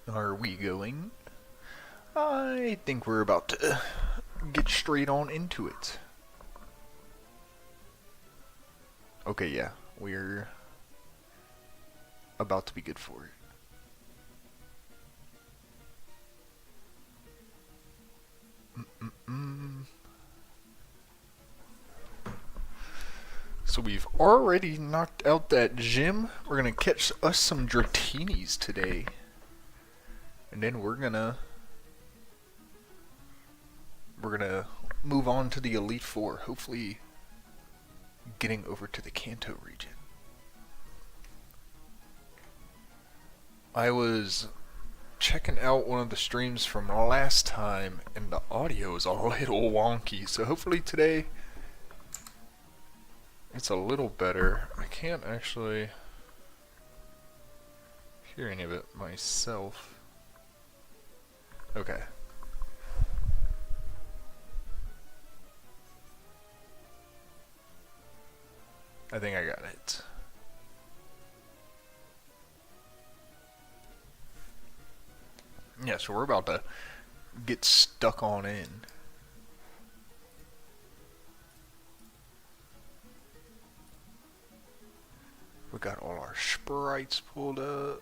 are we going? I think we're about to get straight on into it. Okay, yeah, we're about to be good for it. So we've already knocked out that gym. We're gonna catch us some Dratinis today. And then we're gonna move on to the Elite Four, hopefully getting over to the Kanto region. I was checking out one of the streams from last time and the audio is a little wonky, so hopefully today it's a little better. I can't actually hear any of it myself. Okay. I think I got it. Yeah, so we're about to get stuck on in. We got all our sprites pulled up.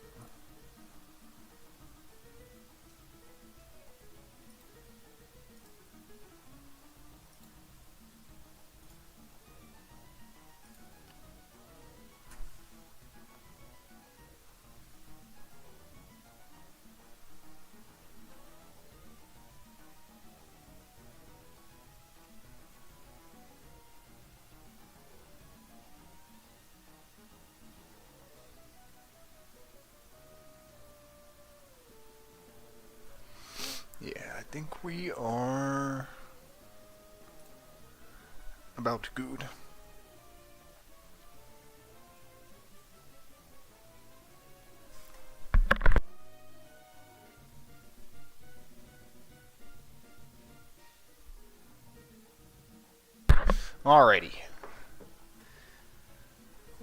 Yeah, I think we are about good. Alrighty.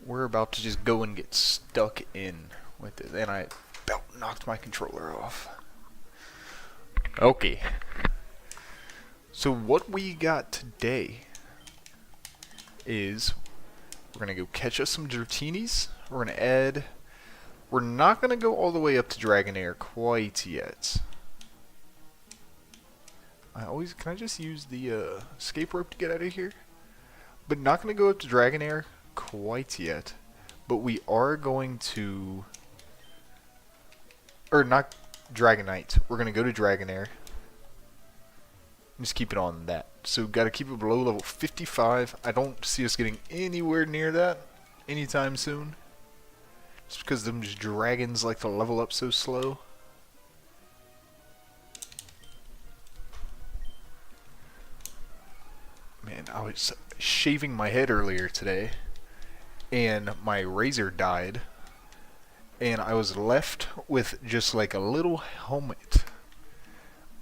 We're about to just go and get stuck in with it. And I about knocked my controller off. Okay. So what we got today is we're going to go catch us some Dratinis. We're going to add... We're not going to go all the way up to Dragonair quite yet. Can I just use the escape rope to get out of here? But not going to go up to Dragonair quite yet. But we are going to... Or not Dragonite. We're going to go to Dragonair. Just keep it on that. So got to keep it below level 55. I don't see us getting anywhere near that anytime soon. Just because them dragons like to level up so slow. Man, I was shaving my head earlier today, and my razor died, and I was left with just like a little helmet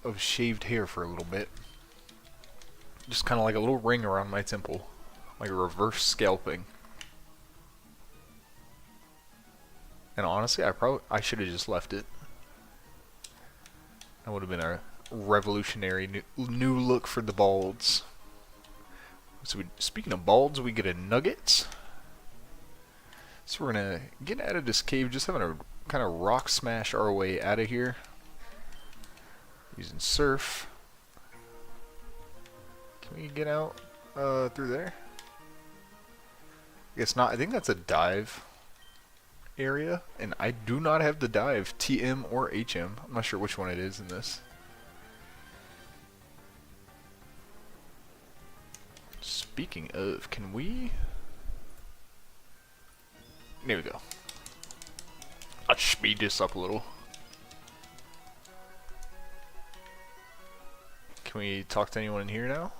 of shaved hair for a little bit. Just kind of like a little ring around my temple, like a reverse scalping. And honestly, I should have just left it. That would have been a revolutionary new look for the balds. So speaking of balds, we get a nugget. So we're gonna get out of this cave, just having a kind of rock smash our way out of here. Using surf. Can we get out through there? I guess not. I think that's a dive area, and I do not have the dive TM or HM. I'm not sure which one it is in this. Speaking of, can we... There we go. I'll speed this up a little. Can we talk to anyone in here now?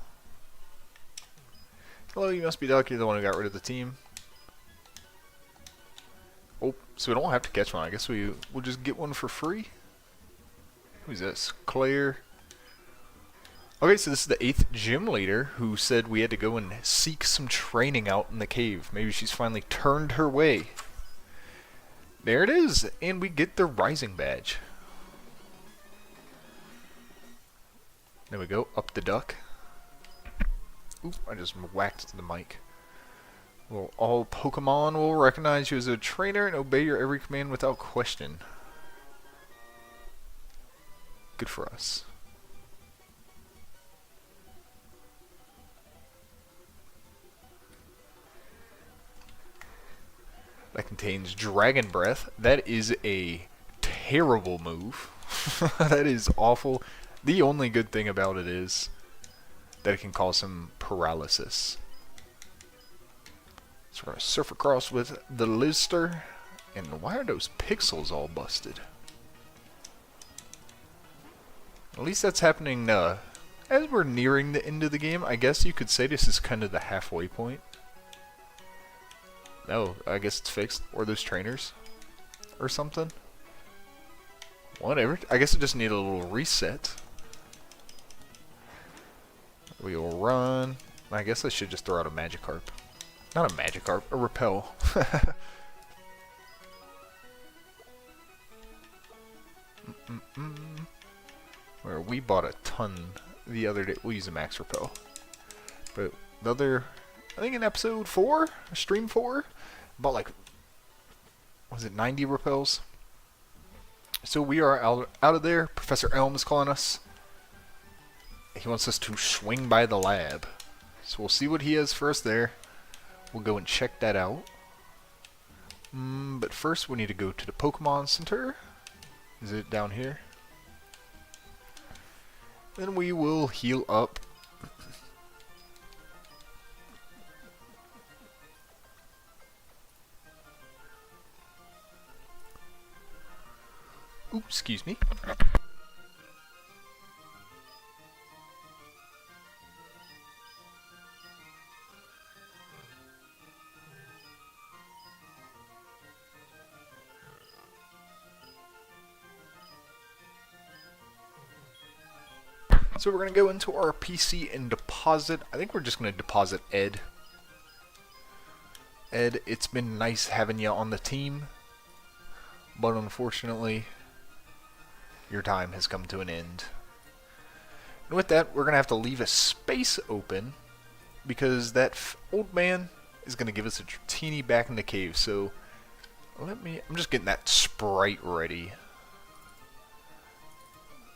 Hello, you must be Duck. You're the one who got rid of the team. Oh, so we don't have to catch one. I guess we'll just get one for free. Who's this? Claire. Okay, so this is the 8th gym leader who said we had to go and seek some training out in the cave. Maybe she's finally turned her way. There it is, and we get the Rising Badge. There we go, up the duck. Oop, I just whacked the mic. Well, all Pokemon will recognize you as a trainer and obey your every command without question. Good for us. That contains Dragon Breath. That is a terrible move. That is awful. The only good thing about it is that it can cause some paralysis. So we're going to surf across with the Lister. And why are those pixels all busted? At least that's happening as we're nearing the end of the game. I guess you could say this is kind of the halfway point. No, I guess it's fixed. Or those trainers. Or something. Whatever. I guess it just needed a little reset. We'll run. I guess I should just throw out a Magikarp. Not a Magikarp, a Repel. Where we bought a ton the other day. We'll use a Max Repel. But the other, I think in episode 4, stream 4, bought like, was it 90 Repels? So we are out of there. Professor Elm is calling us. He wants us to swing by the lab. So we'll see what he has for us there. We'll go and check that out. But first we need to go to the Pokemon Center. Is it down here? Then we will heal up. Oops, excuse me. So we're going to go into our PC and deposit. I think we're just going to deposit Ed. Ed, it's been nice having you on the team. But unfortunately, your time has come to an end. And with that, we're going to have to leave a space open. Because that old man is going to give us a Dratini back in the cave. So, I'm just getting that sprite ready.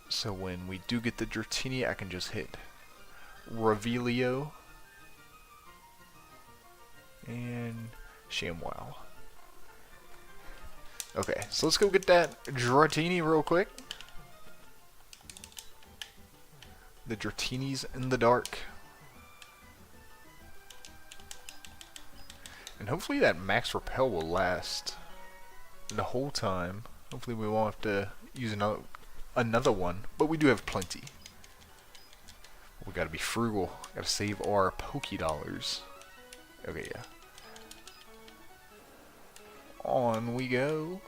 So when we do get the Dratini, I can just hit Revelio and ShamWow. Okay, so let's go get that Dratini real quick. The Dratini's in the dark. And hopefully that Max Repel will last the whole time. Hopefully we won't have to use another one, but we do have plenty. We gotta be frugal. Gotta save our Poké Dollars. Okay, yeah. On we go.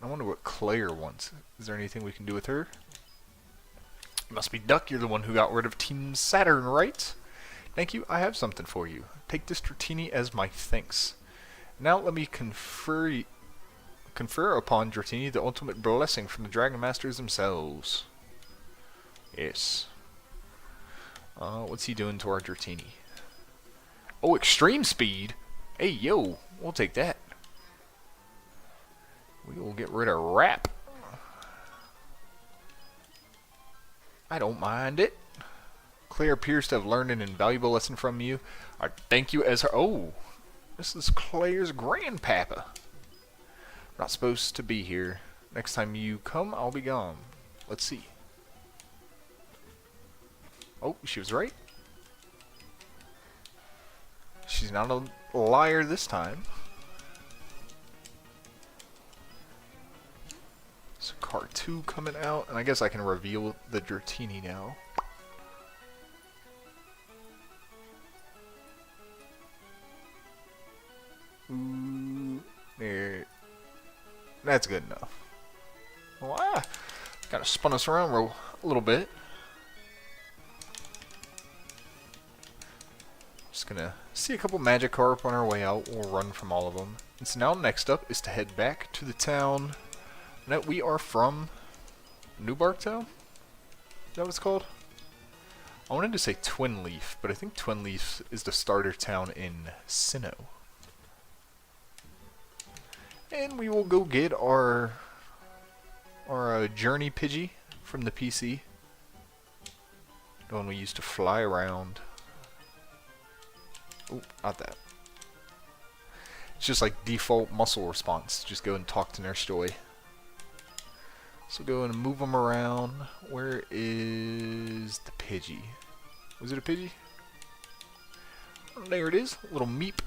I wonder what Claire wants. Is there anything we can do with her? Must be Duck, you're the one who got rid of Team Saturn, right? Thank you, I have something for you. Take this Dratini as my thanks. Now let me confer upon Dratini the ultimate blessing from the Dragon Masters themselves. Yes. What's he doing to our Dratini? Oh, extreme speed? Hey, yo, we'll take that. We will get rid of Rap. I don't mind it. Claire appears to have learned an invaluable lesson from you. I thank you as her... Oh, this is Claire's grandpapa. Not supposed to be here. Next time you come, I'll be gone. Let's see. Oh, she was right. She's not a liar this time. So card 2 coming out, and I guess I can reveal the Dratini now. Ooh, there. That's good enough. Well, kind of spun us around a little bit. Just gonna see a couple Magikarp on our way out. We'll run from all of them. And so now next up is to head back to the town that we are from. New Bark Town? Is that what it's called? I wanted to say Twin Leaf, but I think Twin Leaf is the starter town in Sinnoh. And we will go get our Journey Pidgey from the PC. The one we used to fly around. Oh, not that. It's just like default muscle response. Just go and talk to Nurse Joy. So go and move them around. Where is the Pidgey? Was it a Pidgey? Oh, there it is. Little meep.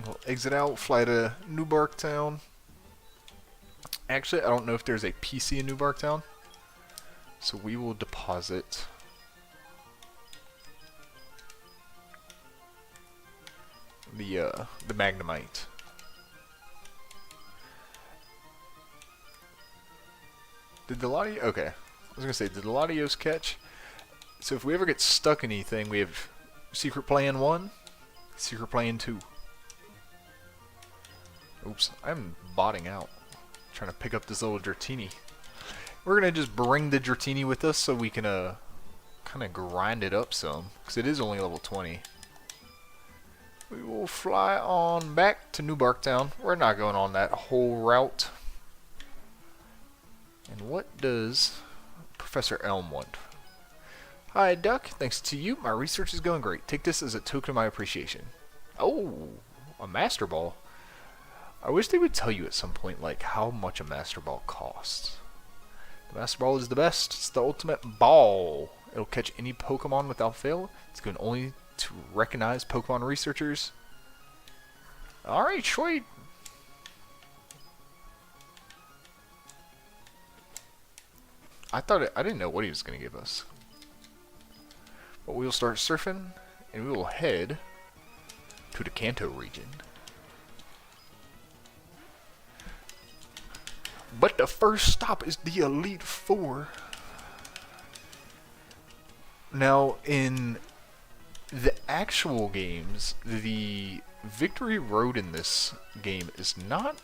We'll exit out, fly to New Barktown. Actually, I don't know if there's a PC in New Barktown. So we will deposit the Magnemite. Did the Latios? Okay. I was gonna say, did the Latios catch? So if we ever get stuck in anything, we have Secret Plan 1, Secret Plan 2. Oops, I'm botting out. Trying to pick up this little Dratini. We're gonna just bring the Dratini with us so we can kind of grind it up some, because it is only level 20. We will fly on back to New Barktown. We're not going on that whole route. And what does Professor Elm want? Hi, Duck. Thanks to you, my research is going great. Take this as a token of my appreciation. Oh, a Master Ball. I wish they would tell you at some point, like, how much a Master Ball costs. The Master Ball is the best. It's the ultimate ball. It'll catch any Pokemon without fail. It's good only to recognize Pokemon researchers. Alright, sweet. I didn't know what he was going to give us. But we will start surfing, and we will head to the Kanto region. But the first stop is the Elite Four. Now, in the actual games, the Victory Road in this game is not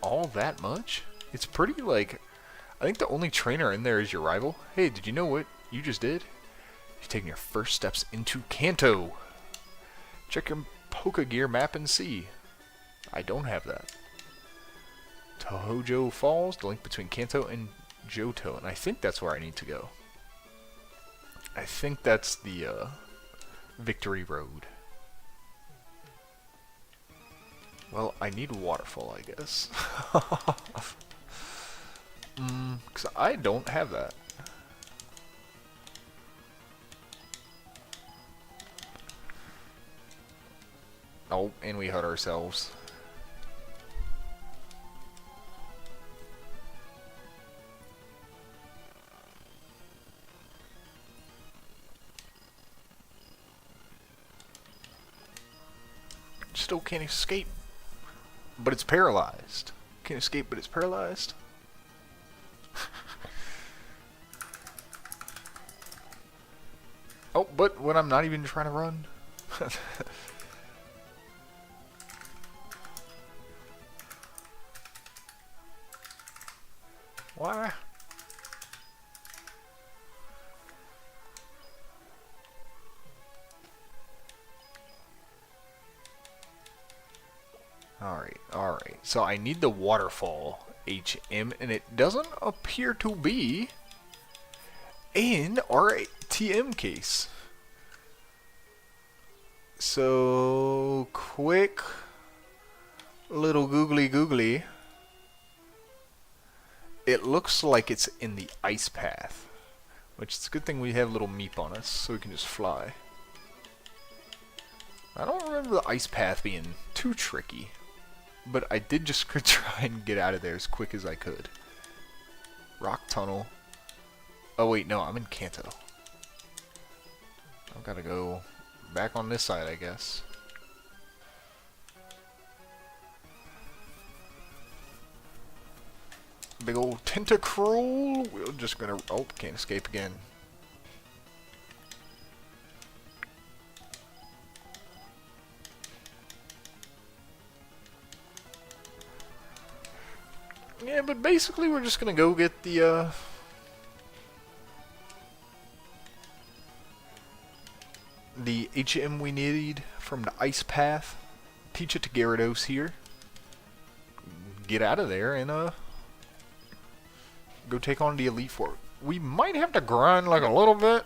all that much. It's pretty, like, I think the only trainer in there is your rival. Hey, did you know what you just did? You're taking your first steps into Kanto. Check your Pokegear map and see. I don't have that. Tohojo Falls, the link between Kanto and Jhoto, and I think that's where I need to go. I think that's the Victory Road. Well, I need Waterfall, I guess. Because I don't have that. Oh, and we hurt ourselves. Still can't escape. But it's paralyzed. Can't escape, but it's paralyzed. Oh, but when I'm not even trying to run. Why? Alright. So I need the Waterfall HM, and it doesn't appear to be in our TM case. So, quick little googly. It looks like it's in the ice path, which is a good thing we have little meep on us, so we can just fly. I don't remember the ice path being too tricky, but I did just try and get out of there as quick as I could. Rock tunnel. Oh wait, no, I'm in Kanto. I've got to go back on this side, I guess. Big old Tentacruel. We're just gonna... Oh, can't escape again. Yeah, but basically we're just gonna go get the HM we need from the ice path. Teach it to Gyarados here. Get out of there and go take on the Elite Four. We might have to grind like a little bit,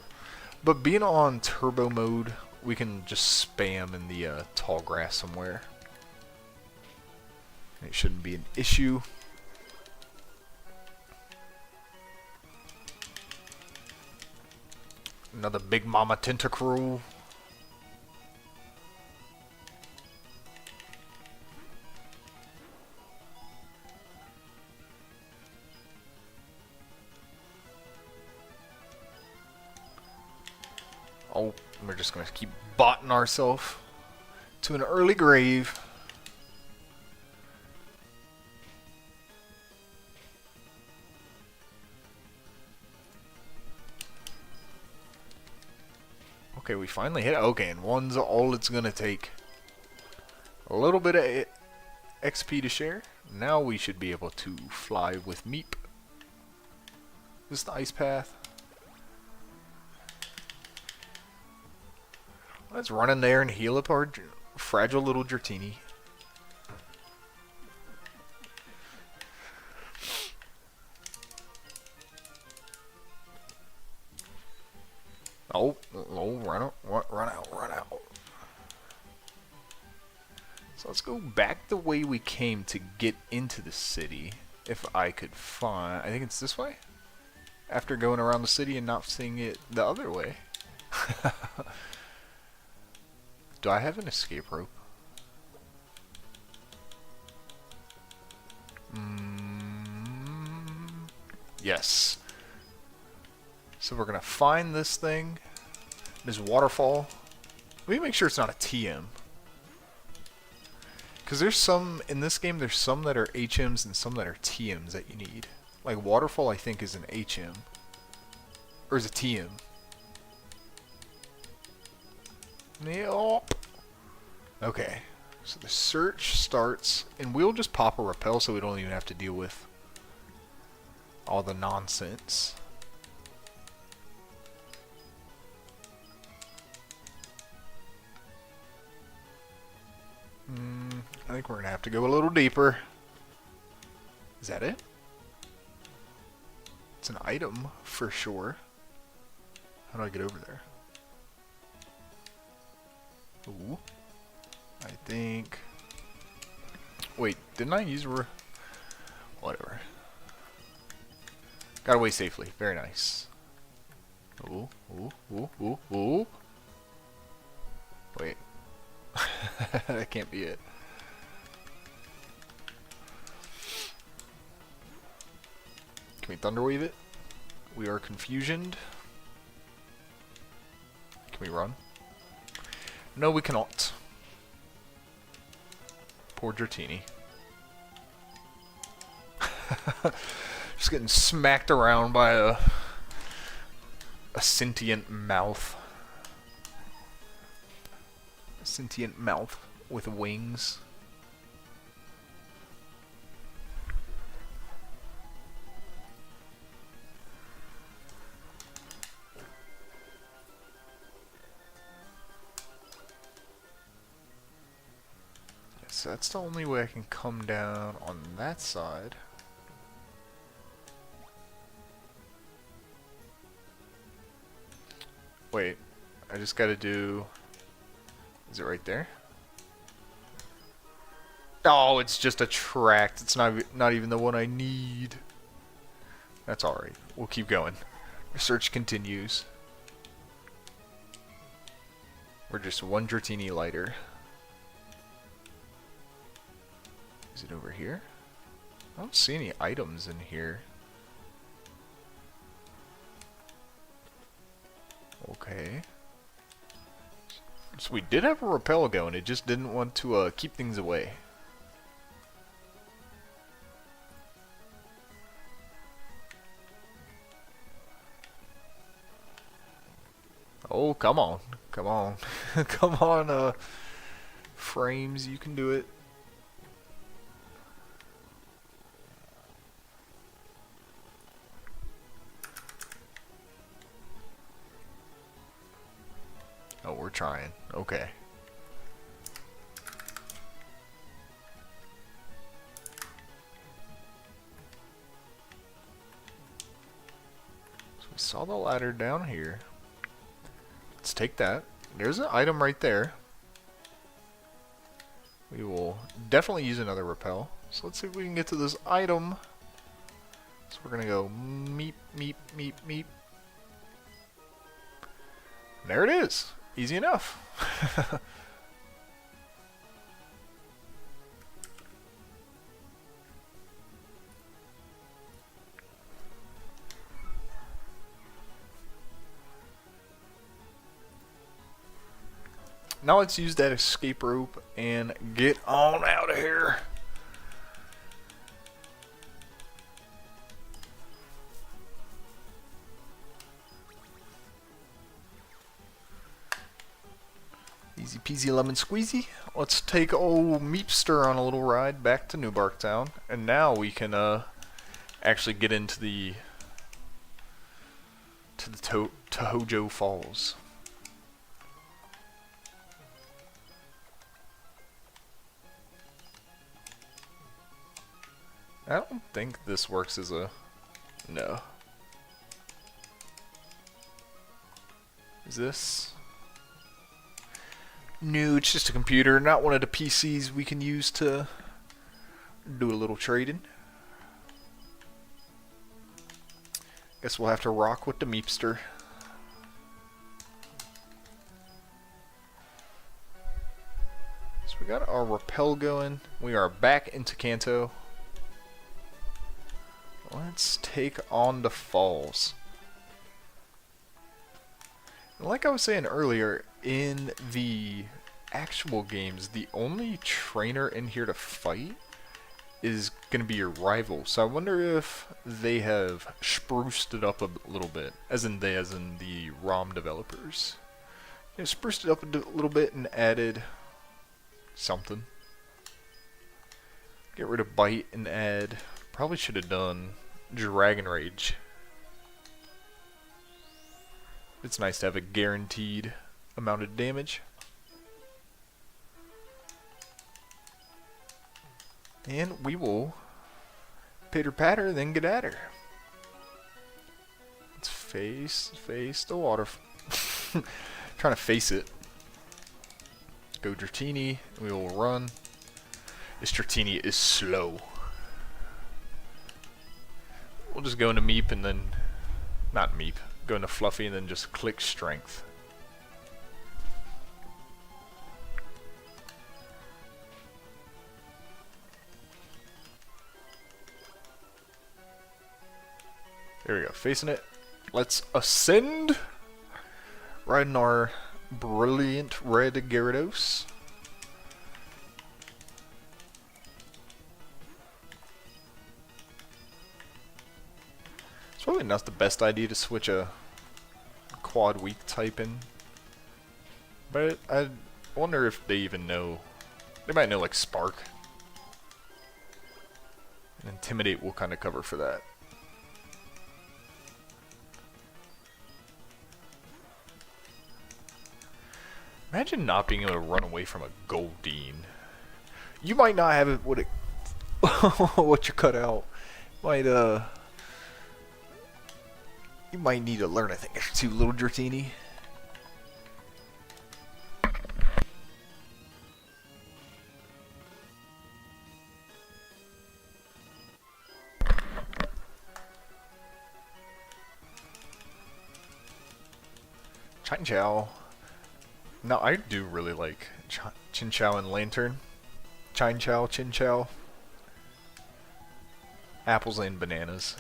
but being on turbo mode, we can just spam in the tall grass somewhere. It shouldn't be an issue. Another Big Mama Tentacruel. Oh, we're just going to keep botting ourselves to an early grave. Okay, we finally hit it. Okay, and one's all it's going to take. A little bit of XP to share. Now we should be able to fly with Meep. This is the ice path. Let's run in there and heal up our fragile little Dratini. Oh, run out. So let's go back the way we came to get into the city. If I could find, I think it's this way? After going around the city and not seeing it the other way. Do I have an escape rope? Yes. So we're gonna find this thing, this waterfall. Let me make sure it's not a TM. Because there's some, in this game, there's some that are HMs and some that are TMs that you need. Like waterfall, I think, is an HM. Or is a TM. Yep. Okay, so the search starts, and we'll just pop a repel so we don't even have to deal with all the nonsense. I think we're going to have to go a little deeper. Is that it? It's an item, for sure. How do I get over there? Ooh. I think... Wait, didn't I use whatever. Got away safely. Very nice. Ooh. Wait. That can't be it. Can we thunderwave it? We are confusioned. Can we run? No, we cannot. Poor Dratini. Just getting smacked around by a sentient mouth. A sentient mouth with wings. So that's the only way I can come down on that side. Wait, I just gotta do... Is it right there? Oh, it's just a tract. It's not even the one I need. That's alright. We'll keep going. Research continues. We're just one Dratini lighter. Is it over here? I don't see any items in here. Okay. So we did have a repel going, it just didn't want to keep things away. Oh, come on. Come on. Come on, frames, you can do it. trying. Okay. So we saw the ladder down here. Let's take that. There's an item right there. We will definitely use another repel. So let's see if we can get to this item. So we're gonna go meep, meep, meep, meep. There it is. Easy enough. Now let's use that escape rope and get on out of here. Easy peasy lemon squeezy. Let's take old Meepster on a little ride back to New Barktown, and now we can actually get into the Tohojo Falls. I don't think this works as a... No. Is this... No, it's just a computer, not one of the PCs we can use to do a little trading. Guess we'll have to rock with the Meepster. So we got our rappel going. We are back into Kanto. Let's take on the falls. Like I was saying earlier, in the actual games, the only trainer in here to fight is going to be your rival. So I wonder if they have spruced it up a little bit, as in the ROM developers. You know, spruced it up a little bit and added something. Get rid of bite and add. Probably should have done Dragon Rage. It's nice to have a guaranteed amount of damage. And we will pitter patter, then get at her. Let's face the water. Trying to face it. Go Dratini. We will run. This Dratini is slow. We'll just go into Meep and then... Not Meep. Go into Fluffy and then just click Strength. There we go. Facing it. Let's ascend. Riding our brilliant red Gyarados. It's probably not the best idea to switch a quad weak type in. But I wonder if they even know. They might know like Spark. And Intimidate will kind of cover for that. Imagine not being able to run away from a Goldeen. You might not have it what it what you cut out. You might need to learn a thing or two, little Dratini. Chinchou. No, I do really like Chinchou and Lantern. Chinchou, Chinchou. Apples and bananas.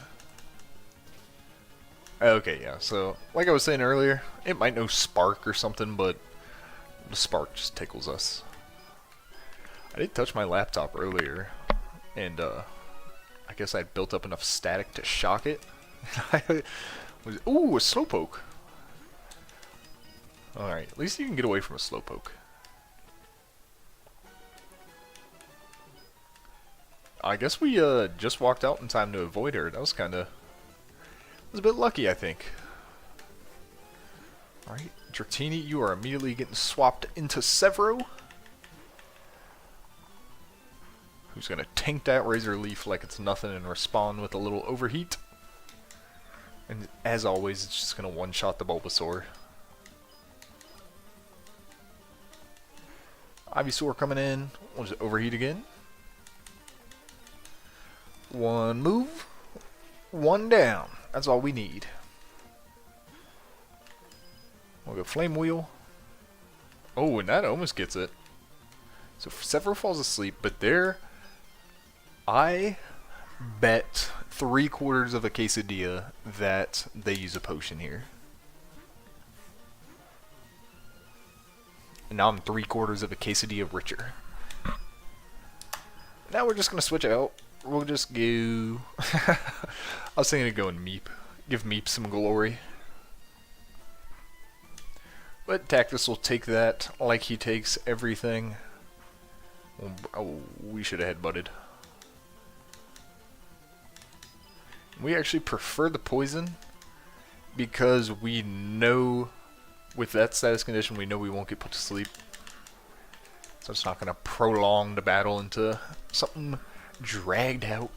Okay, yeah, so, like I was saying earlier, it might know Spark or something, but the Spark just tickles us. I did touch my laptop earlier, and, I guess I built up enough static to shock it. Ooh, a Slowpoke! Alright, at least you can get away from a Slowpoke. I guess we, just walked out in time to avoid her. That was kinda... was a bit lucky, I think. Alright, Dratini, you are immediately getting swapped into Severo, who's going to tank that Razor Leaf like it's nothing and respond with a little overheat. And as always, it's just going to one-shot the Bulbasaur. Ivysaur coming in. We'll just overheat again. One move, one down. That's all we need. We'll go Flame Wheel. Oh, and that almost gets it. So Severo falls asleep, but there, I bet 3/4 of a quesadilla that they use a potion here. And now I'm 3/4 of a quesadilla richer. Now we're just going to switch out. We'll just go... I was thinking of going Meep. Give Meep some glory. But Tactus will take that like he takes everything. Oh, we should have headbutted. We actually prefer the poison because we know with that status condition we know we won't get put to sleep. So it's not going to prolong the battle into something dragged out.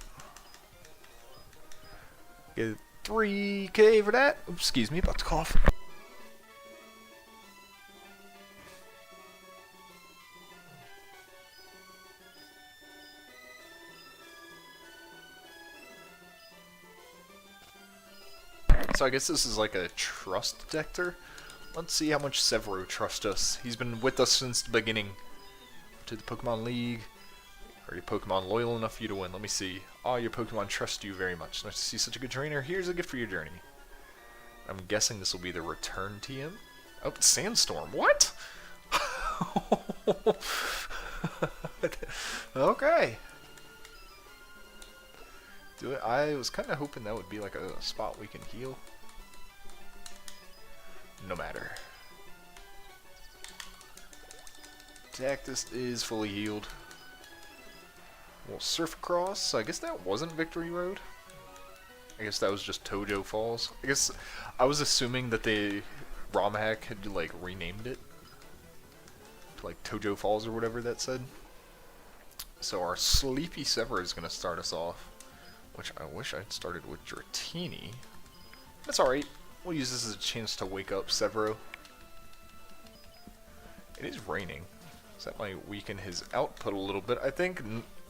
Get 3k for that. Oops, excuse me, about to cough. So I guess this is like a trust detector. Let's see how much Severo trusts us. He's been with us since the beginning. To the Pokemon League. Are your Pokemon loyal enough for you to win? Let me see. Oh, your Pokemon trust you very much. Nice to see such a good trainer. Here's a gift for your journey. I'm guessing this will be the return TM. Oh, Sandstorm. What? Okay. Do it. I was kind of hoping that would be like a spot we can heal. No matter. Tactus is fully healed. We'll surf across. So I guess that wasn't Victory Road. I guess that was just Tojo Falls. I guess I was assuming that the ROM hack had like renamed it to like Tojo Falls or whatever that said. So our sleepy Severo is going to start us off, which I wish I'd started with Dratini. That's alright. We'll use this as a chance to wake up Severo. It is raining, so that might weaken his output a little bit. I think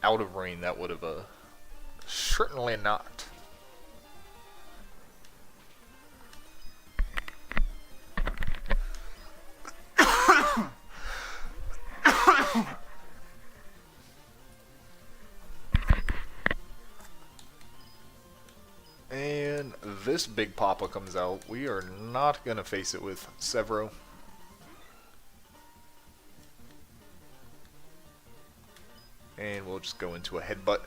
out of rain that would have certainly not. And this big Papa comes out. We are not going to face it with Severo. And we'll just go into a headbutt.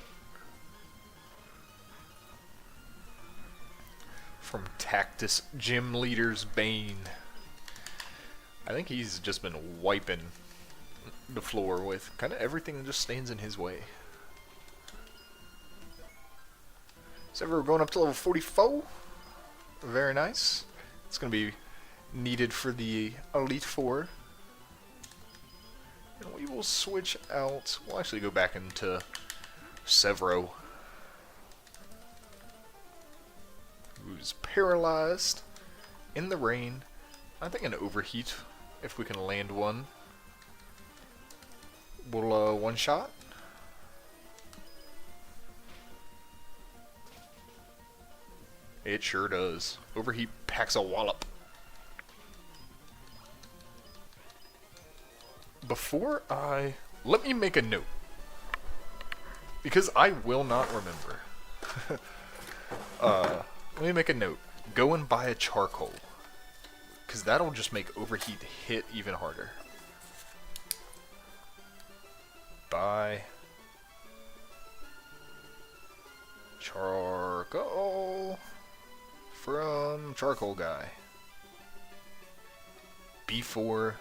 From Tactus, Gym Leader's Bane. I think he's just been wiping the floor with kind of everything that just stands in his way. Severo going up to level 44. Very nice. It's going to be needed for the Elite Four. And we will switch out. We'll actually go back into Severo, who's paralyzed in the rain. I think an overheat, if we can land one, will one shot. It sure does. Overheat packs a wallop. Before let me make a note, because I will not remember. Let me make a note. Go and buy a charcoal, because that'll just make overheat hit even harder. Buy charcoal from Charcoal Guy. B4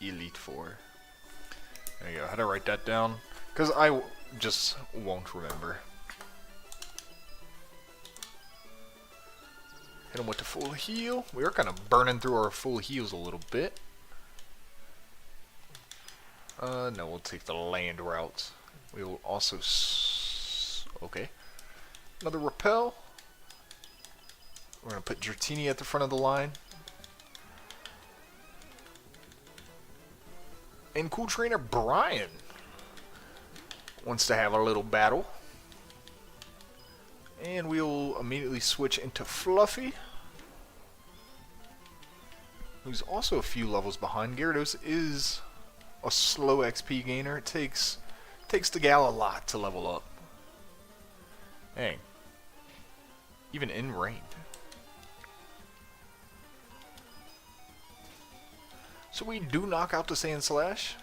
Elite Four. There you go. How to write that down? Because I just won't remember. Hit him with the full heal. We are kind of burning through our full heals a little bit. No, we'll take the land route. We will also... okay. Another repel. We're going to put Dratini at the front of the line. And Cool Trainer Brian wants to have a little battle. And we'll immediately switch into Fluffy, who's also a few levels behind. Gyarados is a slow XP gainer. It takes the gal a lot to level up. Dang. Even in rain. So we do knock out the Sand Slash.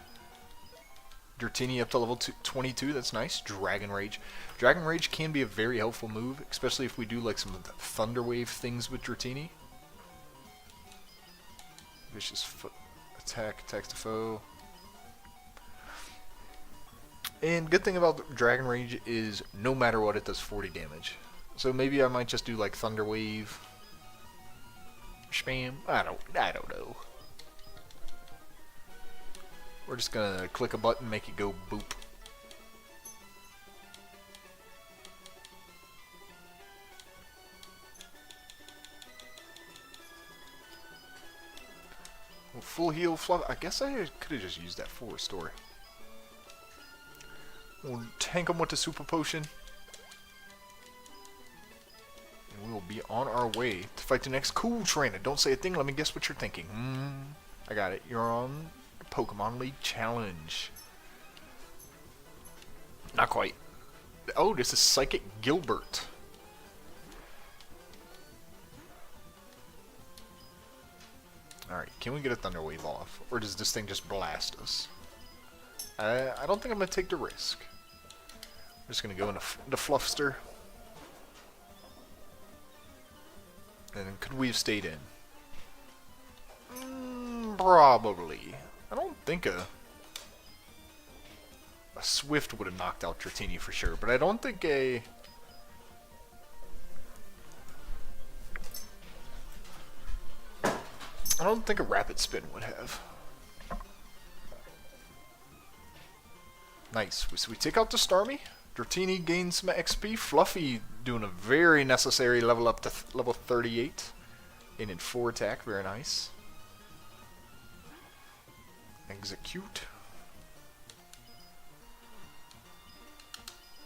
Dratini up to level 22, that's nice. Dragon Rage. Dragon Rage can be a very helpful move, especially if we do like some Thunder Wave things with Dratini. Vicious attack, attacks the foe. And good thing about Dragon Rage is no matter what it does 40 damage. So maybe I might just do like Thunder Wave. Spam. I don't know. We're just gonna click a button, make it go boop. Well, full heal fluff. I guess I could have just used that for restore. We'll tank him with the super potion. And we will be on our way to fight the next Cool Trainer. Don't say a thing, let me guess what you're thinking. I got it. You're on Pokemon League Challenge. Not quite. Oh, this is Psychic Gilbert. Alright, can we get a Thunder Wave off? Or does this thing just blast us? I don't think I'm going to take the risk. I'm just going to go into the Fluffster. And could we have stayed in? Probably. I don't think a Swift would have knocked out Dratini for sure, but I don't think a... I don't think a Rapid Spin would have. Nice. So we take out the Starmie. Dratini gains some XP. Fluffy doing a very necessary level up to level 38. And in 4 attack. Very nice. Execute.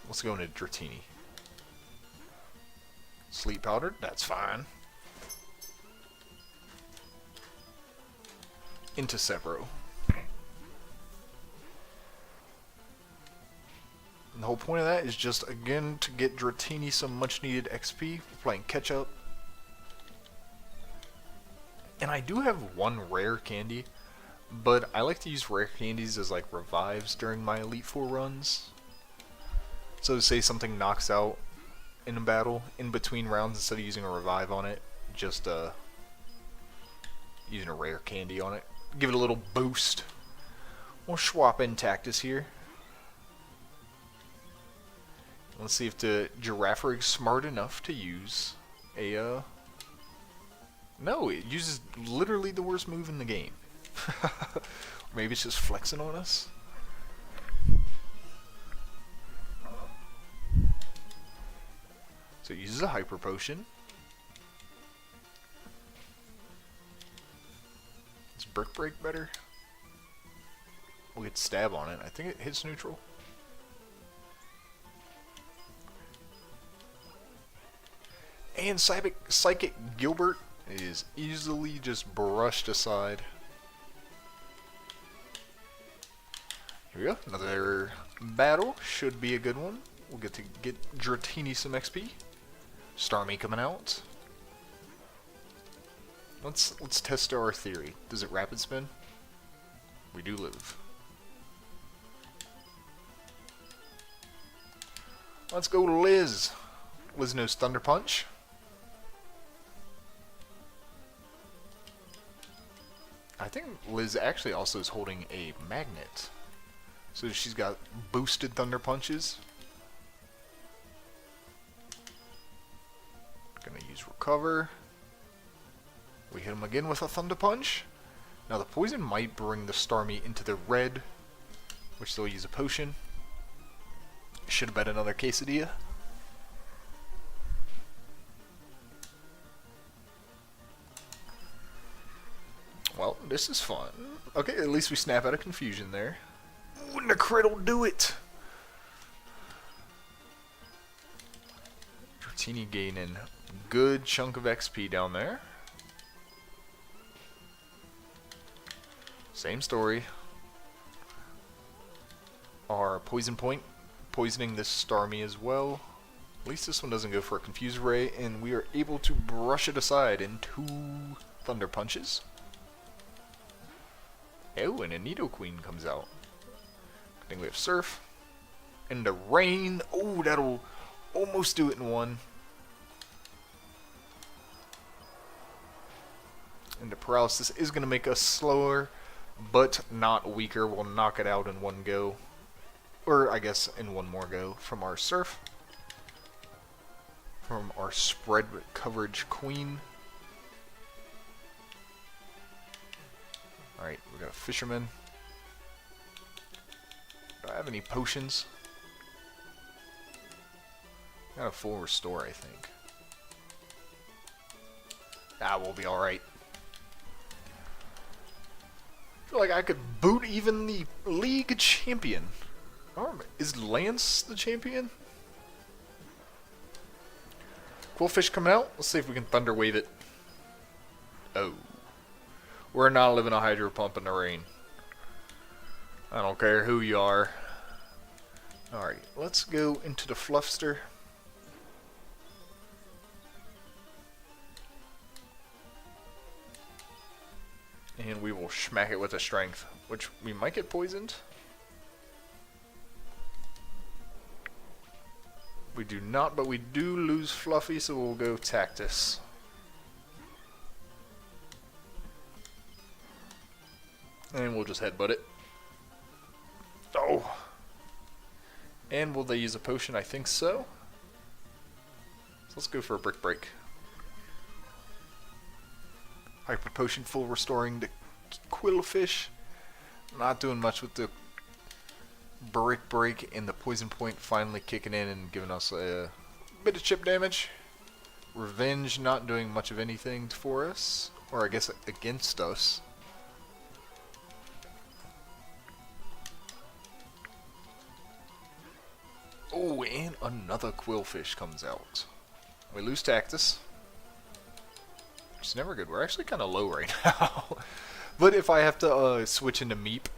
Let's go into Dratini. Sleep powdered, that's fine. Into Severo. And the whole point of that is just, again, to get Dratini some much needed XP. Playing catch up. And I do have one rare candy. But I like to use rare candies as like revives during my Elite Four runs. So say something knocks out in a battle, in between rounds, instead of using a revive on it, just using a rare candy on it. Give it a little boost. We'll swap in Tactus here. Let's see if the Girafarig is smart enough to use a... No, it uses literally the worst move in the game. Maybe it's just flexing on us. So it uses a Hyper Potion. Is Brick Break better? We'll get Stab on it. I think it hits neutral. And Psychic Gilbert is easily just brushed aside. Here we go. Another battle. Should be a good one. We'll get to get Dratini some XP. Starmie coming out. Let's test our theory. Does it Rapid Spin? We do live. Let's go Liz. Liz knows Thunder Punch. I think Liz actually also is holding a magnet. So she's got boosted Thunder Punches. Gonna use Recover. We hit him again with a Thunder Punch. Now the poison might bring the Starmie into the red, which they'll use a potion. Should have bet another Quesadilla. Well, this is fun. Okay, at least we snap out of confusion there. Ooh, and the crit will do it! Dratini gaining a good chunk of XP down there. Same story. Our poison point poisoning this Starmie as well. At least this one doesn't go for a Confuse Ray, and we are able to brush it aside in 2 Thunder Punches. Oh, and a Nidoqueen comes out. I think we have Surf. And the Rain. Oh, that'll almost do it in 1. And the Paralysis is going to make us slower, but not weaker. We'll knock it out in 1 go. Or, I guess, in 1 more go from our Surf. From our Spread Coverage Queen. Alright, we got a Fisherman. Do I have any potions? Got a full restore, I think. Ah, we'll be alright. I feel like I could boot even the league champion. Is Lance the champion? Quillfish coming out. Let's see if we can Thunder Wave it. Oh. We're not living a Hydro Pump in the rain. I don't care who you are. Alright, let's go into the Fluffster. And we will smack it with a Strength, which we might get poisoned. We do not, but we do lose Fluffy, so we'll go Tactus. And we'll just headbutt it. Oh! And will they use a potion? I think so. So let's go for a Brick Break. Hyper Potion, full restoring the Quillfish. Not doing much with the Brick Break, and the Poison Point finally kicking in and giving us a bit of chip damage. Revenge not doing much of anything for us, or I guess against us. Oh, and another Quillfish comes out. We lose Tactus. It's never good. We're actually kind of low right now. But if I have to switch into Meep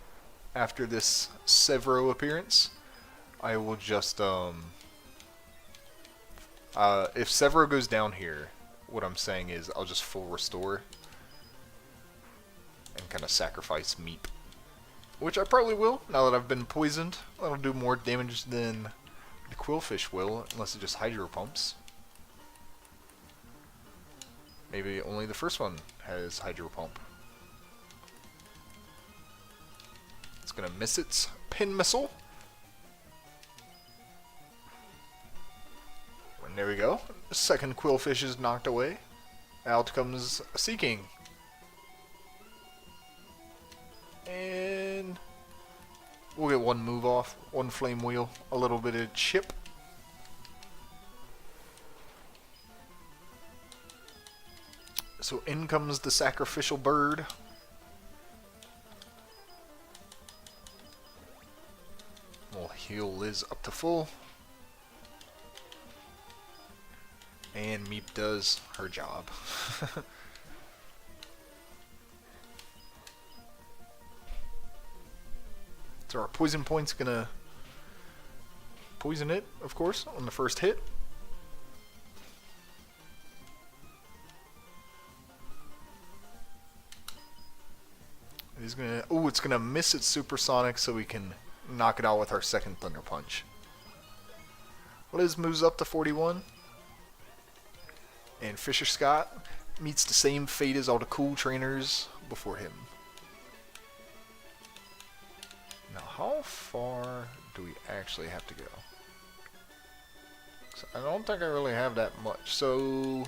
after this Severo appearance, I will just, if Severo goes down here, what I'm saying is I'll just full restore and kind of sacrifice Meep. Which I probably will, now that I've been poisoned. That'll do more damage than the Quillfish will, unless it just Hydro Pumps. Maybe only the first one has Hydro Pump. It's gonna miss its Pin Missile. And there we go. The second Quillfish is knocked away. Out comes a Sea King. And we'll get 1 move off, 1 Flame Wheel, a little bit of chip. So in comes the Sacrificial Bird. We'll heal Liz up to full. And Meep does her job. So our Poison Point's gonna poison it, of course, on the first hit. He's gonna, oh, it's gonna miss its Supersonic, so we can knock it out with our second Thunder Punch. Liz moves up to 41. And Fisher Scott meets the same fate as all the cool trainers before him. Now, how far do we actually have to go? I don't think I really have that much, so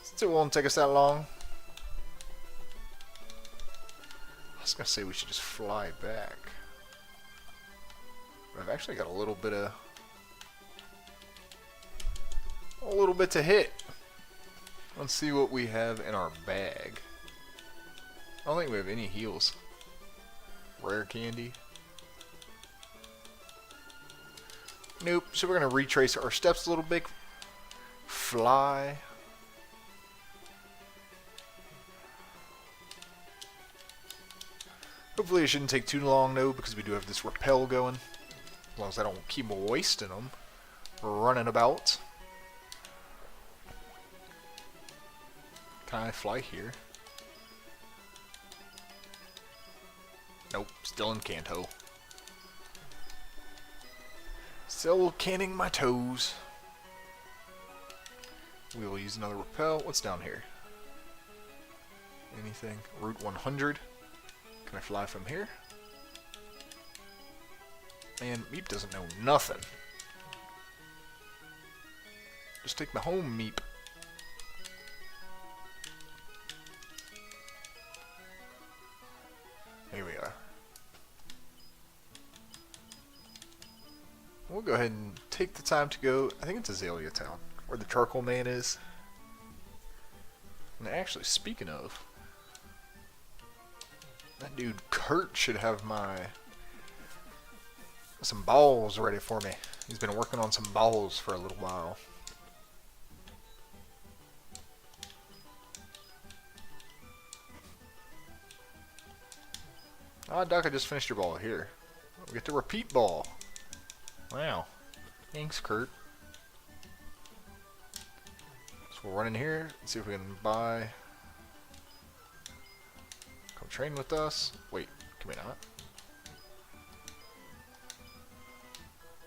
since it won't take us that long, was gonna say we should just fly back. But I've actually got a little bit to hit. Let's see what we have in our bag. I don't think we have any heals. Rare candy. Nope. So we're gonna retrace our steps a little bit. Fly. Hopefully it shouldn't take too long though, because we do have this rappel going. As long as I don't keep wasting them. Running about. Can I fly here? Nope, still in Kanto. Still canning my toes. We will use another rappel. What's down here? Anything? Route 100. Can I fly from here? Man, Meep doesn't know nothing. Just take me home, Meep. Here we are. We'll go ahead and take the time to go. I think it's Azalea Town, where the Charcoal Man is. And actually, speaking of, that dude Kurt should have some balls ready for me. He's been working on some balls for a little while. Ah, Doc, I just finished your ball here. We get the repeat ball. Wow. Thanks, Kurt. So we'll run in here and see if we can buy. Come train with us. Wait, can we not?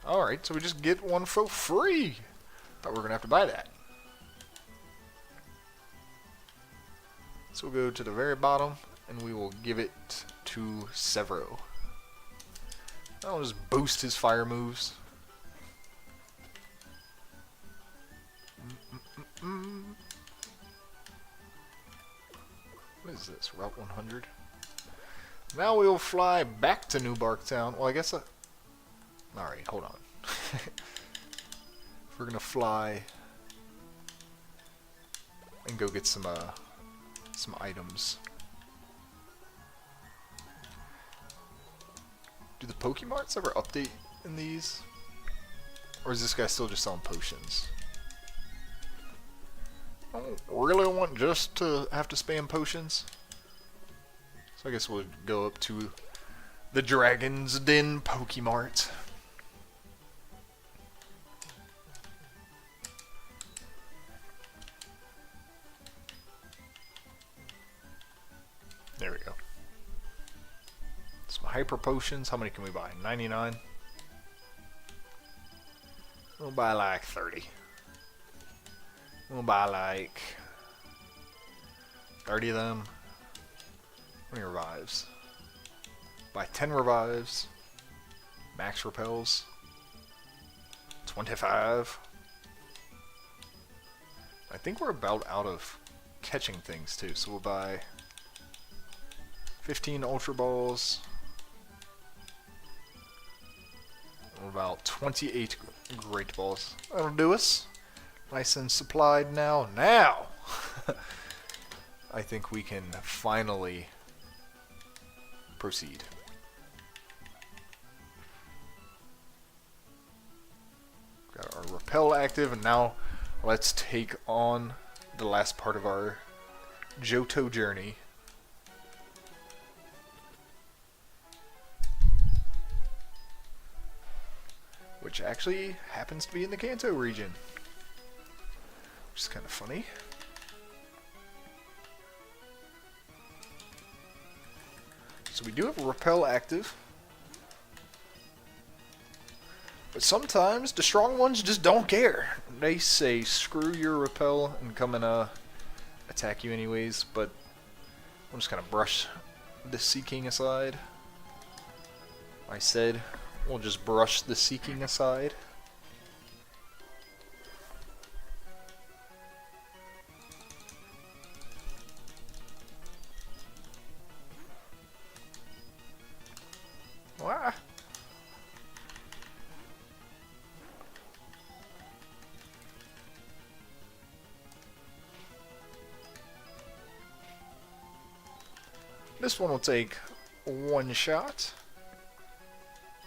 Alright, so we just get one for free. Thought we were going to have to buy that. So we'll go to the very bottom and we will give it to Severo. I'll just boost his fire moves. What is this? Route 100? Now we will fly back to New Barktown. Well, I guess alright, hold on. We're gonna fly and go get some items. Do the Pokemarts ever update in these? Or is this guy still just selling potions? I don't really want just to have to spam potions. So I guess we'll go up to the Dragon's Den Pokemart. There we go. Some hyper potions. How many can we buy? 99. We'll buy like 30. We'll buy like 30 of them. How many revives? Buy 10 revives. Max repels. 25. I think we're about out of catching things too, so we'll buy 15 Ultra Balls. About 28 Great Balls. That'll do us. Nice and supplied now. Now! I think we can finally proceed. Got our repel active, and now let's take on the last part of our Jhoto journey. Which actually happens to be in the Kanto region. Which is kind of funny. So we do have a repel active. But sometimes the strong ones just don't care. They say screw your repel and come and attack you anyways. But I'm just gonna brush the Sea King aside. I said we'll just brush the Sea King aside. This one will take one shot.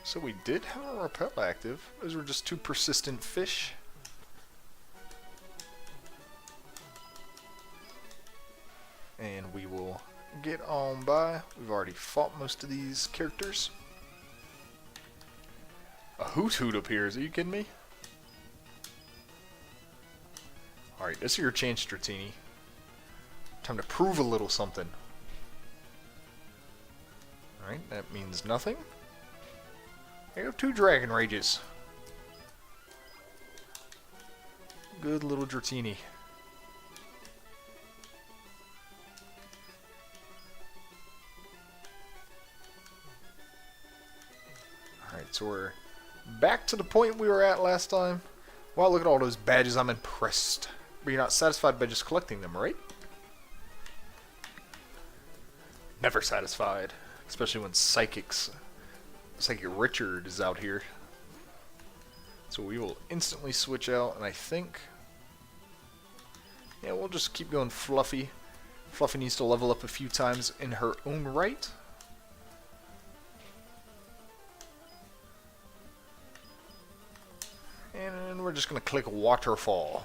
So we did have a repel active. Those were just two persistent fish. And we will get on by. We've already fought most of these characters. A hoot hoot appears. Are you kidding me? Alright, this is your chance, Dratini. Time to prove a little something. Alright, that means nothing. I have 2 Dragon Rages. Good little Dratini. Alright, so we're back to the point we were at last time. Wow, look at all those badges. I'm impressed. But you're not satisfied by just collecting them, right? Never satisfied. Especially when Psychic Richard is out here. So we will instantly switch out, and I think... yeah, we'll just keep going Fluffy. Fluffy needs to level up a few times in her own right. And we're just going to click Waterfall.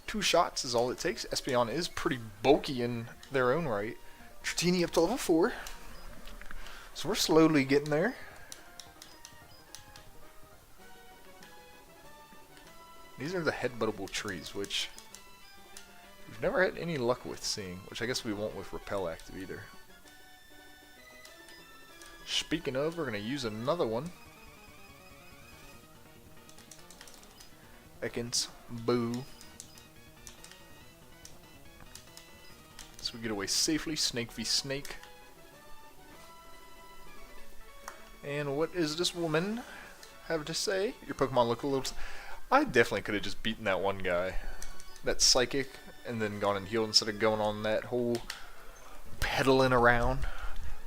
Two shots is all it takes. Espeon is pretty bulky in their own right. Dratini up to level 4. So we're slowly getting there. These are the headbuttable trees, which we've never had any luck with seeing, which I guess we won't with Repel active either. Speaking of, we're going to use another one. Ekans, Boo. So we get away safely. Snake v Snake. And what is this woman have to say? Your Pokemon look a little... I definitely could have just beaten that one guy. That Psychic. And then gone and healed instead of going on that whole pedaling around.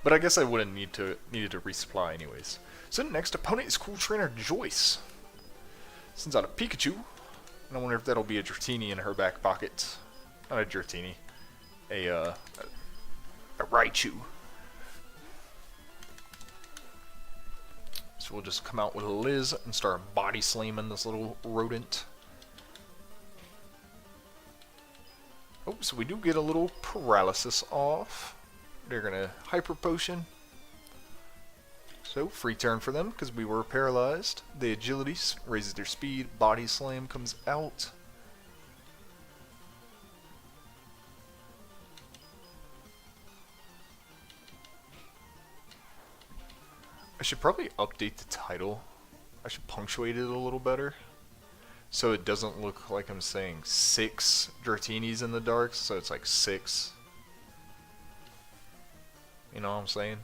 But I guess I wouldn't needed to resupply anyways. So next opponent is Cool Trainer Joyce. Sends out a Pikachu. And I wonder if that'll be a Dratini in her back pocket. Not a Dratini. A Raichu. So we'll just come out with a Liz and start body slamming this little rodent. Oh, so we do get a little paralysis off. They're gonna Hyper Potion. So free turn for them because we were paralyzed. The agility raises their speed. Body slam comes out. I should probably update the title. I should punctuate it a little better. So it doesn't look like I'm saying 6 Dratinis in the dark, so it's like 6. You know what I'm saying?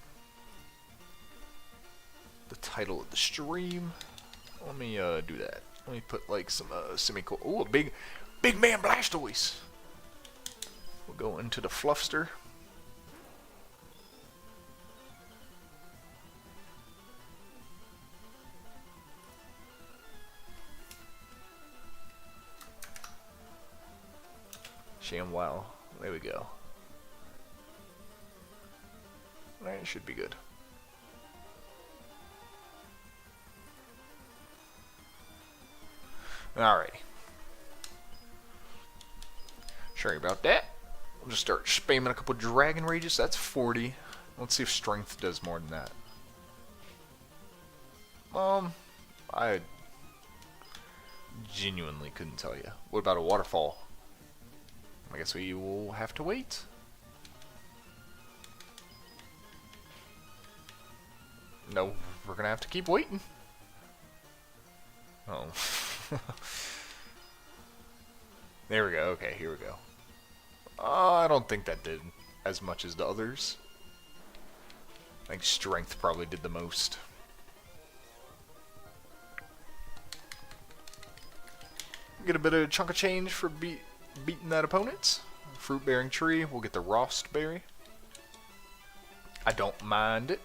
The title of the stream. Let me do that. Let me put like some semicolon. Oh, a big man Blastoise. We'll go into the Fluffster. ShamWow. There we go. Alright, it should be good. Alrighty. Sorry about that. We'll just start spamming a couple Dragon Rages. That's 40. Let's see if Strength does more than that. I genuinely couldn't tell you. What about a Waterfall? I guess we will have to wait. No, we're gonna have to keep waiting. Oh. There we go. Okay, here we go. I don't think that did as much as the others. I think Strength probably did the most. Get a bit of chunk of change for beating that opponent. Fruit bearing tree. We'll get the Rost berry. I don't mind it.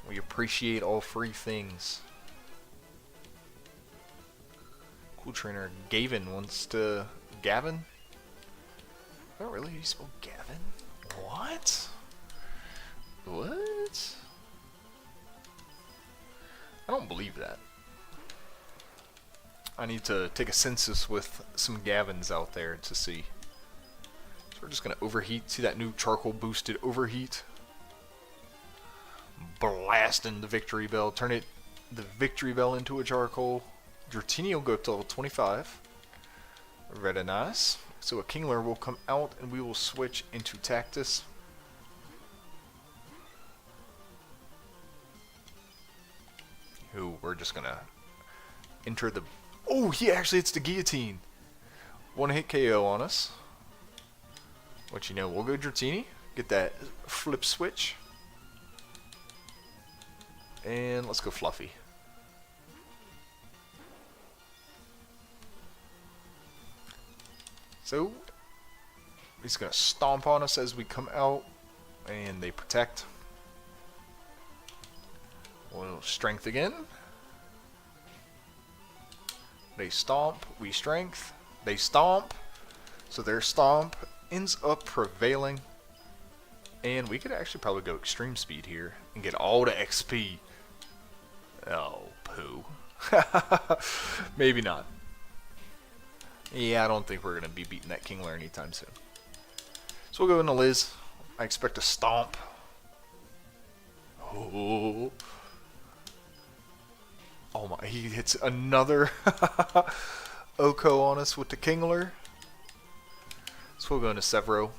We appreciate all free things. Cool trainer. Gavin wants to... Gavin? Oh, really? You spell Gavin? What? What? I don't believe that. I need to take a census with some Gavins out there to see. So we're just going to overheat. See that new charcoal boosted overheat? Blasting the victory bell. Turn it, the victory bell into a charcoal. Dratini will go up to level 25. Very nice. So a Kingler will come out and we will switch into Tactus. Who we're just going to enter the... Oh, he actually hits the guillotine. One hit KO on us. What you know, we'll go Dratini. Get that flip switch. And let's go Fluffy. So, he's going to stomp on us as we come out. And they protect. We'll strength again. They stomp, we strength. They stomp. So their stomp ends up prevailing. And we could actually probably go extreme speed here and get all the XP. Oh, poo. Maybe not. Yeah, I don't think we're going to be beating that Kingler anytime soon. So we'll go into Liz. I expect a stomp. Oh. Oh my, he hits another Oko on us with the Kingler. So we'll go into Severo.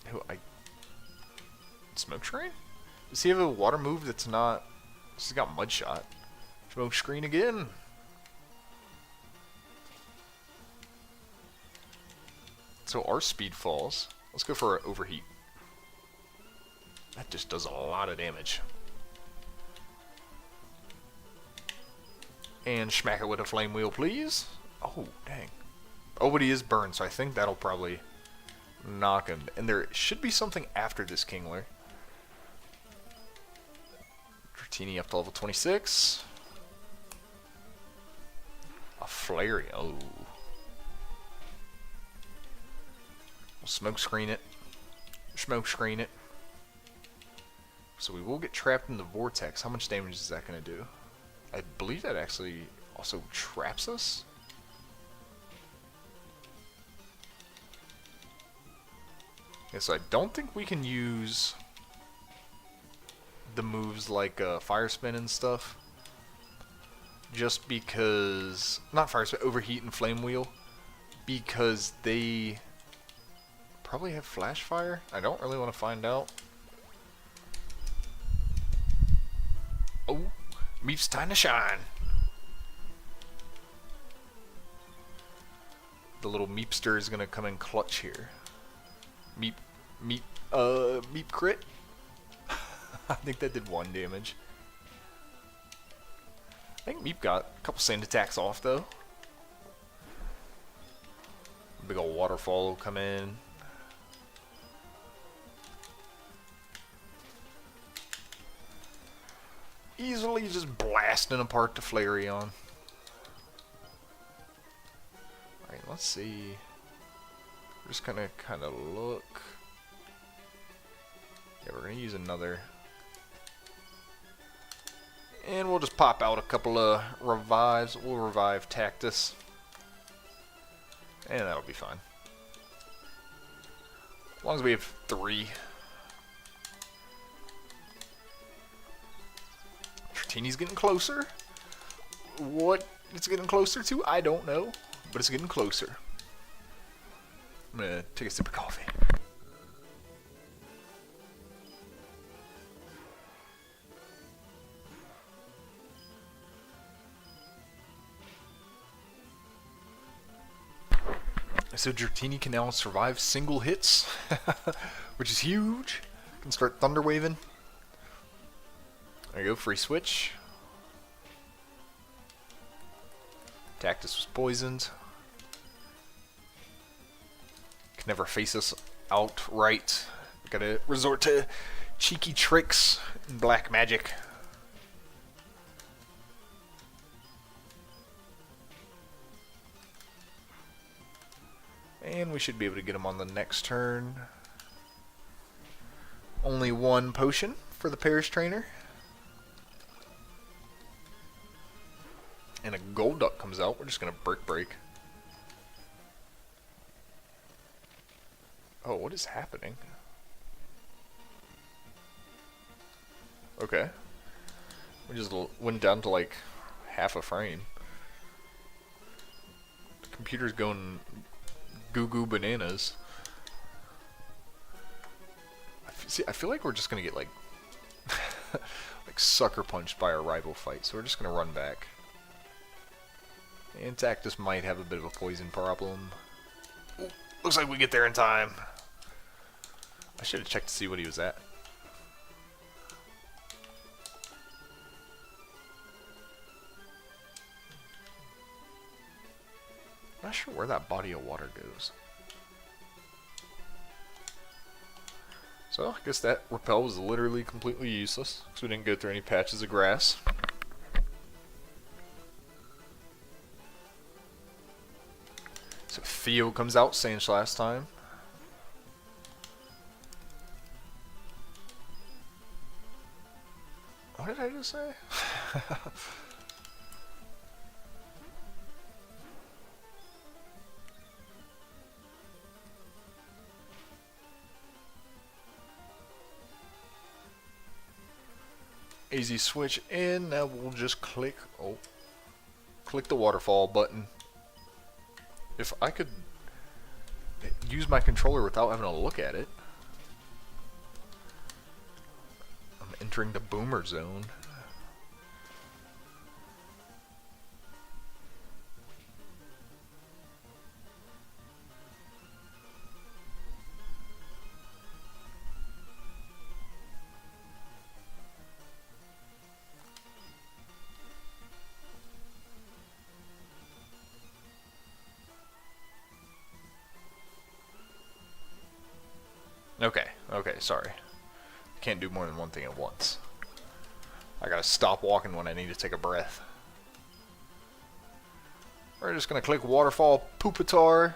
Who Smoke Screen? Does he have a water move that's not... He's got Mud Shot. Smoke Screen again. So our speed falls. Let's go for an Overheat. That just does a lot of damage. And smack it with a Flame Wheel, please. Oh, dang. Oh, but he is burned, so I think that'll probably knock him. And there should be something after this Kingler. Dratini up to level 26. A Flurry. Oh. We'll smoke screen it. Smoke screen it. So we will get trapped in the vortex. How much damage is that going to do? I believe that actually also traps us. Yeah, so I don't think we can use the moves like Fire Spin and stuff. Just because... Not Fire Spin, Overheat and Flame Wheel. Because they probably have Flash Fire. I don't really want to find out. Oh, Meep's time to shine. The little Meepster is gonna come in clutch here. Meep crit. I think that did 1 damage. I think Meep got a couple sand attacks off though. Big old waterfall will come in. Easily just blasting apart the Flareon. Alright, let's see. We're just gonna kind of look. Yeah, we're gonna use another. And we'll just pop out a couple of revives. We'll revive Tactus. And that'll be fine. As long as we have 3. Dratini's getting closer. What it's getting closer to, I don't know. But it's getting closer. I'm gonna take a sip of coffee. So Dratini can now survive single hits, which is huge. Can start thunder waving. There you go, free switch. Tactus was poisoned. Can never face us outright. Gotta resort to cheeky tricks and black magic. And we should be able to get him on the next turn. Only one potion for the Parish Trainer. And a gold duck comes out. We're just going to break. Oh, what is happening? Okay. We just went down to like half a frame. The computer's going goo bananas. I feel like we're just going to get like like sucker punched by our rival fight. So we're just going to run back. And Tactus might have a bit of a poison problem. Ooh, looks like we get there in time. I should have checked to see what he was at. I'm not sure where that body of water goes. So, I guess that repel was literally completely useless, because we didn't go through any patches of grass. So Theo comes out, same as last time. What did I just say? Easy switch in. Now we'll just click the waterfall button. If I could use my controller without having to look at it. I'm entering the boomer zone. Okay, sorry. Can't do more than one thing at once. I gotta stop walking when I need to take a breath. We're just gonna click Waterfall Pupitar.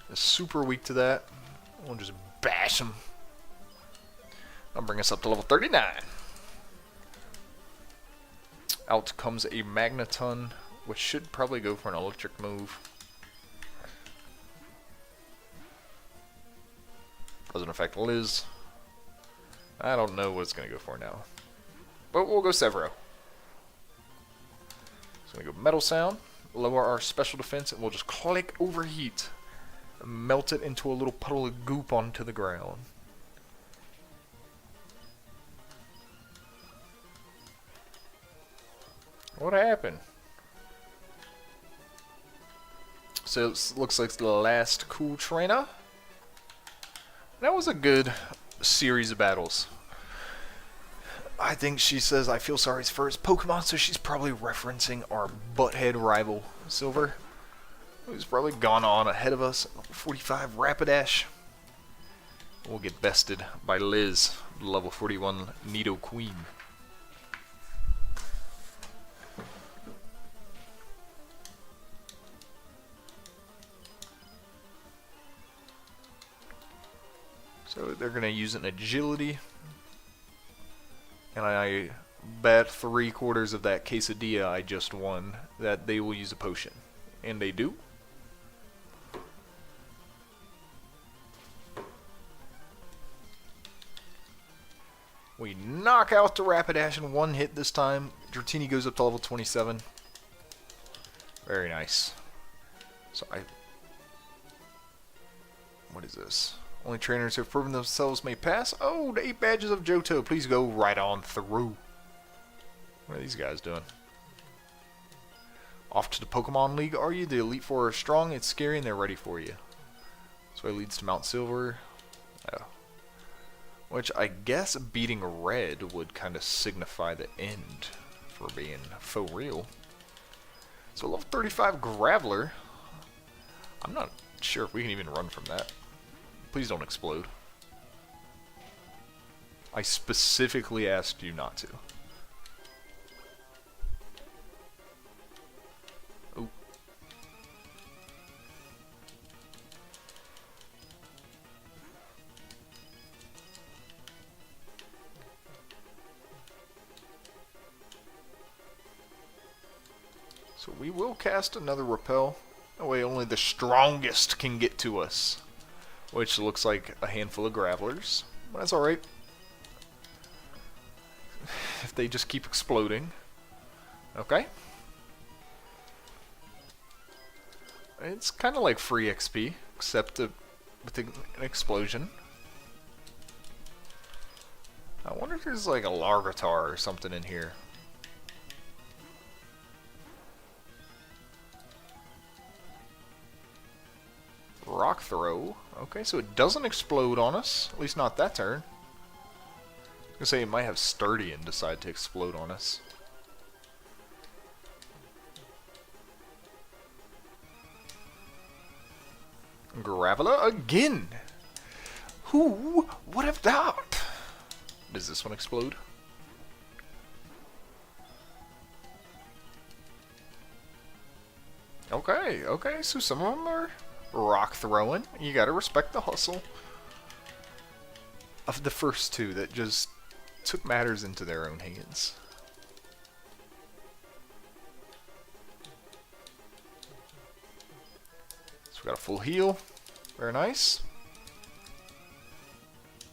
It's super weak to that. We'll just bash him. That'll bring us up to level 39. Out comes a Magneton, which should probably go for an electric move. Doesn't affect Liz. I don't know what it's going to go for now. But we'll go Severo. It's going to go Metal Sound, lower our special defense, and we'll just click Overheat. And melt it into a little puddle of goop onto the ground. What happened? So it looks like the last cool trainer. That was a good series of battles. I think she says, I feel sorry for his Pokemon, so she's probably referencing our butthead rival, Silver, who's probably gone on ahead of us. 45 Rapidash. We'll get bested by Liz, level 41 Nido Queen. So they're going to use an agility. And I bet 3/4 of that quesadilla I just won that they will use a potion. And they do. We knock out the Rapidash in one hit this time. Dratini goes up to level 27. Very nice. So what is this? Only trainers who have proven themselves may pass. Oh, the 8 badges of Jhoto. Please go right on through. What are these guys doing? Off to the Pokemon League, are you? The Elite Four are strong, it's scary, and they're ready for you. This way leads to Mount Silver. Oh. Which I guess beating Red would kind of signify the end for being faux real. So level 35 Graveler. I'm not sure if we can even run from that. Please don't explode. I specifically asked you not to. So we will cast another repel. That way only the strongest can get to us. Which looks like a handful of gravelers. But that's alright. If they just keep exploding. Okay. It's kind of like free XP, except with an explosion. I wonder if there's like a Larvitar or something in here. Rock throw. Okay, so it doesn't explode on us. At least not that turn. I was gonna say it might have sturdy and decide to explode on us. Graveler again! Who would have thought? Does this one explode? Okay, okay, so some of them are rock throwing. You gotta respect the hustle of the first two that just took matters into their own hands. So we got a full heal. Very nice.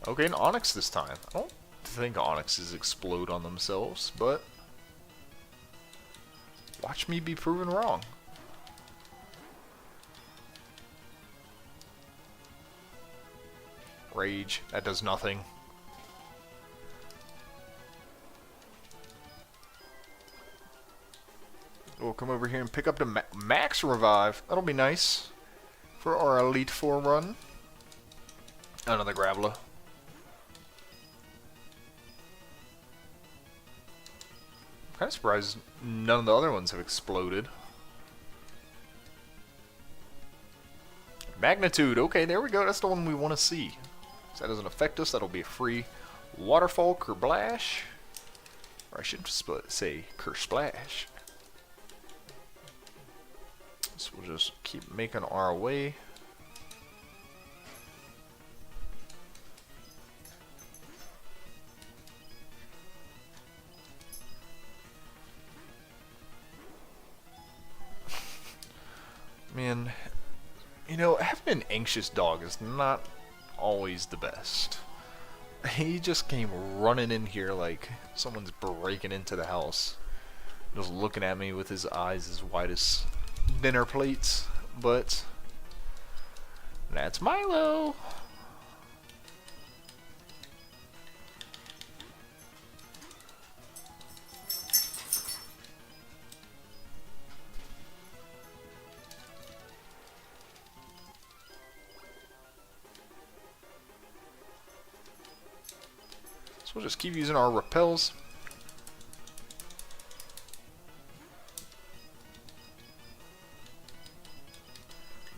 Okay, an Onyx this time. I don't think Onyxes explode on themselves, but watch me be proven wrong. Rage. That does nothing. We'll come over here and pick up the max revive. That'll be nice for our Elite Four run. Another Graveler. I'm kind of surprised none of the other ones have exploded. Magnitude. Okay, there we go. That's the one we want to see. So that doesn't affect us. That'll be a free Waterfall Kerblash. Or I should say Kersplash. So we'll just keep making our way. Man, you know, having an anxious dog is not always the best. He just came running in here like someone's breaking into the house. Just looking at me with his eyes as wide as dinner plates. But that's Milo. So we'll just keep using our repels.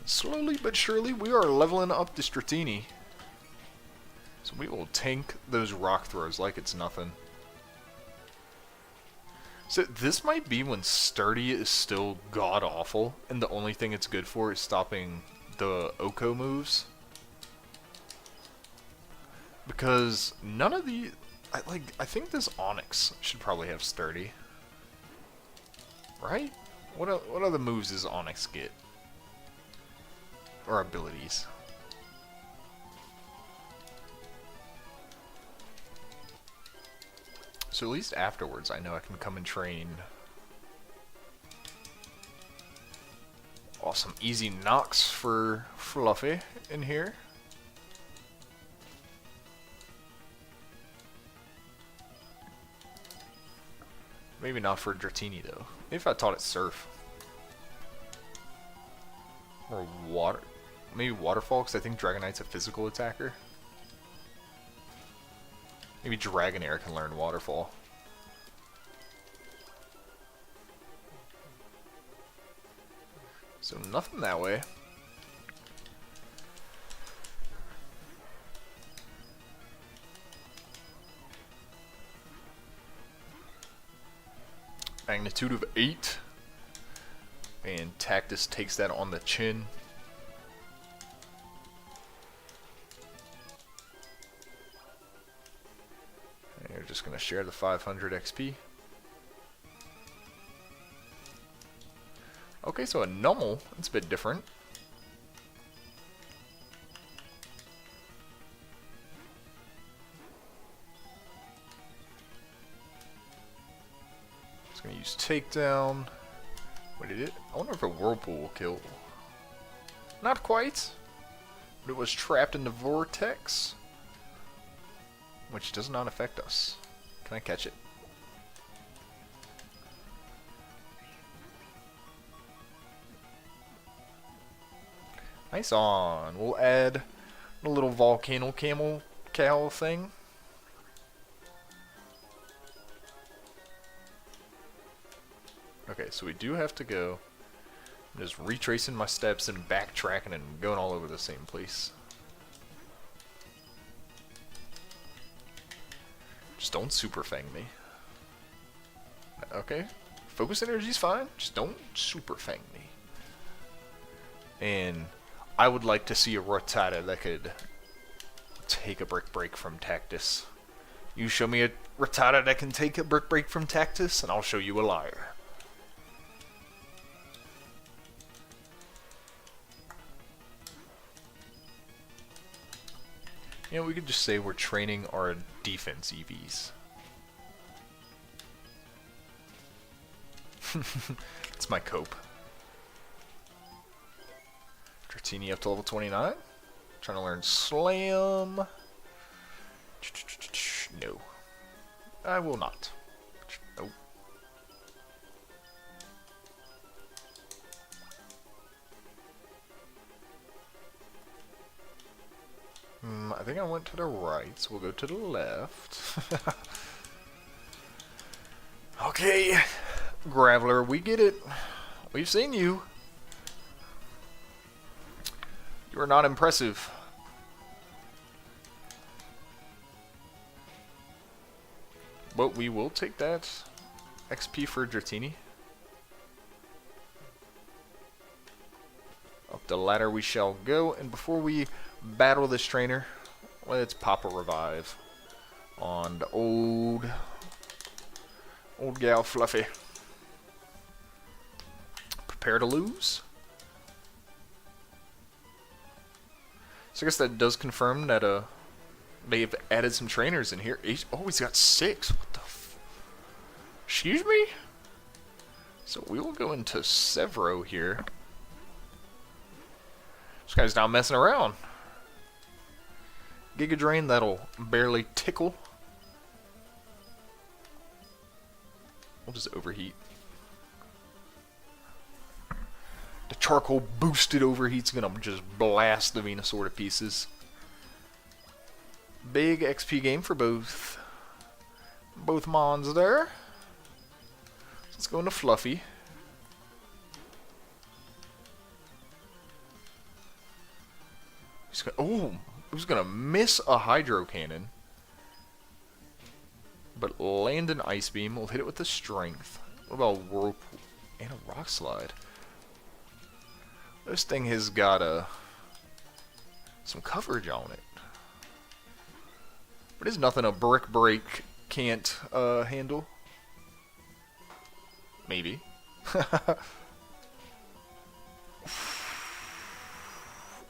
Slowly but surely, we are leveling up this Dratini. So we will tank those rock throws like it's nothing. So this might be when Sturdy is still god-awful, and the only thing it's good for is stopping the Oko moves. Because none of the... I think this Onyx should probably have Sturdy. Right? What other moves does Onyx get? Or abilities? So at least afterwards I know I can come and train. Awesome. Easy knocks for Fluffy in here. Maybe not for Dratini though. Maybe if I taught it Surf. Or Water. Maybe Waterfall, because I think Dragonite's a physical attacker. Maybe Dragonair can learn Waterfall. So nothing that way. Magnitude of 8. And Tactus takes that on the chin. And you're just going to share the 500 XP. Okay, so a nummel. That's a bit different. Just gonna use takedown. What did it? I wonder if a whirlpool will kill. Not quite. But it was trapped in the vortex, which does not affect us. Can I catch it? Nice on. We'll add a little volcano camel cow thing. Okay, so we do have to go. I'm just retracing my steps and backtracking and going all over the same place. Just don't super fang me. Okay, focus energy's fine. Just don't super fang me. And I would like to see a Rattata that could take a brick break from Tactus. You show me a Rattata that can take a brick break from Tactus, and I'll show you a liar. You know, we could just say we're training our defense EVs. It's my cope. Dratini up to level 29. Trying to learn Slam. No. I will not. Nope. I think I went to the right, so we'll go to the left. Okay, Graveler, we get it. We've seen you. You are not impressive. But we will take that XP for Dratini. Up the ladder we shall go, and before we battle this trainer, let's pop a revive on the old gal Fluffy. Prepare to lose. So I guess that does confirm that they've added some trainers in here. Oh, he's got 6. What the excuse me? So we will go into Severo here. This guy's not messing around. Giga Drain, that'll barely tickle. We'll just overheat. The charcoal boosted overheat's gonna just blast the Venusaur to pieces. Big XP game for both Mons there. Let's go into Fluffy. Who's gonna miss a Hydro Cannon, but land an Ice Beam. We'll hit it with the Strength. What about a Whirlpool and a Rock Slide? This thing has got some coverage on it, but it's nothing a Brick Break can't handle. Maybe.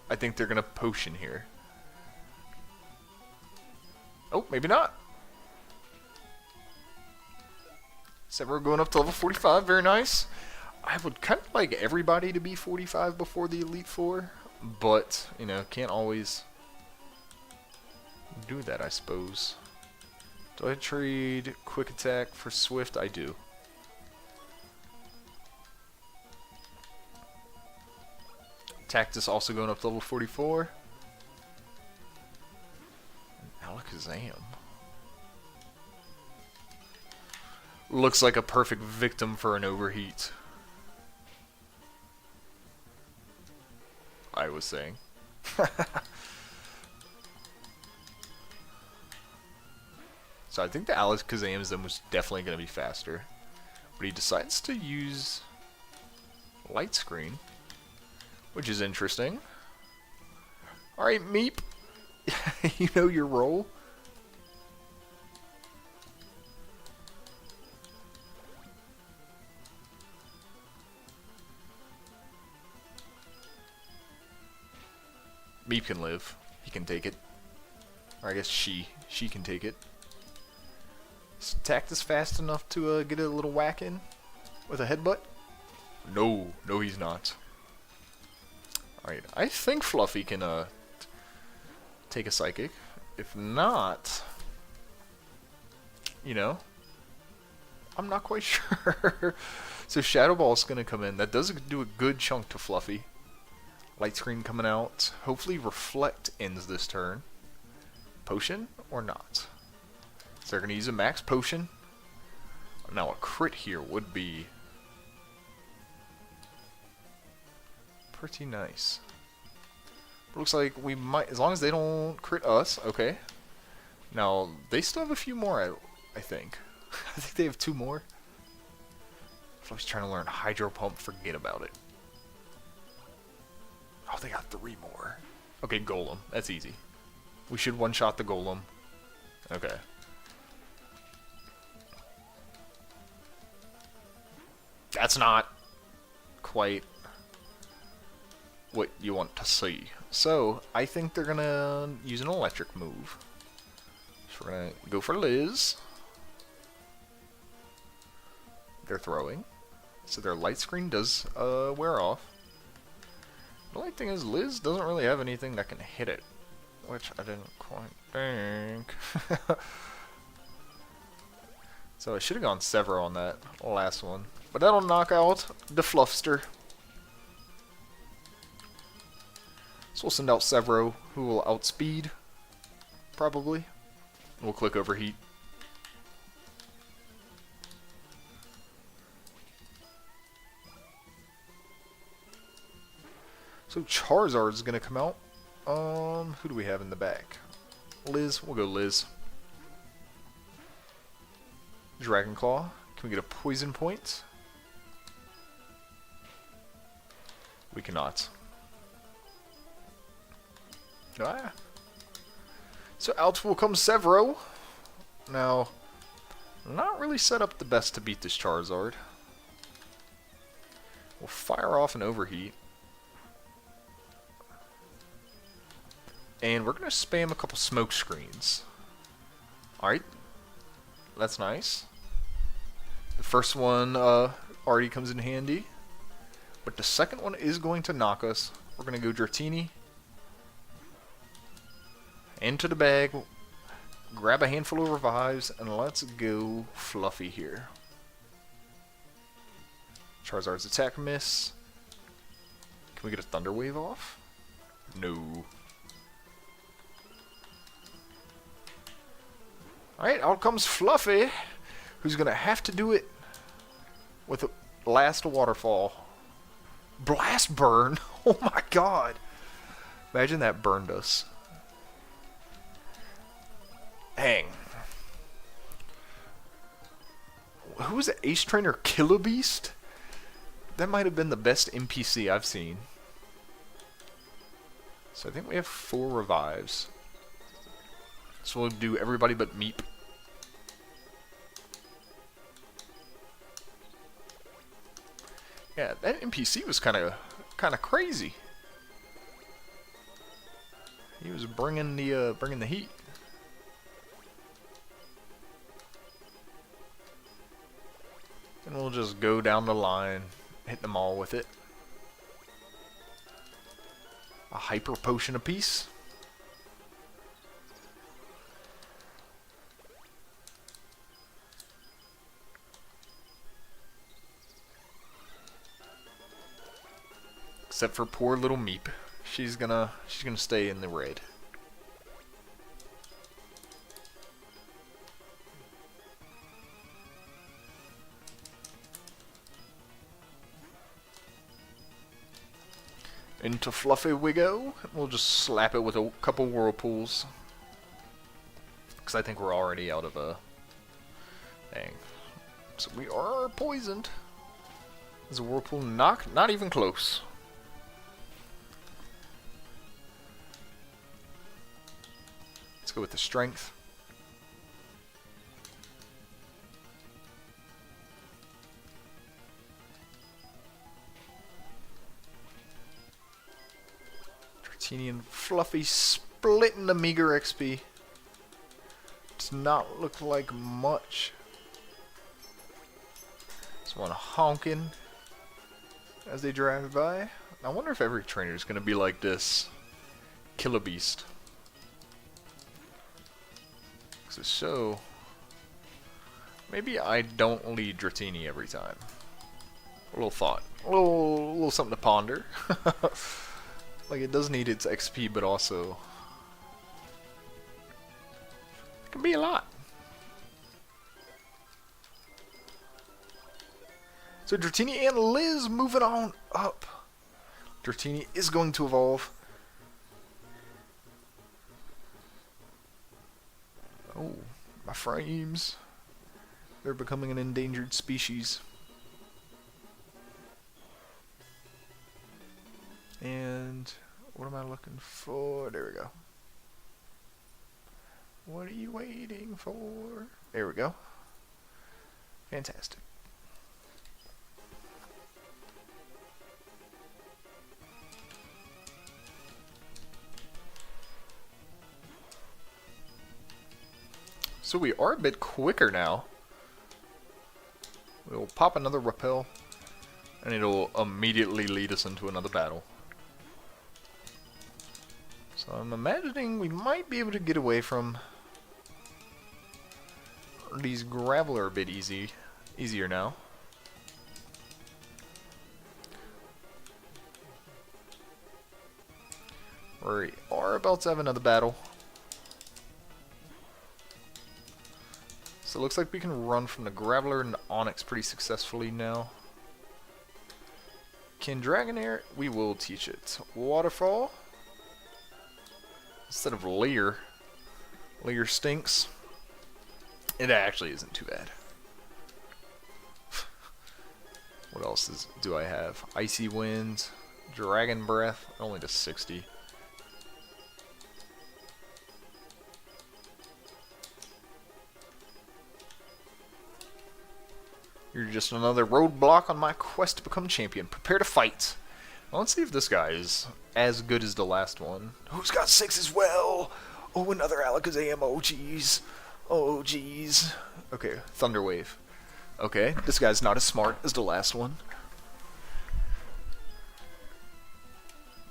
I think they're gonna potion here. Oh, maybe not. So we're going up to level 45. Very nice. I would kind of like everybody to be 45 before the Elite Four, but you know, can't always do that, I suppose. Do I trade Quick Attack for Swift? I do. Tactus also going up to level 44. And Alakazam. Looks like a perfect victim for an overheat. I was saying. So I think the Alakazam is most definitely going to be faster. But he decides to use Light Screen, which is interesting. Alright, Meep. You know your role. Meep can live. He can take it. Or I guess she can take it. Is Tactus fast enough to get a little whack in with a headbutt? No, he's not. Alright, I think Fluffy can take a psychic. If not, you know, I'm not quite sure. So Shadow Ball's gonna come in. That does do a good chunk to Fluffy. Light Screen coming out. Hopefully Reflect ends this turn. Potion or not? So they're gonna use a max potion. Now a crit here would be pretty nice. But looks like we might, as long as they don't crit us, okay. Now they still have a few more, I think. I think they have 2 more. If I was trying to learn Hydro Pump, forget about it. Oh, they got 3 more. Okay, Golem. That's easy. We should one-shot the Golem. Okay. That's not quite what you want to see. So, I think they're gonna use an electric move. So we're gonna go for Liz. They're throwing. So their light screen does wear off. The only thing is Liz doesn't really have anything that can hit it, which I didn't quite think. So I should have gone Severo on that last one. But that'll knock out the Fluffster. So we'll send out Severo, who will outspeed, probably. We'll click Overheat. So Charizard's gonna come out. Who do we have in the back? Liz. We'll go Liz. Dragon Claw. Can we get a poison point? We cannot. Ah. So out will come Severo. Now, not really set up the best to beat this Charizard. We'll fire off an Overheat. And we're going to spam a couple smoke screens. Alright. That's nice. The first one already comes in handy. But the second one is going to knock us. We're going to go Dratini. Into the bag. Grab a handful of revives. And let's go Fluffy here. Charizard's attack miss. Can we get a Thunder Wave off? No. Alright, out comes Fluffy, who's going to have to do it with a last waterfall. Blast Burn? Oh my god. Imagine that burned us. Dang. Who was it? Ace Trainer Killer Beast? That might have been the best NPC I've seen. So I think we have 4 revives. So we'll do everybody but Meep. Yeah, that NPC was kind of crazy. He was bringing the heat. And we'll just go down the line, hit them all with it. A hyper potion apiece. Except for poor little Meep. She's gonna stay in the red. Into Fluffy we go. We'll just slap it with a couple whirlpools. Because I think we're already out of a... Dang. So we are poisoned. Is a whirlpool knock? Not even close. Let's go with the strength. Dratini and Fluffy splitting the meager XP. Does not look like much. This one honking as they drive by. I wonder if every trainer is going to be like this. Kill a beast. So, maybe I don't lead Dratini every time. A little thought. A little something to ponder. Like, it does need its XP, but also it can be a lot. So Dratini and Liz moving on up. Dratini is going to evolve. Oh, my frames. They're becoming an endangered species. And what am I looking for? There we go. What are you waiting for? There we go. Fantastic. So we are a bit quicker now. We'll pop another repel, and it'll immediately lead us into another battle. So I'm imagining we might be able to get away from these gravel are a bit easier now. We are about to have another battle. So it looks like we can run from the Graveler and the Onyx pretty successfully now. Can Dragonair? We will teach it. Waterfall. Instead of Leer. Leer stinks. It actually isn't too bad. What else do I have? Icy Wind. Dragon Breath. Only to 60. You're just another roadblock on my quest to become champion. Prepare to fight. Well, let's see if this guy is as good as the last one. Who's got 6 as well? Oh, another Alakazam. Oh, jeez. Oh, jeez. Okay, Thunder Wave. Okay, this guy's not as smart as the last one.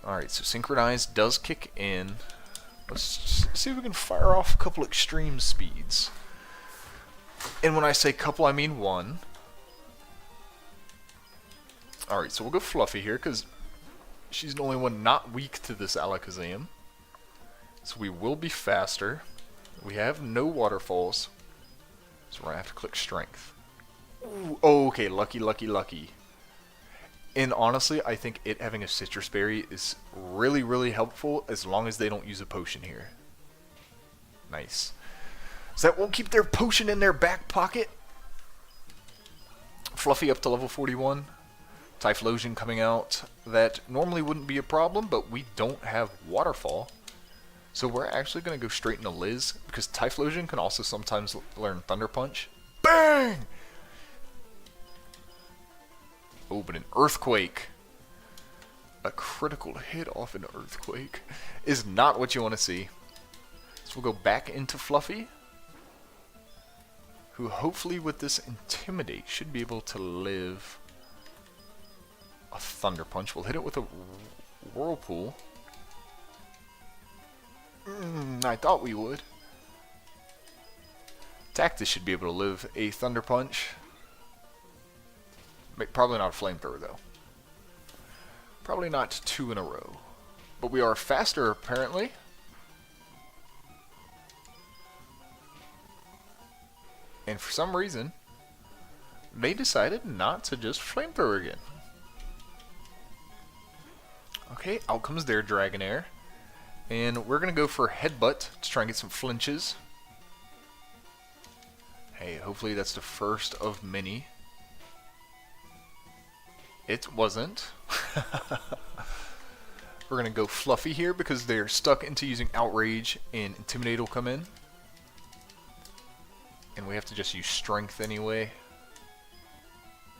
Alright, so Synchronize does kick in. Let's see if we can fire off a couple extreme speeds. And when I say couple, I mean one. Alright, so we'll go Fluffy here, because she's the only one not weak to this Alakazam. So we will be faster. We have no waterfalls. So we're going to have to click Strength. Ooh, oh, okay, lucky, lucky, lucky. And honestly, I think it having a Citrus Berry is really, really helpful, as long as they don't use a potion here. Nice. So that won't keep their potion in their back pocket. Fluffy up to level 41. Typhlosion coming out. That normally wouldn't be a problem, but we don't have Waterfall. So we're actually going to go straight into Liz, because Typhlosion can also sometimes learn Thunder Punch. Bang! Oh, but an Earthquake. A critical hit off an Earthquake is not what you want to see. So we'll go back into Fluffy, who hopefully with this Intimidate should be able to live a Thunder Punch. We'll hit it with a Whirlpool. I thought we would. Tactus should be able to live a Thunder Punch. Probably not a Flamethrower though. Probably not 2 in a row. But we are faster apparently. And for some reason, they decided not to just Flamethrower again. Okay, out comes their Dragonair. And we're going to go for Headbutt to try and get some flinches. Hey, hopefully that's the first of many. It wasn't. We're going to go Fluffy here because they're stuck into using Outrage and Intimidate will come in. And we have to just use Strength anyway.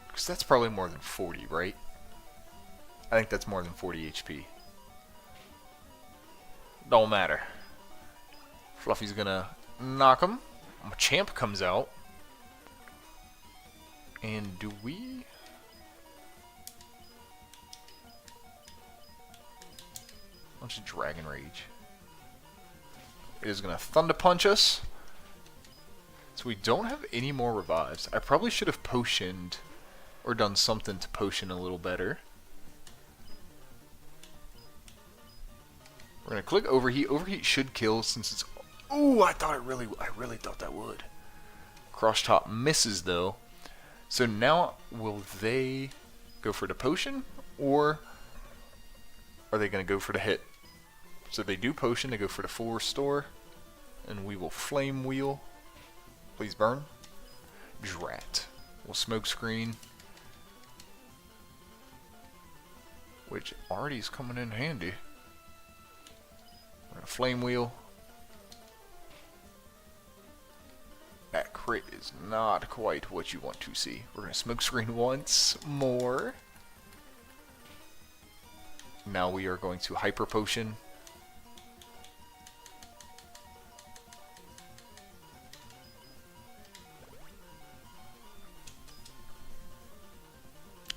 Because that's probably more than 40, right? I think that's more than 40 HP. Don't matter. Fluffy's gonna knock him. Machamp comes out. And do we... Let's just Dragon Rage. It is gonna Thunder Punch us. So we don't have any more revives. I probably should have potioned or done something to potion a little better. We're gonna click Overheat. Overheat should kill since it's... Ooh, I really thought that would. Cross Top misses though. So now will they go for the potion or are they gonna go for the hit? So they do potion, they go for the full restore, and we will Flame Wheel. Please burn. Drat. We'll Smoke Screen. Which already is coming in handy. We're gonna Flame Wheel. That crit is not quite what you want to see. We're gonna Smoke Screen once more. Now we are going to Hyper Potion.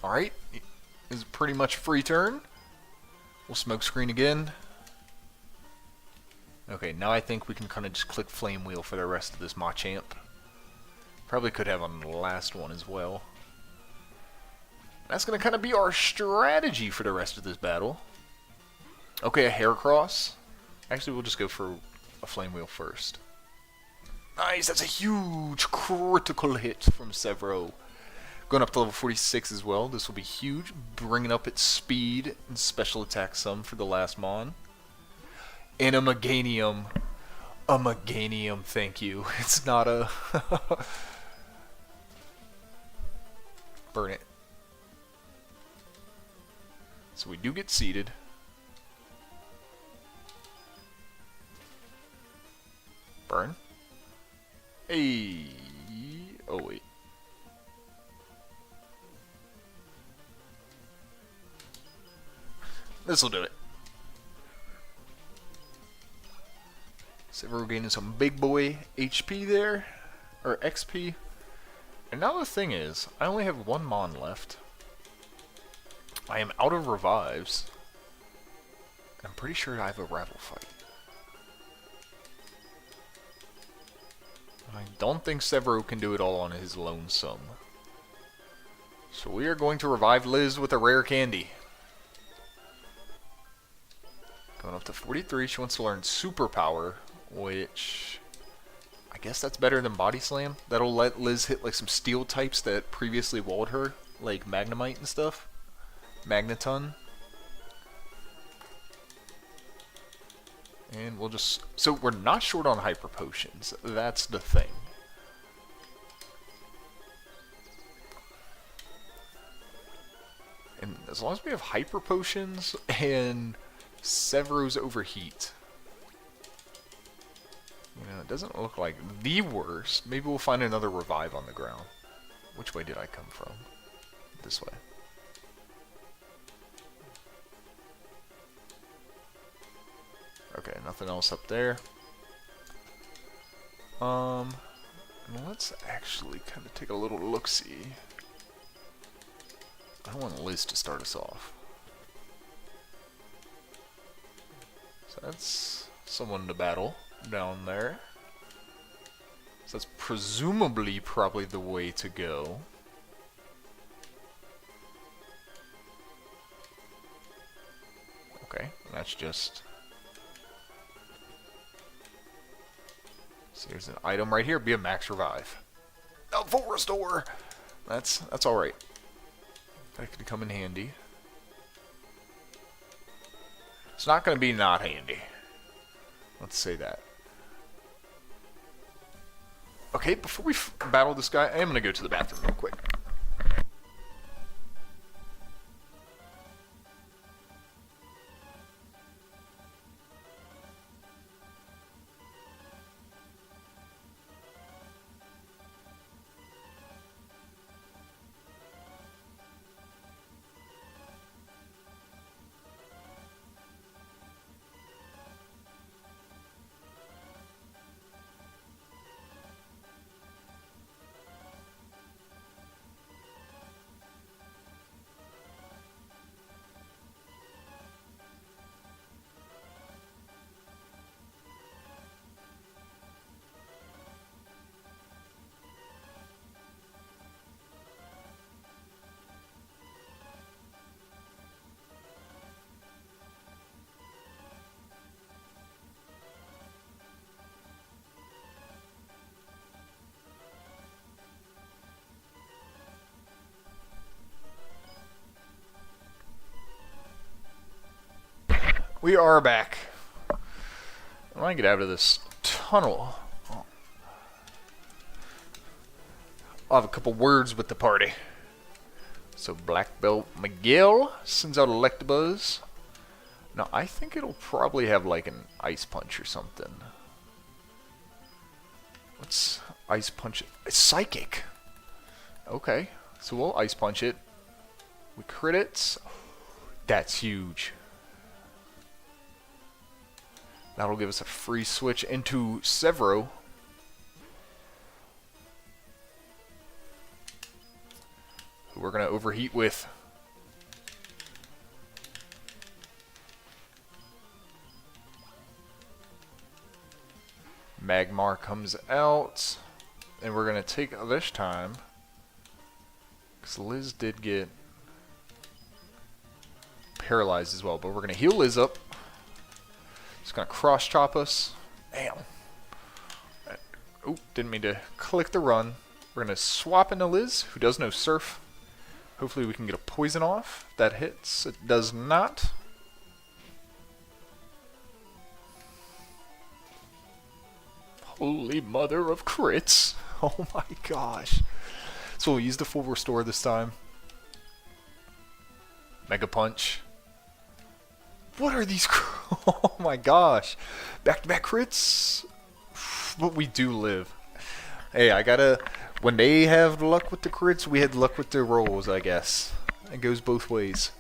Alright, this is pretty much a free turn. We'll Smoke Screen again. Okay, now I think we can kind of just click Flame Wheel for the rest of this Machamp. Probably could have on the last one as well. That's going to kind of be our strategy for the rest of this battle. Okay, a Heracross. Actually, we'll just go for a Flame Wheel first. Nice, that's a huge critical hit from Severo. Going up to level 46 as well. This will be huge. Bringing up its speed and special attack some for the last Mon. And a Meganium. A Meganium, thank you. It's not a... Burn it. So we do get seeded. Burn. Hey. Oh, wait. This'll do it. So we're gaining some big boy HP there. Or XP. And now the thing is, I only have one Mon left. I am out of revives. I'm pretty sure I have a Ravel fight. I don't think Severo can do it all on his lonesome. So we are going to revive Liz with a rare candy. Going up to 43, she wants to learn Superpower, which I guess that's better than Body Slam. That'll let Liz hit like some steel types that previously walled her, like Magnemite and stuff. Magneton. And we'll just... So we're not short on Hyper Potions. That's the thing. And as long as we have Hyper Potions and Severo's Overheat, you know, it doesn't look like the worst. Maybe we'll find another revive on the ground. Which way did I come from? This way. Okay, nothing else up there. Let's actually kind of take a little look-see. I want Liz to start us off. So that's someone to battle down there. So that's presumably probably the way to go. Okay, that's just... So there's an item right here. Be a max revive. Oh, full restore! That's alright. That could come in handy. It's not going to be not handy. Let's say that. Okay, before we battle this guy, I am going to go to the bathroom real quick. We are back. I want to get out of this tunnel. I'll have a couple words with the party. So Black Belt McGill sends out Electabuzz. Now I think it'll probably have like an Ice Punch or something. What's Ice Punch? It's Psychic. Okay, so we'll Ice Punch it. We crit it. That's huge. That'll give us a free switch into Severo. Who we're going to overheat with. Magmar comes out. And we're going to take this time. Because Liz did get paralyzed as well. But we're going to heal Liz up. Just going to cross chop us. Damn. Oh, didn't mean to click the run. We're going to swap into Liz, who does no surf. Hopefully we can get a poison off. That hits. It does not. Holy mother of crits. Oh my gosh. So we'll use the full restore this time. Mega Punch. What are these? Oh my gosh. Back-to-back crits. But we do live. Hey, I gotta... When they have luck with the crits, we had luck with their rolls, I guess. It goes both ways.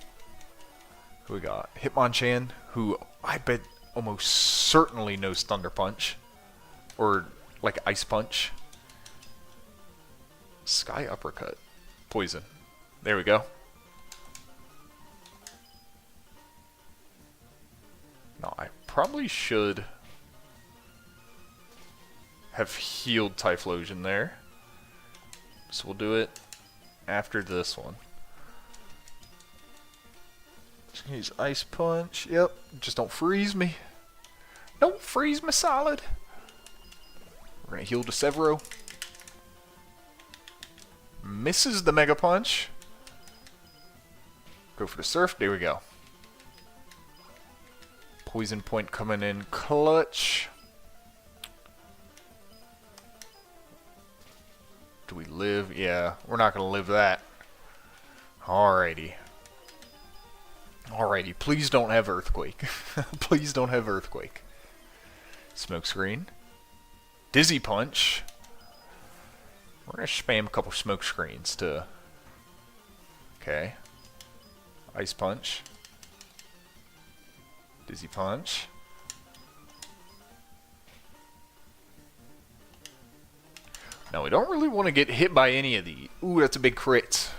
Who we got? Hitmonchan, who I bet almost certainly knows Thunder Punch. Or, like, Ice Punch. Sky Uppercut. Poison. There we go. No, I probably should have healed Typhlosion there. So we'll do it after this one. Use Ice Punch. Yep. Just don't freeze me. Don't freeze me solid. We're going to heal to Severo. Misses the Mega Punch. Go for the Surf. There we go. Poison Point coming in clutch. Do we live? Yeah, we're not going to live that. Alrighty. Alrighty, please don't have Earthquake. Please don't have Earthquake. Smokescreen. Dizzy Punch. We're going to spam a couple smoke screens to... Okay. Ice Punch. Dizzy Punch. Now, we don't really want to get hit by any of these. Ooh, that's a big crit.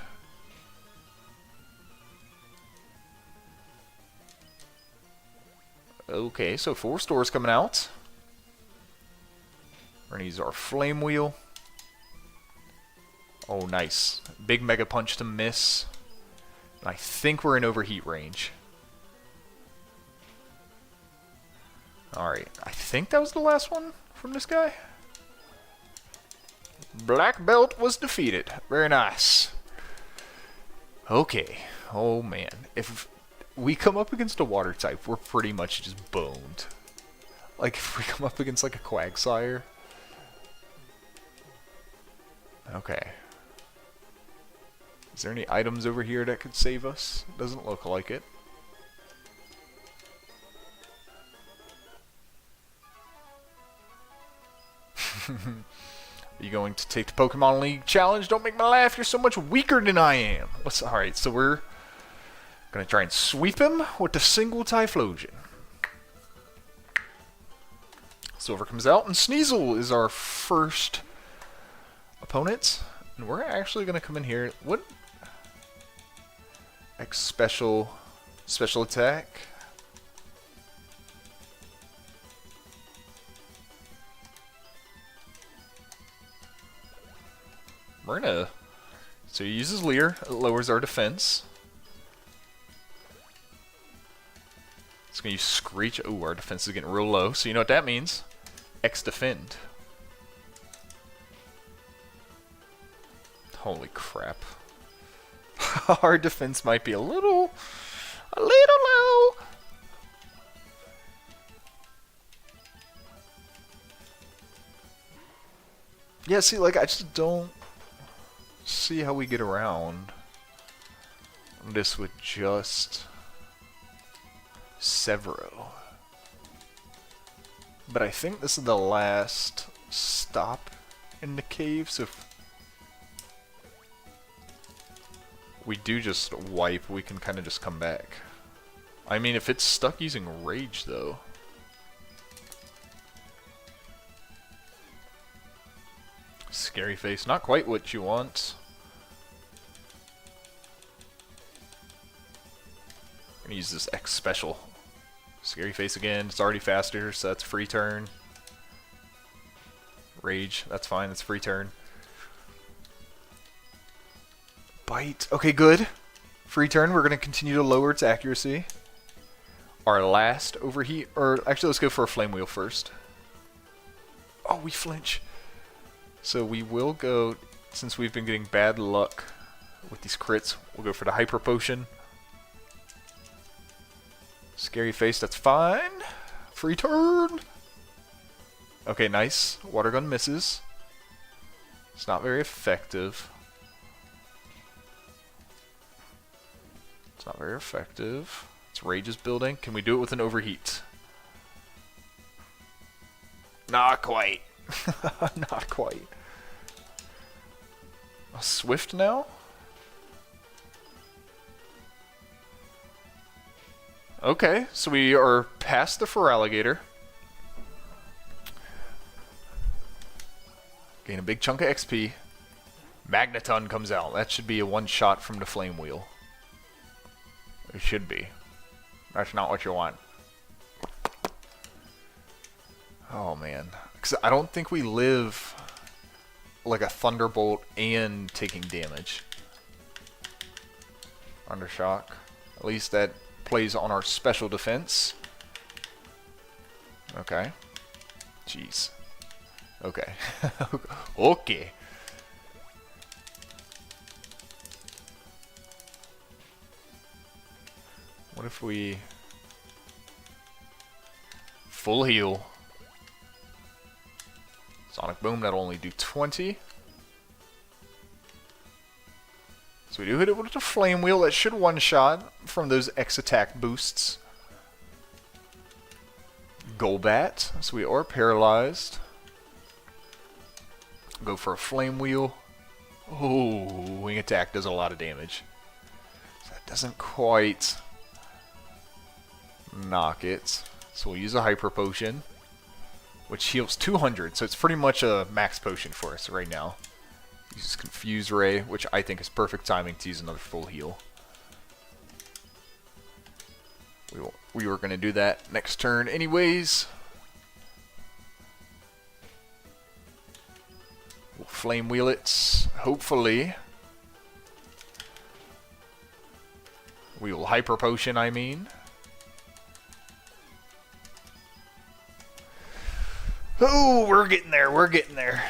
Okay, so 4 stores coming out. We're going to use our Flame Wheel. Oh, nice. Big Mega Punch to miss. And I think we're in overheat range. Alright, I think that was the last one from this guy. Black Belt was defeated. Very nice. Okay. Oh, man. If we come up against a water type, we're pretty much just boned. Like, if we come up against, like, a Quagsire. Okay. Is there any items over here that could save us? Doesn't look like it. Are you going to take the Pokemon League challenge? Don't make me laugh. You're so much weaker than I am. Alright, so we're going to try and sweep him with the single Typhlosion. Silver comes out, and Sneasel is our first opponent. And we're actually going to come in here. What? X special attack. We're gonna... So he uses Leer. It lowers our defense. It's gonna use Screech. Oh, our defense is getting real low. So you know what that means. X defend. Holy crap. Our defense might be a little low. Yeah, see, like, I just don't see how we get around this with just Severo. But I think this is the last stop in the cave, so if we do just wipe, we can kind of just come back. I mean, if it's stuck using Rage, though. Scary face, not quite what you want. I'm gonna use this X special. Scary face again, it's already faster, so that's free turn. Rage, that's fine, that's free turn. Bite, okay, good. Free turn, we're gonna continue to lower its accuracy. Our last overheat, or actually let's go for a flame wheel first. Oh, we flinch. So we will go, since we've been getting bad luck with these crits, we'll go for the hyper potion. Scary face, that's fine. Free turn. Okay, nice. Water gun misses. It's not very effective. It's not very effective. Its rage is building. Can we do it with an overheat? Not quite. Not quite. A swift now? Okay, so we are past the Feraligator. Gain a big chunk of XP. Magneton comes out. That should be a one shot from the Flame Wheel. It should be. That's not what you want. Oh man. Because I don't think we live like a Thunderbolt and taking damage. Undershock. At least that plays on our special defense. Okay. Jeez. Okay. Okay. What if we full heal? Sonic Boom, that'll only do 20. So we do hit it with a Flame Wheel. That should one-shot from those X attack boosts. Golbat. So we are paralyzed. Go for a Flame Wheel. Oh, Wing Attack does a lot of damage. So that doesn't quite knock it. So we'll use a Hyper Potion, which heals 200. So it's pretty much a max potion for us right now. Uses Confuse Ray, which I think is perfect timing to use another full heal. We were going to do that next turn anyways. We'll Flame Wheel it, hopefully. We will Hyper Potion, I mean. Oh, we're getting there, we're getting there.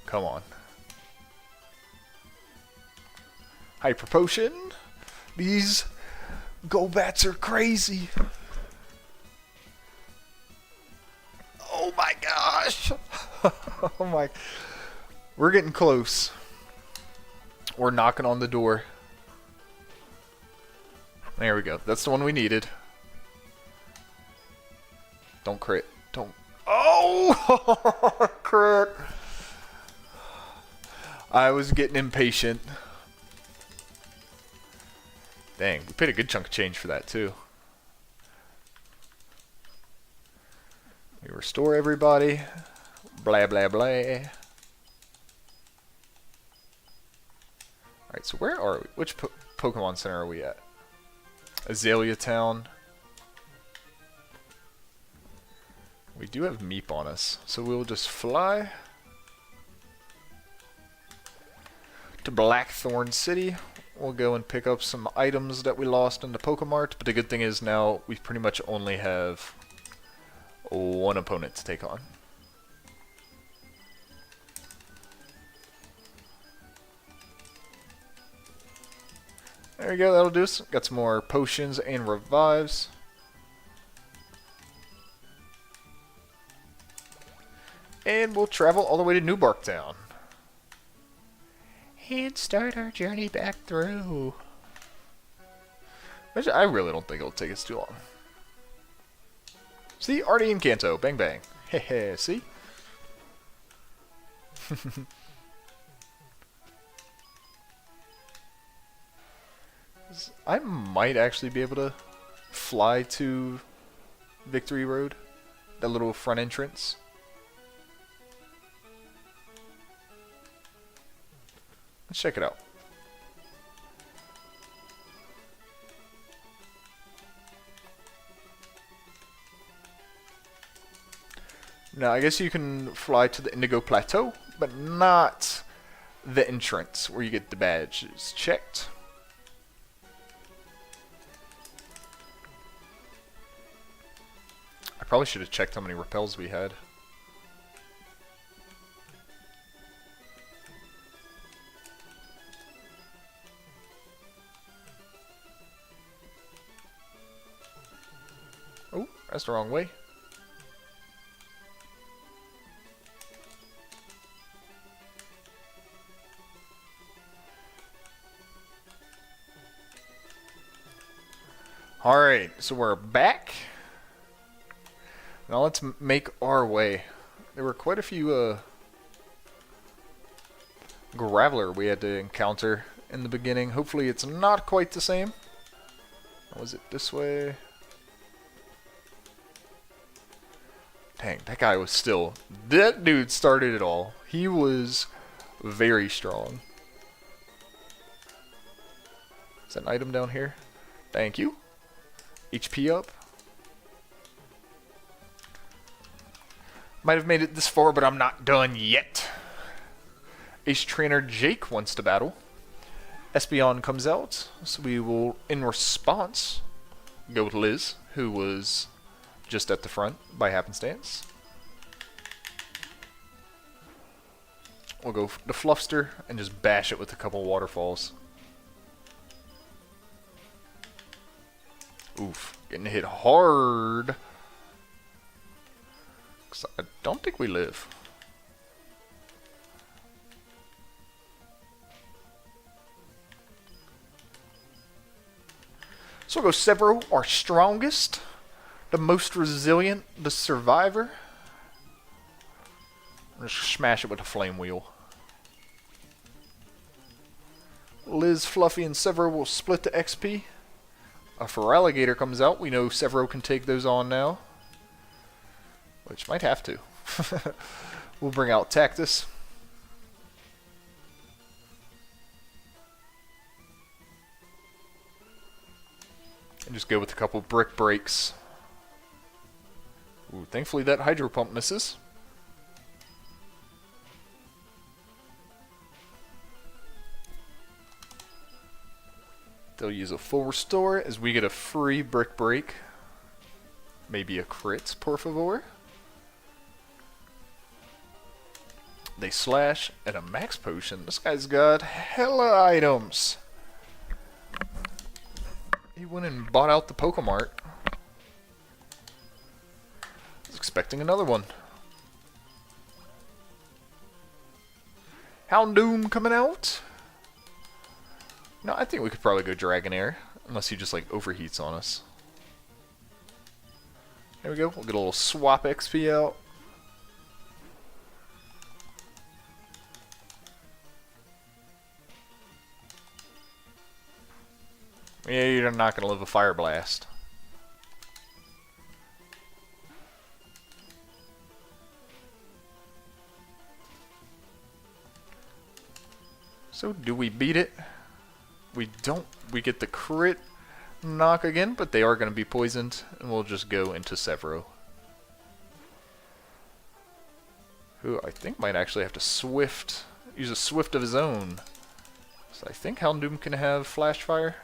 Come on. Hyper Potion. These Golbats are crazy. Oh my gosh. Oh my. We're getting close. We're knocking on the door. There we go. That's the one we needed. Don't crit. Don't. Oh! Crit. I was getting impatient. Dang, we paid a good chunk of change for that too. We restore everybody. Blah, blah, blah. Alright, so where are we? Which Pokemon Center are we at? Azalea Town. We do have Meep on us, so we'll just fly to Blackthorn City. We'll go and pick up some items that we lost in the Pokemart, but the good thing is now we pretty much only have one opponent to take on. There we go, that'll do us. Got some more potions and revives. And we'll travel all the way to New Barktown. And start our journey back through. Which I really don't think it'll take us too long. See? Already in Kanto. Bang bang. Hehe, see? I might actually be able to fly to Victory Road. That little front entrance. Let's check it out. Now, I guess you can fly to the Indigo Plateau, but not the entrance where you get the badges checked. I probably should have checked how many repels we had. Oh, that's the wrong way. Alright, so we're back. Now let's make our way. There were quite a few graveler we had to encounter in the beginning. Hopefully it's not quite the same. Was it this way? Dang, that guy was still... That dude started it all. He was very strong. Is that an item down here? Thank you. HP up. Might have made it this far, but I'm not done yet. Ace Trainer Jake wants to battle. Espeon comes out, so we will, in response, go with Liz, who was just at the front by happenstance. We'll go to Fluffster and just bash it with a couple waterfalls. Oof, getting hit hard. 'Cause I don't think we live. So we'll go Severo, our strongest, the most resilient, the survivor. Just smash it with a flame wheel. Liz, Fluffy, and Severo will split the XP. A Feraligatr comes out. We know Severo can take those on now. Which might have to. We'll bring out Tactus. And just go with a couple brick breaks. Ooh, thankfully that Hydro Pump misses. They'll use a full restore as we get a free brick break. Maybe a crit, por favor. They slash and a max potion. This guy's got hella items. He went and bought out the Pokemart. I was expecting another one. Houndoom coming out. No, I think we could probably go Dragonair, unless he just like overheats on us. There we go. We'll get a little swap XP out. Yeah, you're not going to live a Fire Blast. So, do we beat it? We don't. We get the crit knock again, but they are going to be poisoned, and we'll just go into Severo. Who I think might actually have to Swift, use a Swift of his own. So I think Houndoom can have Flash Fire.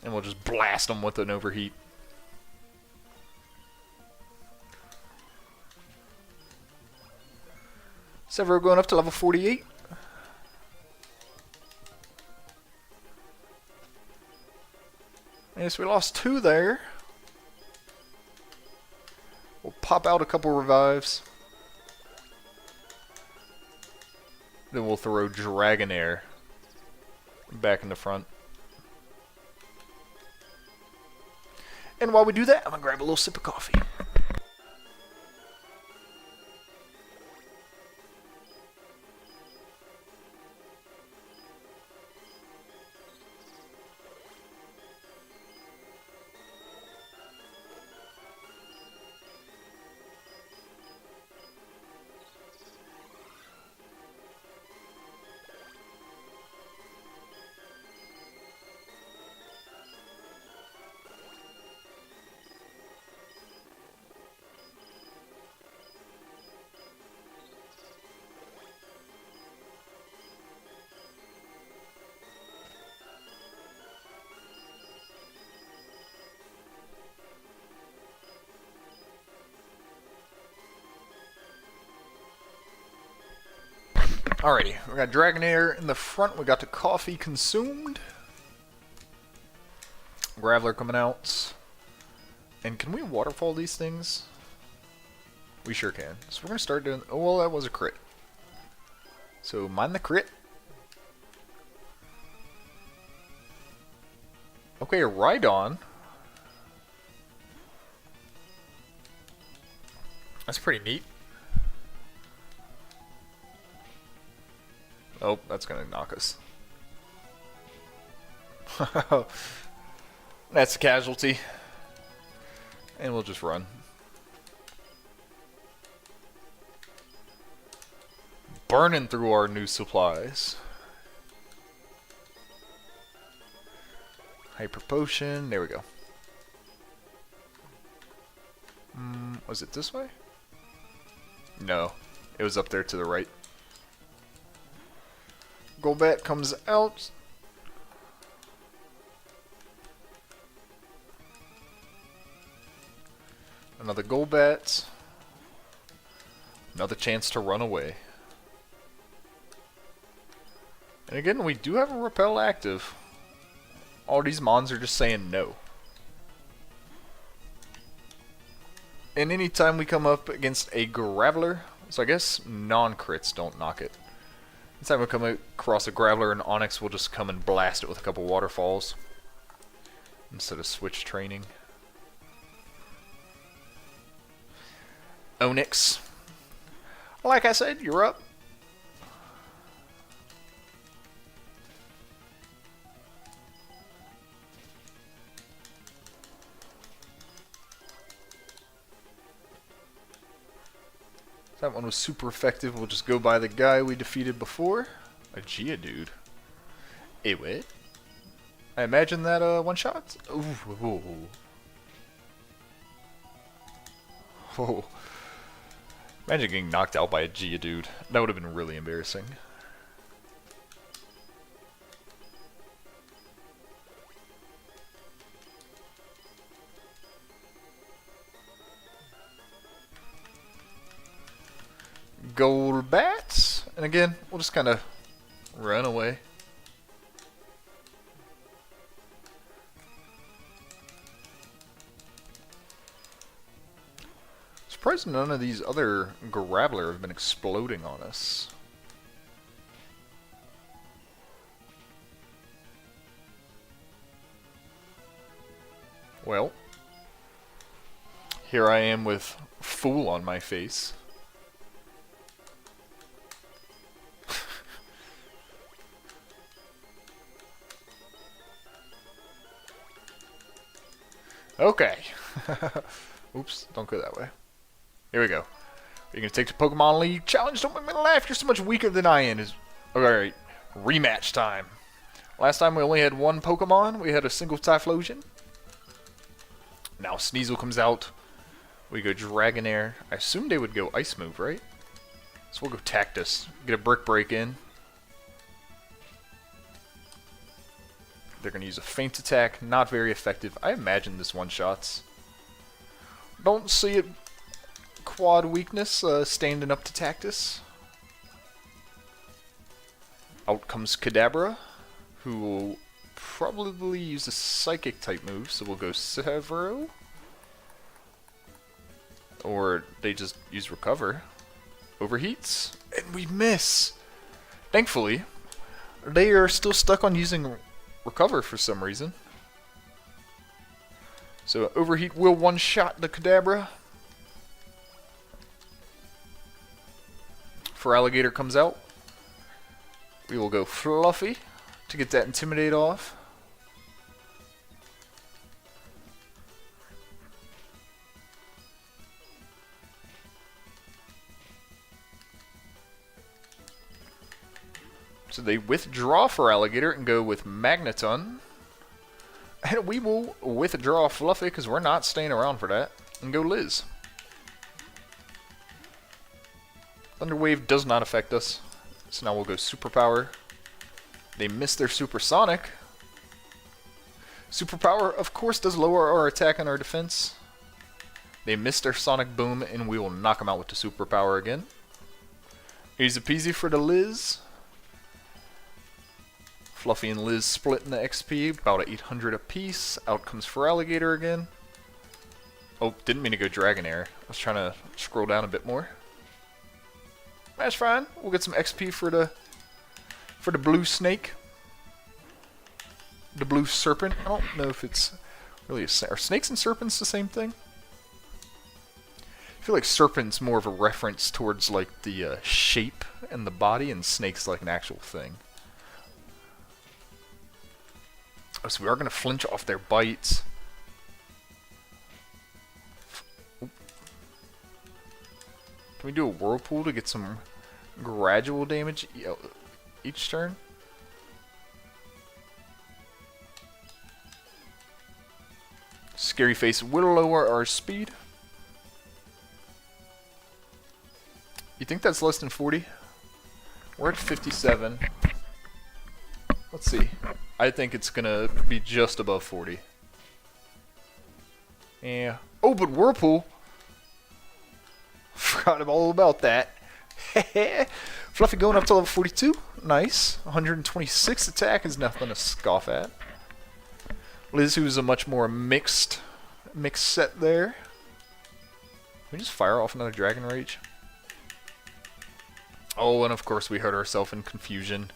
And we'll just blast him with an overheat. Severo going up to level 48. Yes, we lost 2 there. We'll pop pop out a couple revives. Then we'll throw Dragonair back in the front. And while we do that, I'm going to grab a little sip of coffee. Alrighty, we got Dragonair in the front, we got the coffee consumed. Graveler coming out. And can we waterfall these things? We sure can. So we're going to start doing... Oh, well, that was a crit. So, mind the crit. Okay, a Rhydon. That's pretty neat. Oh, that's gonna knock us. That's a casualty. And we'll just run. Burning through our new supplies. Hyper Potion, there we go. Was it this way? No, it was up there to the right. Golbat comes out. Another Golbat. Another chance to run away. And again, we do have a Repel active. All these mons are just saying no. And anytime we come up against a Graveler, so I guess non-crits don't knock it. Anytime we come across a Graveler and Onyx, we'll just come and blast it with a couple waterfalls instead of switch training. Onyx. Like I said, you're up. That one was super effective. We'll just go by the guy we defeated before. A Geodude. A what? I imagine that one shot. Ooh. Oh. Imagine getting knocked out by a Geodude. That would have been really embarrassing. Golbat, and again, we'll just kind of run away. Surprised none of these other Graveler have been exploding on us. Well, here I am with Fool on my face. Okay. Oops, don't go that way. Here we go. You're going to take the Pokemon League challenge. Don't make me laugh. You're so much weaker than I am. Alright, rematch time. Last time we only had one Pokemon. We had a single Typhlosion. Now Sneasel comes out. We go Dragonair. I assumed they would go Ice Move, right? So we'll go Tactus. Get a Brick Break in. They're going to use a Feint Attack. Not very effective. I imagine this one-shots. Don't see it. Quad weakness standing up to Tactus. Out comes Kadabra, who will probably use a Psychic type move, so we'll go Severo. Or they just use recover. Overheats. And we miss. Thankfully, they are still stuck on using recover for some reason. So overheat will one-shot the Kadabra. For Alligator comes out. We will go Fluffy to get that Intimidate off. So they withdraw for Alligator and go with Magneton. And we will withdraw Fluffy because we're not staying around for that. And go Liz. Thunder Wave does not affect us. So now we'll go Superpower. They missed their Supersonic. Superpower, of course, does lower our attack and our defense. They missed their Sonic Boom, and we will knock them out with the Superpower again. Easy peasy for the Liz. Fluffy and Liz splitting the XP, about 800 apiece. Out comes for Alligator again. Oh, didn't mean to go Dragonair. I was trying to scroll down a bit more. That's fine. We'll get some XP for the blue snake. The blue serpent. I don't know if it's really are snakes and serpents the same thing? I feel like serpent's more of a reference towards like the shape and the body, and snake's like an actual thing. Oh, so we are going to flinch off their bites. Can we do a Whirlpool to get some gradual damage each turn? Scary Face will lower our speed. You think that's less than 40? We're at 57. Let's see. I think it's gonna be just above 40. Yeah. Oh, but Whirlpool. Forgot all about that. Fluffy going up to level 42. Nice. 126 attack is nothing to scoff at. Liz, who's a much more mixed set there. Can we just fire off another Dragon Rage? Oh, and of course we hurt ourselves in confusion.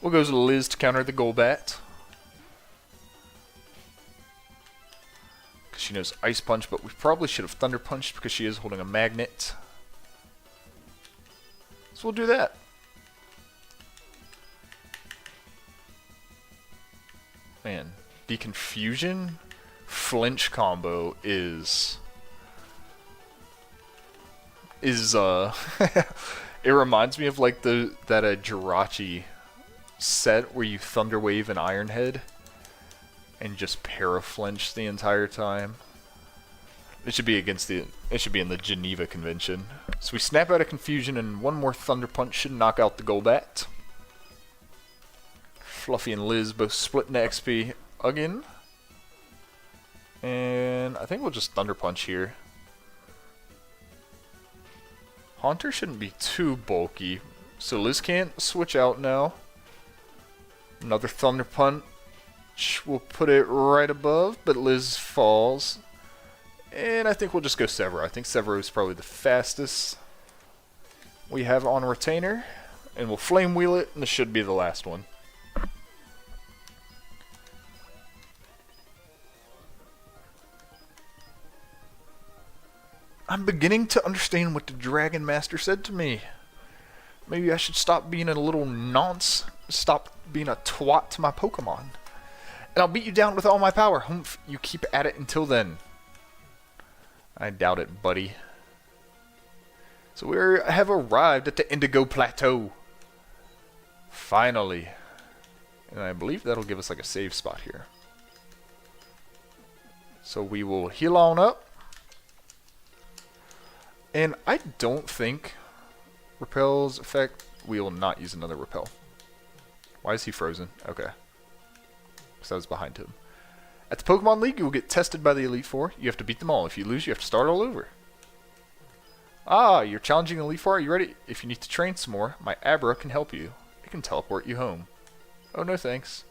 We'll go to Liz to counter the Golbat. Because she knows Ice Punch, but we probably should have Thunder Punched because she is holding a magnet. So we'll do that. Man, the Confusion Flinch combo is it reminds me of like that Jirachi set where you Thunder Wave and Iron Head and just para-flinch the entire time. It should be in the Geneva Convention. So we snap out of Confusion, and one more Thunder Punch should knock out the Golbat. Fluffy and Liz both splitting the XP again. And I think we'll just Thunder Punch here. Haunter shouldn't be too bulky, so Liz can't switch out now. Another Thunder Punch will put it right above, but Liz falls. And I think we'll just go Severo. I think Severo is probably the fastest we have on Retainer. And we'll Flame Wheel it, and this should be the last one. I'm beginning to understand what the Dragon Master said to me. Maybe I should stop being a little nonce. Stop being a twat to my Pokemon. And I'll beat you down with all my power. Humph, you keep at it until then. I doubt it, buddy. So we have arrived at the Indigo Plateau. Finally. And I believe that'll give us like a save spot here. So we will heal on up. And I don't think Repel's effect, we will not use another Repel. Why is he frozen? Okay. Because I was behind him. At the Pokemon League, you will get tested by the Elite Four. You have to beat them all. If you lose, you have to start all over. Ah, you're challenging the Elite Four. Are you ready? If you need to train some more, my Abra can help you. It can teleport you home. Oh, no thanks.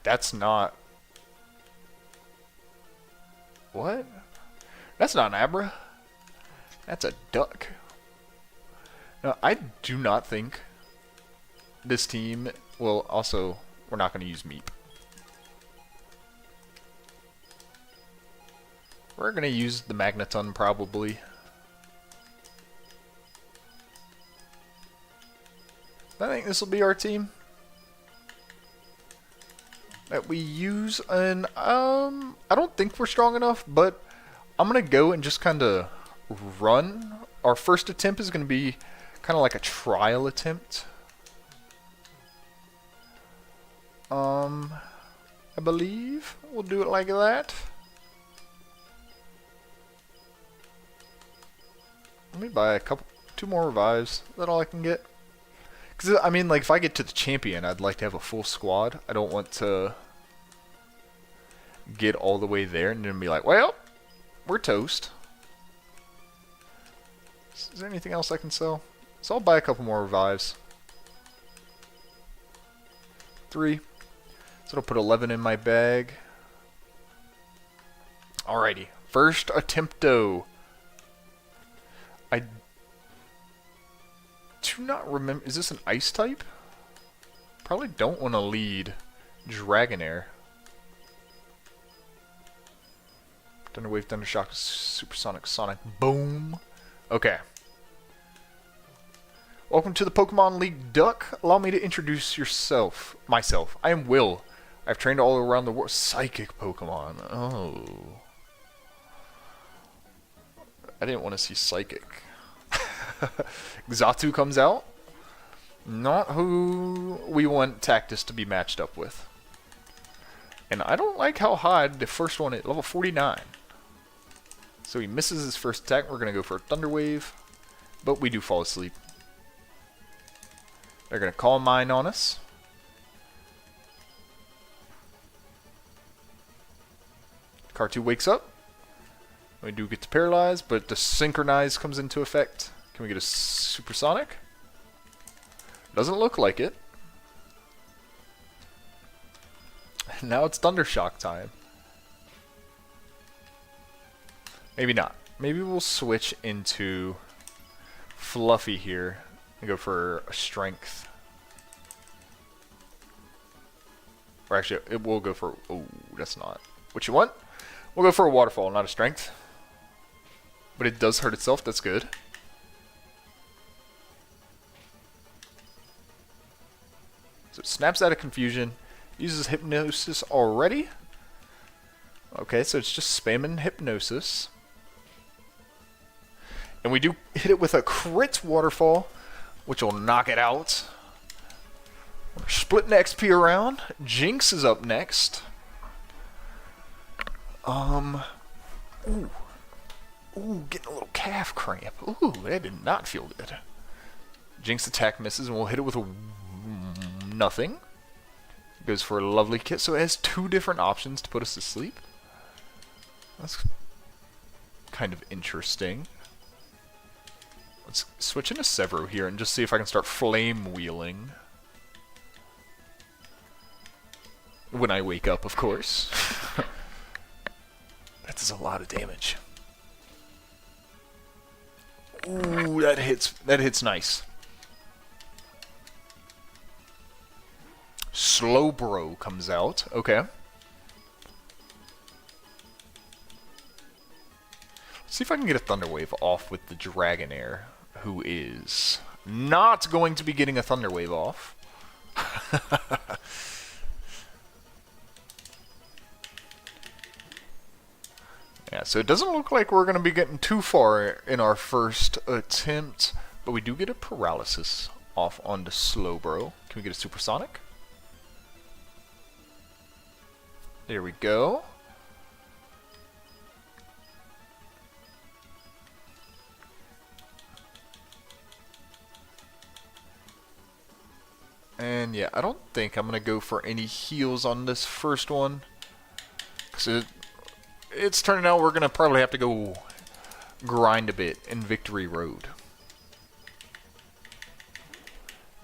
That's not... What? That's not an Abra. That's a duck. Now, I do not think this team will also... We're not going to use Meep. We're going to use the Magneton probably. I think this will be our team that we use, and I don't think we're strong enough, but I'm gonna go and just kind of run. Our first attempt is gonna be kind of like a trial attempt. I believe we'll do it like that. Let me buy two more revives. Is that all I can get? Because, I mean, like, if I get to the champion, I'd like to have a full squad. I don't want to get all the way there and then be like, well, we're toast. Is there anything else I can sell? So I'll buy a couple more revives. 3. So it'll put 11 in my bag. Alrighty. First attempto. I do not remember. Is this an ice type? Probably don't want to lead Dragonair. Thunderwave, Thundershock, Supersonic, Sonic Boom. Okay. Welcome to the Pokemon League, Duck. Allow me to introduce myself. I am Will. I've trained all around the world. Psychic Pokemon. Oh. I didn't want to see Psychic. Xatu comes out. Not who we want Tactus to be matched up with. And I don't like how high the first one is. Level 49. So he misses his first attack. We're going to go for a Thunder Wave. But we do fall asleep. They're going to Calm Mind on us. Cartu wakes up. We do get to Paralyze, but the Synchronize comes into effect. Can we get a Supersonic? Doesn't look like it. Now it's Thundershock time. Maybe not. Maybe we'll switch into Fluffy here and go for a Strength. Or actually, it will go for... Oh, that's not what you want. We'll go for a Waterfall, not a Strength. But it does hurt itself. That's good. So it snaps out of Confusion. Uses Hypnosis already. Okay, so it's just spamming Hypnosis. And we do hit it with a crit Waterfall, which will knock it out. We're splitting XP around. Jinx is up next. Ooh, getting a little calf cramp. Ooh, that did not feel good. Jinx attack misses, and we'll hit it with a nothing. Goes for a lovely kiss, so it has 2 different options to put us to sleep. That's kind of interesting. Let's switch into Severo here and just see if I can start flame wheeling. When I wake up, of course. That does a lot of damage. Ooh, that hits nice. Slowbro comes out. Okay. Let's see if I can get a Thunder Wave off with the Dragonair, who is not going to be getting a Thunder Wave off. Yeah, so it doesn't look like we're going to be getting too far in our first attempt, but we do get a Paralysis off onto Slowbro. Can we get a Supersonic? There we go. And yeah, I don't think I'm going to go for any heals on this first one. Because it's turning out we're going to probably have to go grind a bit in Victory Road.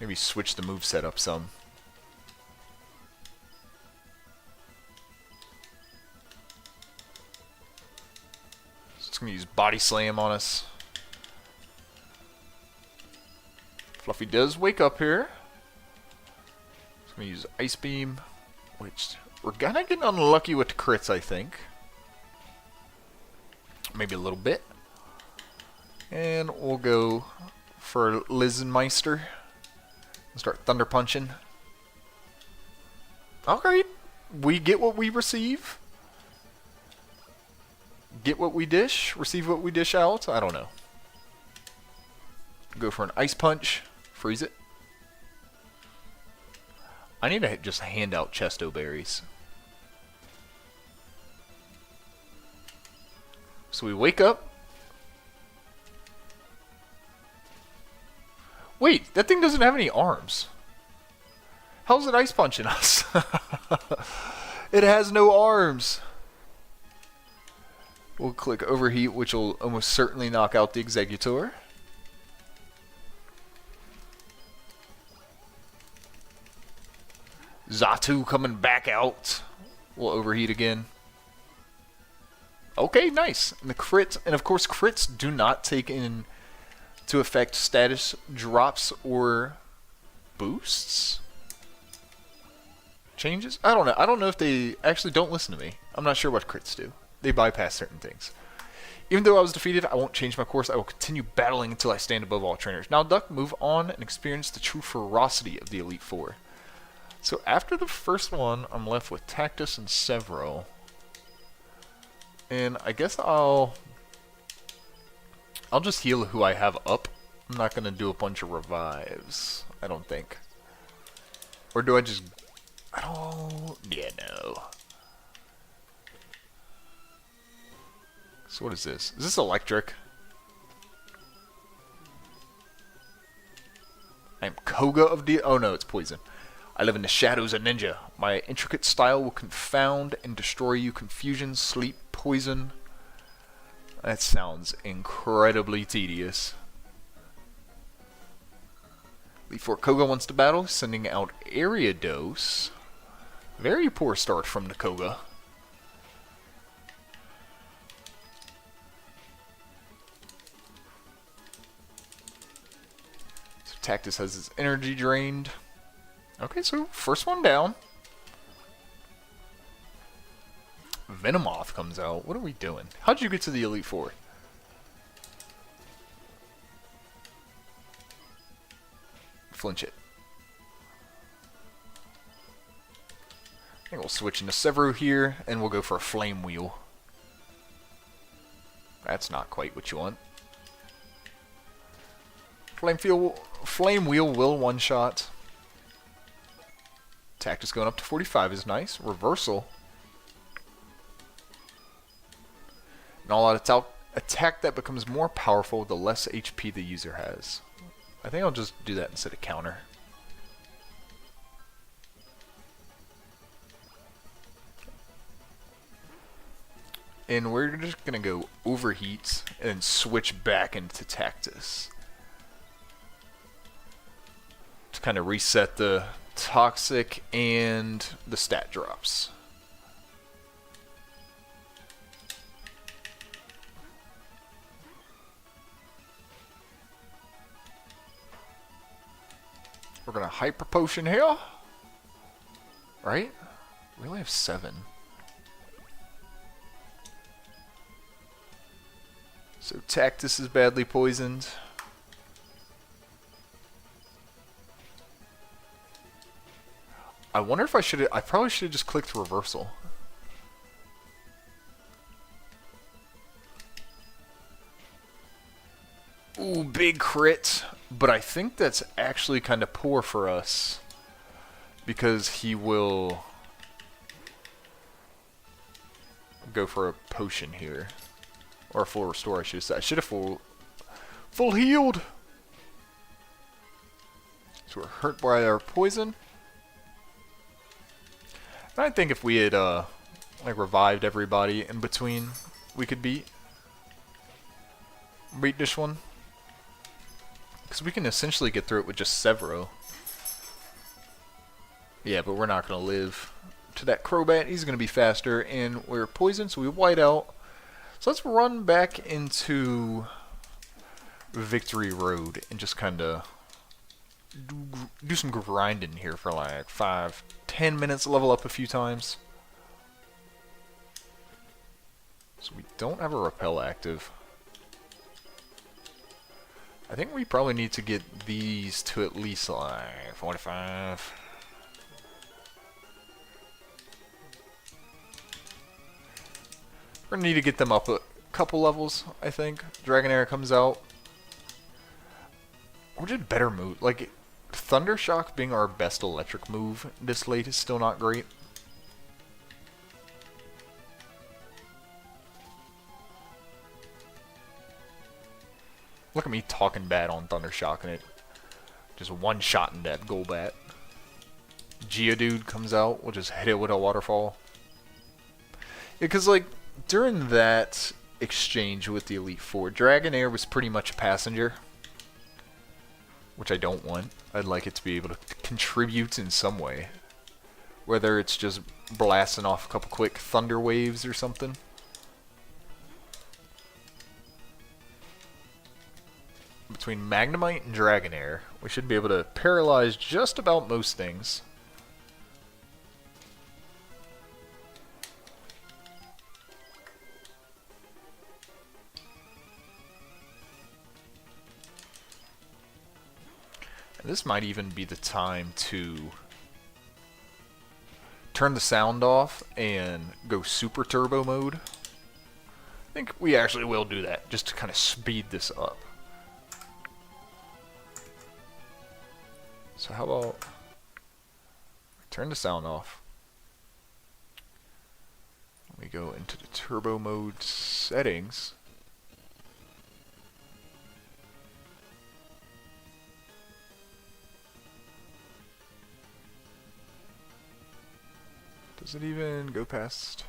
Maybe switch the moveset up some. It's going to use Body Slam on us. Fluffy does wake up here. It's going to use Ice Beam, which we're going to get unlucky with the crits, I think. Maybe a little bit. And we'll go for Lizenmeister. Start Thunder Punching. Alright. We get what we receive. Get what we dish. Receive what we dish out. I don't know. Go for an Ice Punch. Freeze it. I need to just hand out Chesto Berries. So we wake up. Wait, that thing doesn't have any arms. How's it Ice Punching us? It has no arms. We'll click Overheat, which will almost certainly knock out the Executor. Xatu coming back out. We'll Overheat again. Okay, nice. And the crit, and of course crits do not take into effect status drops or boosts. Changes? I don't know. I don't know if they actually don't listen to me. I'm not sure what crits do. They bypass certain things. Even though I was defeated, I won't change my course. I will continue battling until I stand above all trainers. Now, Duck, move on and experience the true ferocity of the Elite Four. So after the first one, I'm left with Tactus and Severo. And I guess I'll just heal who I have up. I'm not going to do a bunch of revives, I don't think. Or do I just... I don't... Yeah, no. So what is this? Is this electric? I'm Koga of the... Oh no, it's poison. I live in the shadows of ninja. My intricate style will confound and destroy you. Confusion, sleep, poison. That sounds incredibly tedious. Before Koga wants to battle, sending out Ariados. Very poor start from the Koga. So Tactus has his energy drained. Okay, so first one down. Venomoth comes out. What are we doing? How'd you get to the Elite Four? Flinch it. I think we'll switch into Severo here, and we'll go for a Flame Wheel. That's not quite what you want. Flame Wheel will one-shot. Tactus going up to 45 is nice. Reversal. An all-out attack that becomes more powerful the less HP the user has. I think I'll just do that instead of counter. And we're just going to go Overheat and switch back into Tactus. To kind of reset the Toxic and the stat drops. We're going to Hyper Potion here. Right? We only have 7. So Tactus is badly poisoned. I wonder if I probably should have just clicked Reversal. Ooh, big crit. But I think that's actually kind of poor for us. Because he will go for a potion here. Or a full restore, I should have said. I should have full healed. So we're hurt by our poison. And I think if we had like revived everybody in between, we could beat this one. Because we can essentially get through it with just Severo. Yeah, but we're not going to live to that Crobat. He's going to be faster, and we're poisoned, so we white out. So let's run back into Victory Road and just kind of do some grinding here for like 5-10 minutes, level up a few times. So we don't have a repel active. I think we probably need to get these to at least like 45. We're gonna need to get them up a couple levels, I think. Dragonair comes out. Or just better move. Like, Thundershock being our best electric move this late is still not great. Look at me talking bad on Thundershock and it just one-shotting that Golbat. Geodude comes out, we'll just hit it with a waterfall. Yeah, because, like, during that exchange with the Elite Four, Dragonair was pretty much a passenger. Which I don't want. I'd like it to be able to contribute in some way. Whether it's just blasting off a couple quick thunder waves or something. Between Magnemite and Dragonair, we should be able to paralyze just about most things. And this might even be the time to turn the sound off and go super turbo mode. I think we actually will do that, just to kind of speed this up. So how about turn the sound off. We go into the turbo mode settings. Does it even go past?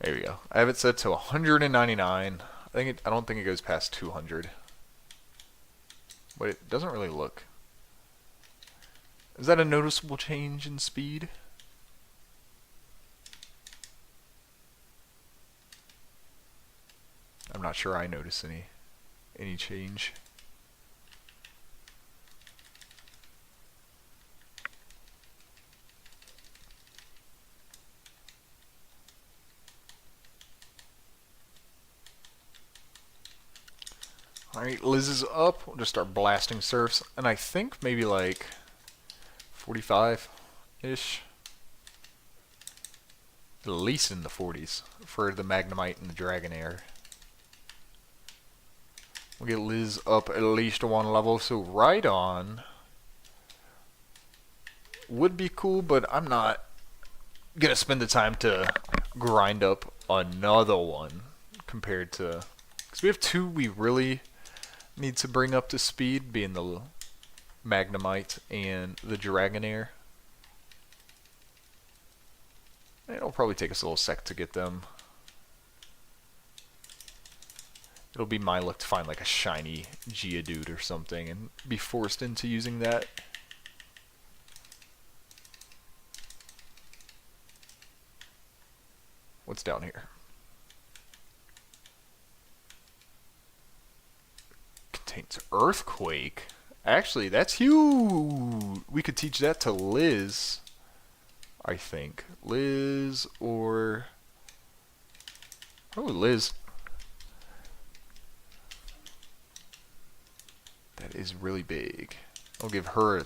There we go. I have it set to 199. I don't think it goes past 200. But it doesn't really look. Is that a noticeable change in speed? I'm not sure I notice any change. Alright, Liz is up. We'll just start blasting surfs. And I think maybe like 45-ish. At least in the 40s for the Magnemite and the Dragonair. We'll get Liz up at least one level. So Rhydon would be cool, but I'm not going to spend the time to grind up another one compared to... Because we have two we really need to bring up to speed, being the Magnemite and the Dragonair. It'll probably take us a little sec to get them. It'll be my luck to find like a shiny Geodude or something and be forced into using that. What's down here? Contains Earthquake. Actually, that's huge. We could teach that to Liz, I think. Liz or... Probably Liz. That is really big. I'll give her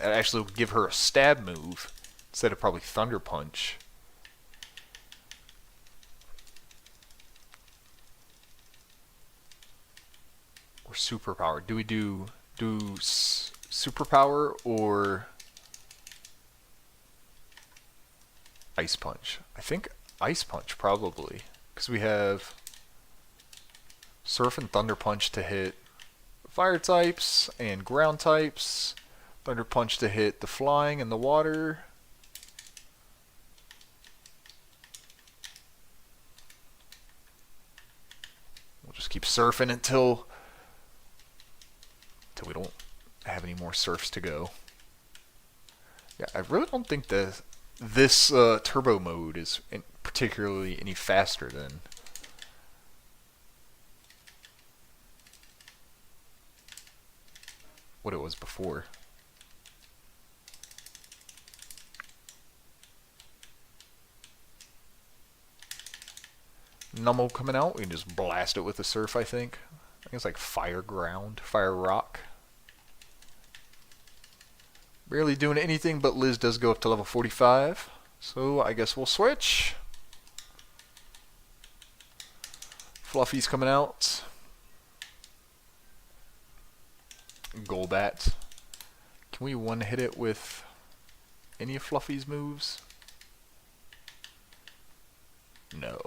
actually will give her a stab move instead of probably Thunder Punch. Or Superpower. Do we do Superpower or Ice Punch? I think Ice Punch probably, because we have Surf and Thunder Punch to hit fire types and ground types. Thunder Punch to hit the flying and the water. We'll just keep surfing until we don't have any more surfs to go. Yeah, I really don't think this turbo mode is particularly any faster than what it was before. Numble coming out. We can just blast it with the surf, I think. I think it's like fire ground, fire rock. Barely doing anything, but Liz does go up to level 45. So I guess we'll switch. Fluffy's coming out. Golbat. Can we one-hit it with any of Fluffy's moves? No.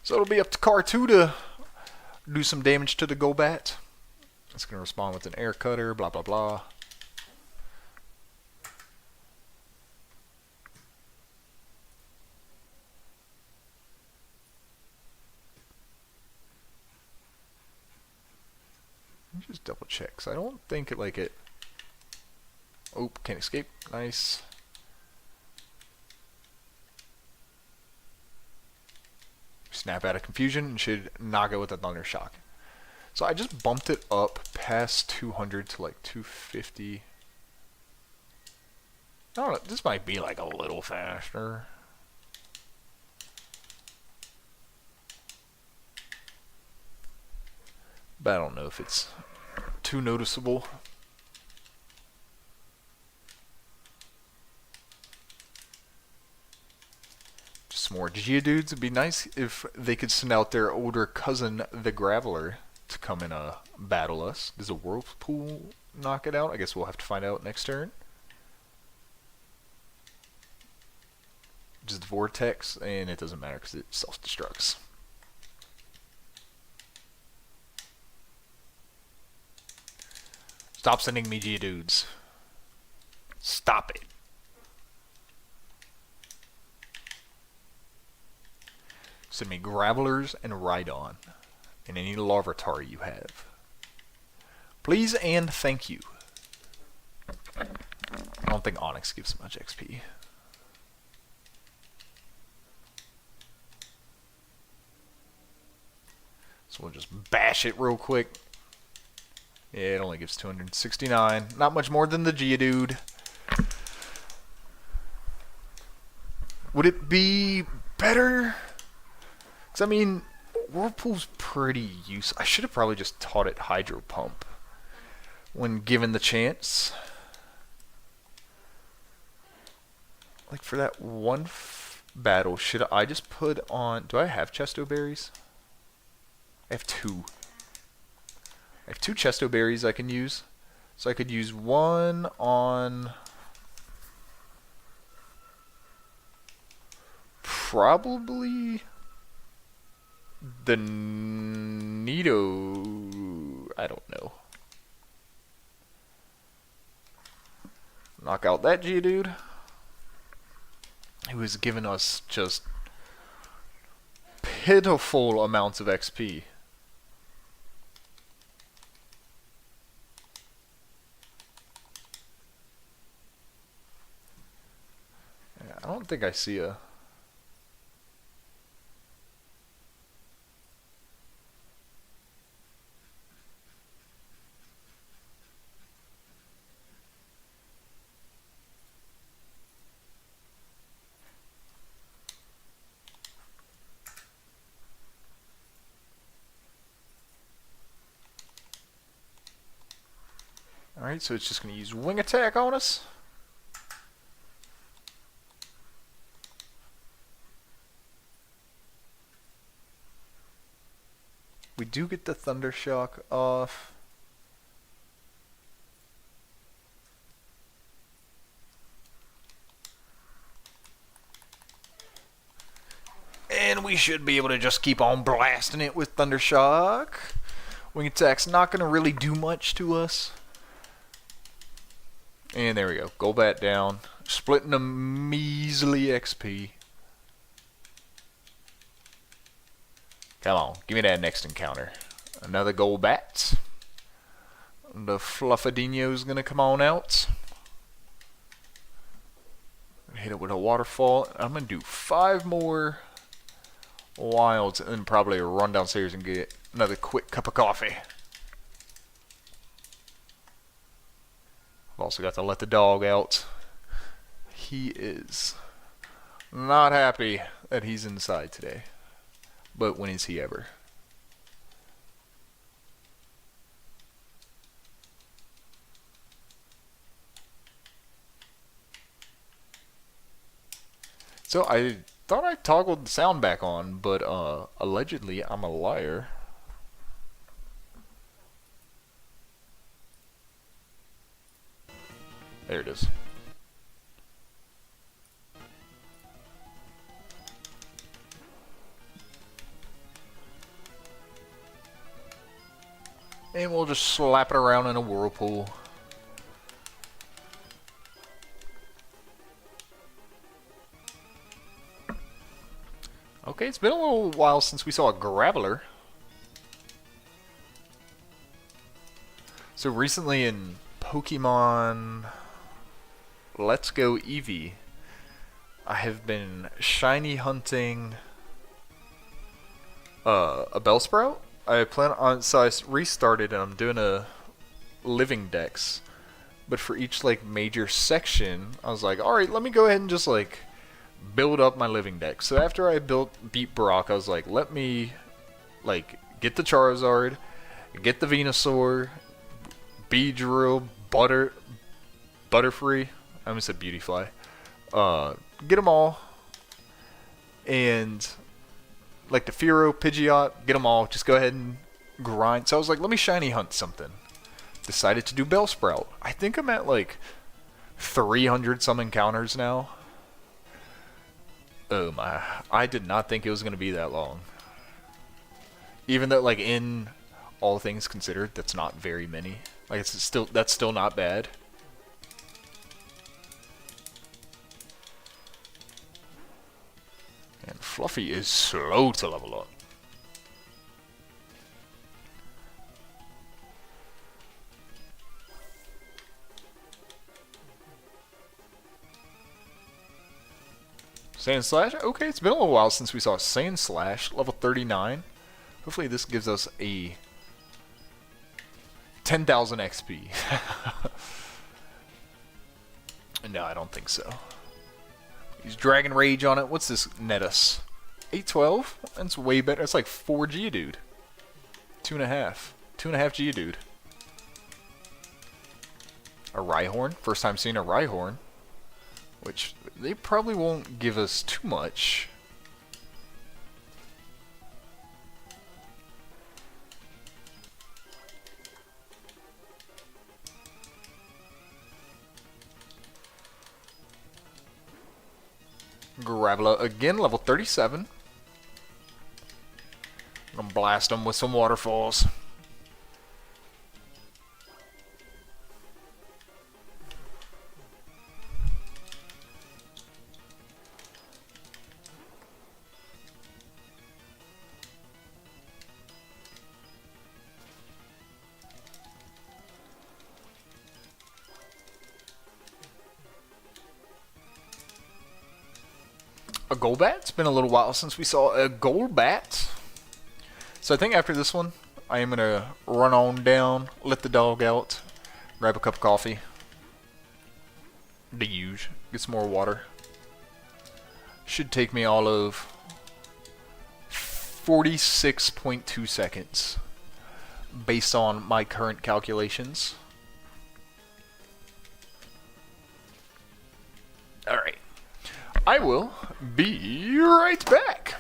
So it'll be up to Car 2 to do some damage to the Golbat. It's going to respond with an air cutter, blah, blah, blah. Let me just double check, because I don't think it like it... Oh, can't escape. Nice. Snap out of confusion and should knock it with a Thunder Shock. So I just bumped it up past 200 to like 250. I don't know, this might be like a little faster. But I don't know if it's too noticeable. Just more Geodudes. It'd be nice if they could send out their older cousin, the Graveler, to come and battle us. Does a Whirlpool knock it out? I guess we'll have to find out next turn. Just Vortex, and it doesn't matter because it self-destructs. Stop sending me Geodudes. Stop it. Send me Gravelers and Rhydon. And any Larvitar you have. Please and thank you. I don't think Onyx gives much XP. So we'll just bash it real quick. Yeah, it only gives 269. Not much more than the Geodude. Would it be better? Because, I mean, Whirlpool's pretty useful. I should have probably just taught it Hydro Pump when given the chance. Like, for that one battle, should I just put on... Do I have Chesto Berries? I have two. I have two Chesto Berries I can use. So I could use one on... Probably... the Nido... I don't know. Knock out that Geodude. Who has given us just pitiful amounts of XP. Yeah, I don't think I see a... Alright, so it's just going to use Wing Attack on us. We do get the Thunder Shock off. And we should be able to just keep on blasting it with Thunder Shock. Wing Attack's not going to really do much to us. And there we go. Golbat down. Splitting a measly XP. Come on. Give me that next encounter. Another Golbat. The Fluffadino's gonna come on out. Hit it with a waterfall. I'm gonna do 5 more wilds and then probably run downstairs and get another quick cup of coffee. I've also got to let the dog out. He is not happy that he's inside today. But when is he ever? So I thought I toggled the sound back on, but allegedly I'm a liar. There it is. And we'll just slap it around in a whirlpool. Okay, it's been a little while since we saw a Graveler. So recently in Pokemon Let's Go Eevee, I have been shiny hunting a Bellsprout. I plan on, so I restarted and I'm doing a living dex. But for each like major section, I was like, alright, let me go ahead and just like build up my living deck. So after I beat Brock, I was like, let me like get the Charizard, get the Venusaur, Beedrill, Butterfree, I almost said Beautyfly, get them all, and like the Fearow, Pidgeot, get them all, just go ahead and grind. So I was like, let me shiny hunt something. Decided to do Bellsprout. I think I'm at like 300 some encounters now. Oh my, I did not think it was going to be that long. Even though, like, in all things considered, that's not very many. Like, that's still not bad. And Fluffy is slow to level up. Sand Slash? Okay, it's been a little while since we saw Sand Slash, level 39. Hopefully this gives us a 10,000 XP. No, I don't think so. Use Dragon Rage on it. What's this net us? 812? That's way better. It's like 4 Geodude. 2.5. 2.5 Geodude. A Rhyhorn. First time seeing a Rhyhorn. Which they probably won't give us too much. Graveler again, level 37. I'm gonna blast them with some waterfalls. A Golbat? It's been a little while since we saw a Golbat. So I think after this one, I am going to run on down, let the dog out, grab a cup of coffee. The usual. Get some more water. Should take me all of 46.2 seconds based on my current calculations. Alright. I will be right back.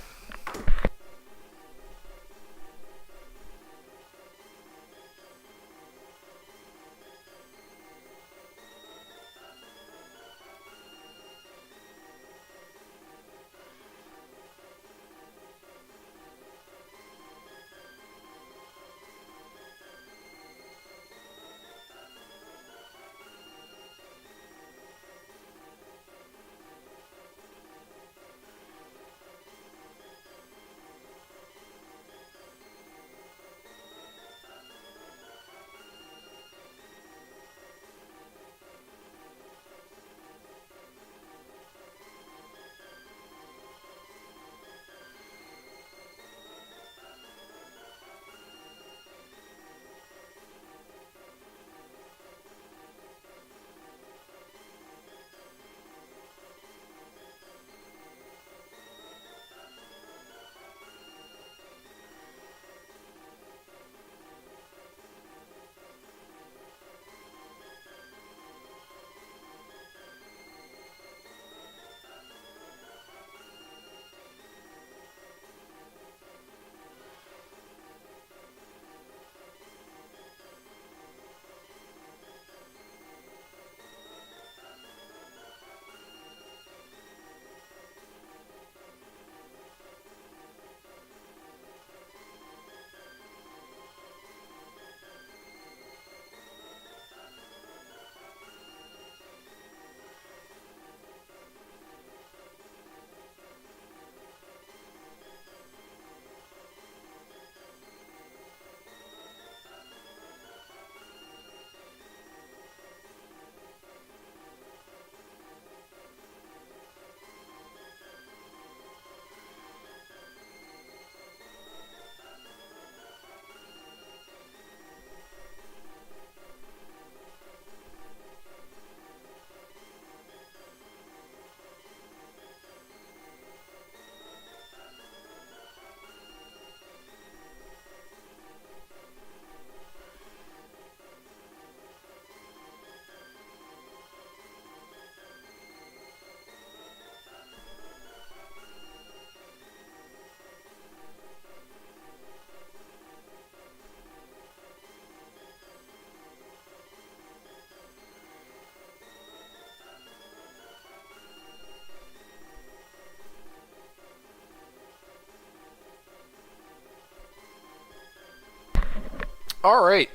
Alright.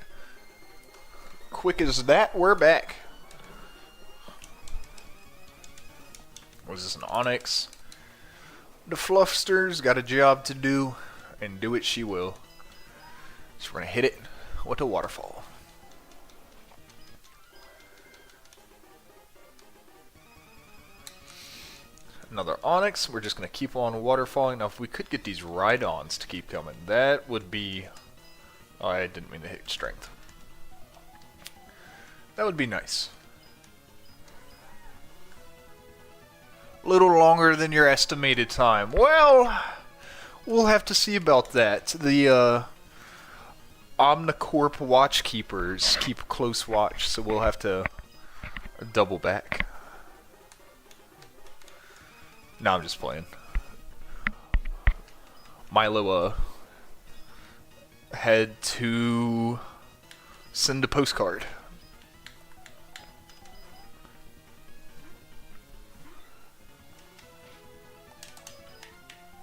Quick as that, we're back. Was this an Onyx? The Fluffster's got a job to do, and do it she will. So we're gonna hit it with a waterfall. Another Onyx. We're just gonna keep on waterfalling. Now, if we could get these ride-ons to keep coming, that would be. Oh, I didn't mean to hit strength. That would be nice. A little longer than your estimated time. Well, we'll have to see about that. The Omnicorp watchkeepers keep close watch, so we'll have to double back. No, I'm just playing. Milo had to send a postcard.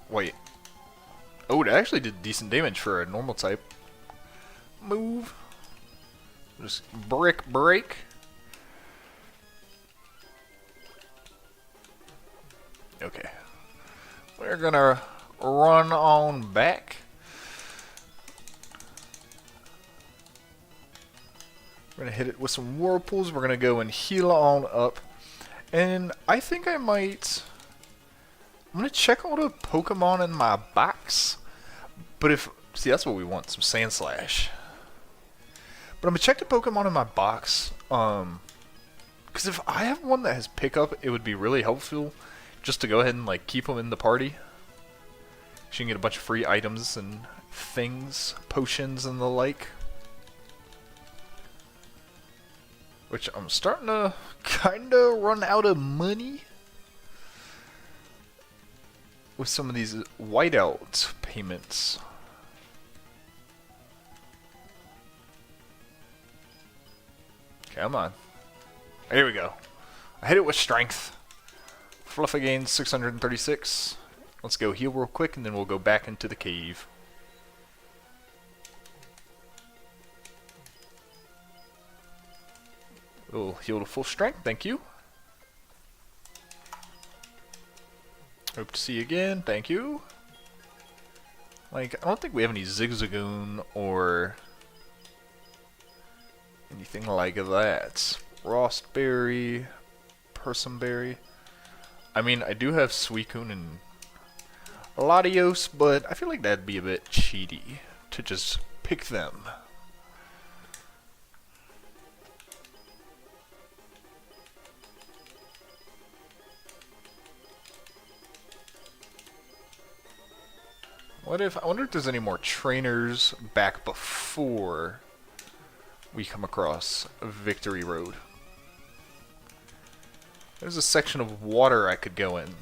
Wait. Oh, it actually did decent damage for a normal type. Move. Just brick break. Okay. We're gonna run on back. We're gonna hit it with some whirlpools. We're gonna go and heal on up. And I think I might... I'm gonna check all the Pokemon in my box. But if... See, that's what we want. Some Sand Slash. But I'm gonna check the Pokemon in my box. Because if I have one that has pickup, it would be really helpful just to go ahead and like keep them in the party. So you can get a bunch of free items and things, potions and the like. Which I'm starting to kinda run out of money with some of these whiteout payments. Come on. Here we go. I hit it with strength. Fluff again, 636. Let's go heal real quick and then we'll go back into the cave. We'll heal to full strength, thank you. Hope to see you again, thank you. Like, I don't think we have any Zigzagoon or anything like that. Frostberry, Persimberry. I mean, I do have Suicune and Latios, but I feel like that'd be a bit cheaty to just pick them. I wonder if there's any more trainers back before we come across Victory Road. There's a section of water I could go in.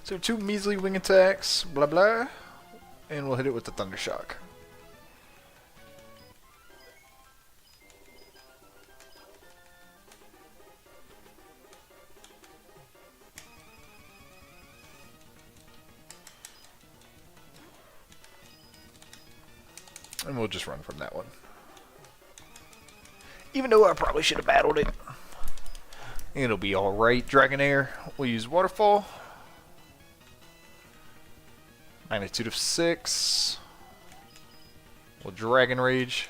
So 2 measly wing attacks, blah blah, and we'll hit it with the Thunder Shock. And we'll just run from that one. Even though I probably should have battled it. It'll be alright. Dragonair. We'll use Waterfall. Magnitude of 6. We'll Dragon Rage.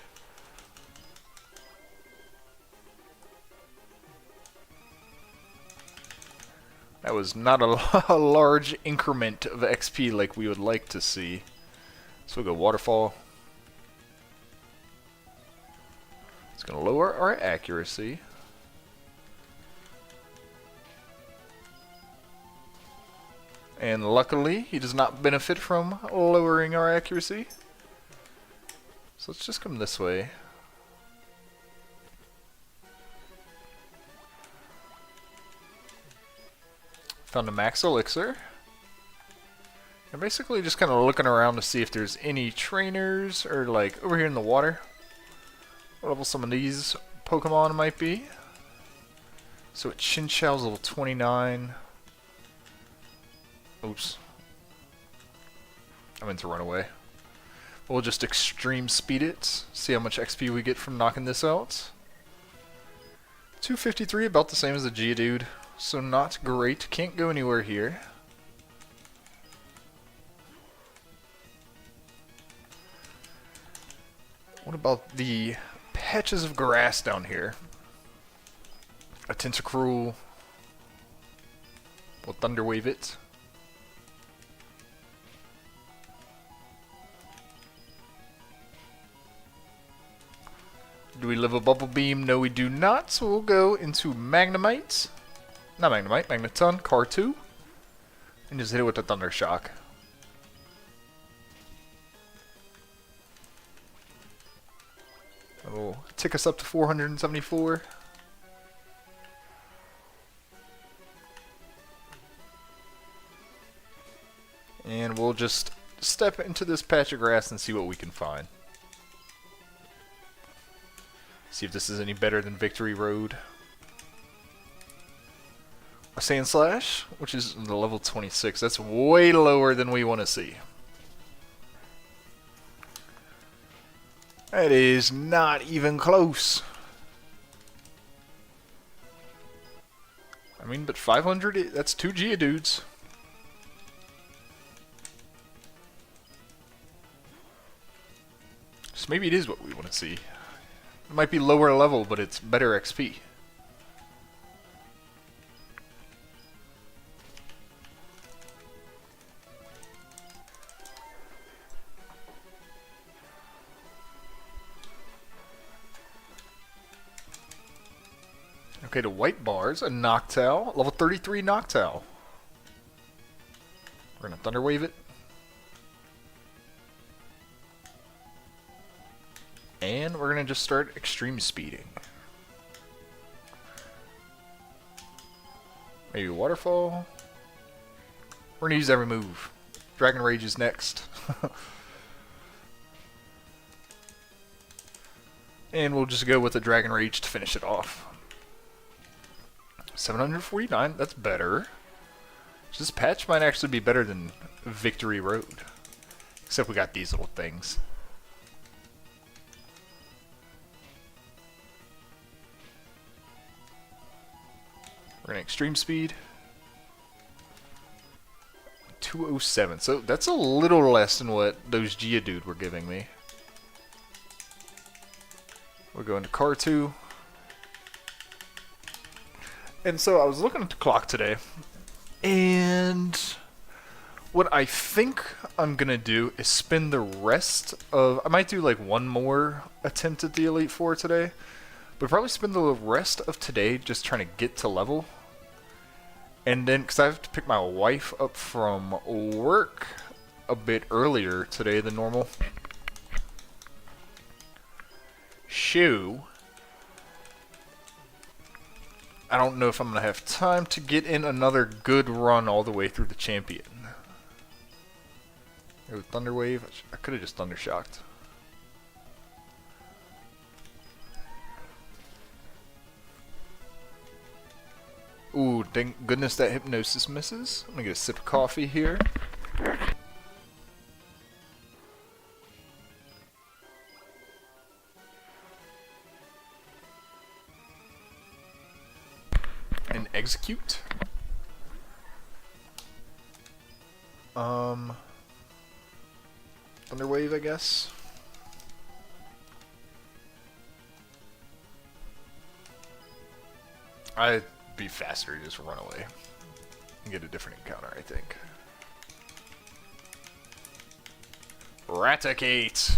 That was not a large increment of XP like we would like to see. So we'll go Waterfall. It's going to lower our accuracy. And luckily, he does not benefit from lowering our accuracy. So let's just come this way. Found a max elixir. I'm basically just kind of looking around to see if there's any trainers or like over here in the water. What level some of these Pokemon might be. So Chinchao's level 29. Oops. I meant to run away. We'll just extreme speed it. See how much XP we get from knocking this out. 253, about the same as the Geodude. So not great. Can't go anywhere here. What about the patches of grass down here? A Tentacruel. We'll Thunder Wave it. Do we live a Bubble Beam? No, we do not. So we'll go into Magnemite. Not Magnemite, Magneton, Car2. And just hit it with the Thunder Shock. That'll tick us up to 474. And we'll just step into this patch of grass and see what we can find. See if this is any better than Victory Road. A Sand Slash, which is the level 26. That's way lower than we want to see. That is not even close. I mean, but 500, that's 2 Geodudes. So maybe it is what we want to see. It might be lower level, but it's better XP. Okay, the white bars, a Noctowl, level 33 Noctowl. We're gonna Thunder Wave it. And we're gonna just start extreme speeding. Maybe Waterfall. We're gonna use every move. Dragon Rage is next. And we'll just go with the Dragon Rage to finish it off. 749, that's better. This patch might actually be better than Victory Road. Except we got these little things. We're gonna extreme speed. 207, so that's a little less than what those Geodude were giving me. We're going to Car2. And so I was looking at the clock today, and what I think I'm gonna do is spend the rest of, I might do like one more attempt at the Elite Four today, but probably spend the rest of today just trying to get to level. And then, because I have to pick my wife up from work a bit earlier today than normal. I don't know if I'm going to have time to get in another good run all the way through the champion. Go Thunder Wave. I could have just Thunder Shocked. Ooh, thank goodness that Hypnosis misses. I'm going to get a sip of coffee here. And execute. Thunder Wave, I guess. I'd be faster to just run away and get a different encounter, I think. Raticate!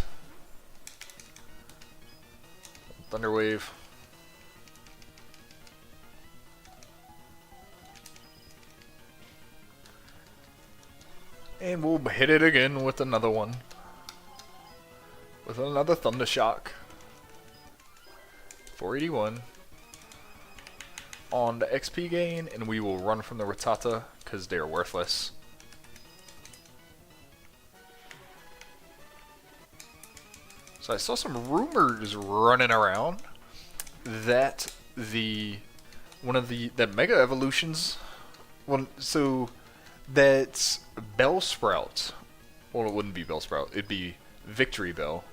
Thunder Wave. And we'll hit it again with another one. With another Thunder Shock. 481. On the XP gain, and we will run from the Rattata, because they're worthless. So I saw some rumors running around that the one of the mega evolutions. One so that Bellsprout. Well, it wouldn't be Bellsprout. It'd be Victory Bell.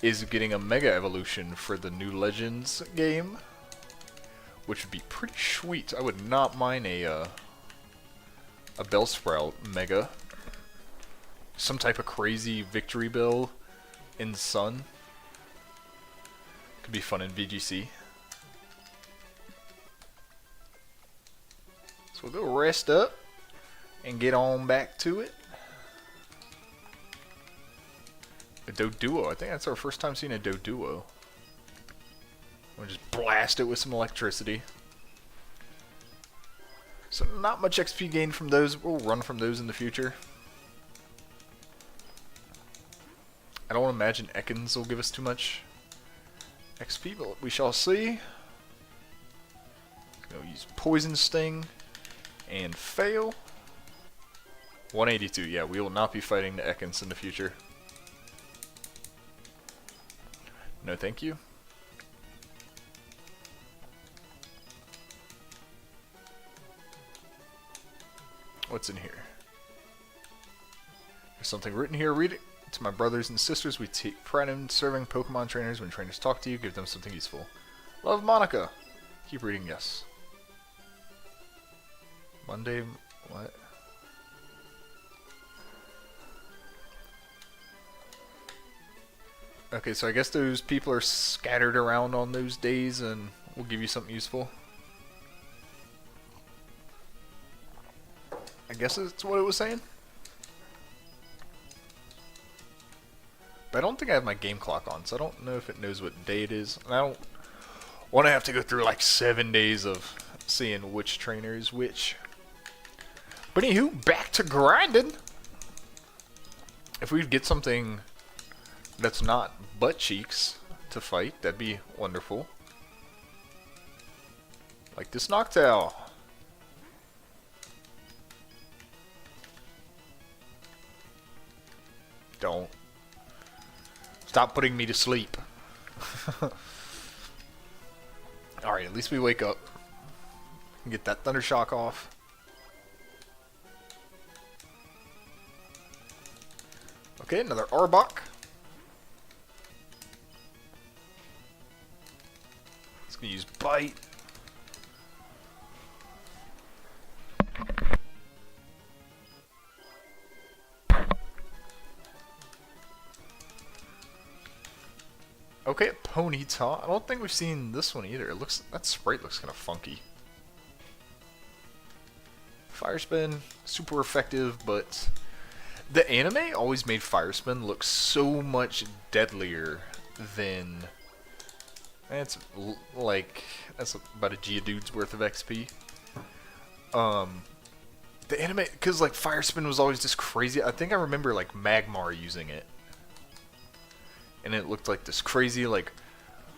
Is getting a mega evolution for the new Legends game, which would be pretty sweet. I would not mind a Bellsprout mega. Some type of crazy Victory Bell in Sun. Could be fun in VGC. So we'll go rest up and get on back to it. A Doduo. I think that's our first time seeing a Doduo. We'll just blast it with some electricity. So not much XP gained from those. We'll run from those in the future. I don't imagine Ekans will give us too much XP, but we shall see. Gonna use Poison Sting and fail. 182. Yeah, we will not be fighting the Ekans in the future. No, thank you. What's in here? There's something written here. Read it. To my brothers and sisters, we take pride in serving Pokemon trainers. When trainers talk to you, give them something useful. Love, Monica. Keep reading, yes. Monday, what? Okay, so I guess those people are scattered around on those days and we'll give you something useful. I guess that's what it was saying. But I don't think I have my game clock on, so I don't know if it knows what day it is. And I don't want to have to go through like 7 days of seeing which trainer is which. But anywho, back to grinding. If we could get something that's not butt cheeks to fight, that'd be wonderful. Like this Noctowl. Don't. Stop putting me to sleep. Alright, at least we wake up. Get that Thunder Shock off. Okay, another Arbok. It's gonna use Bite. Okay, a Ponyta. I don't think we've seen this one either. It looks, that sprite looks kind of funky. Fire Spin, super effective, but the anime always made Fire Spin look so much deadlier than. It's like that's about a Geodude's worth of XP. The anime, because like Fire Spin was always just crazy. I think I remember like Magmar using it. And it looked like this crazy, like,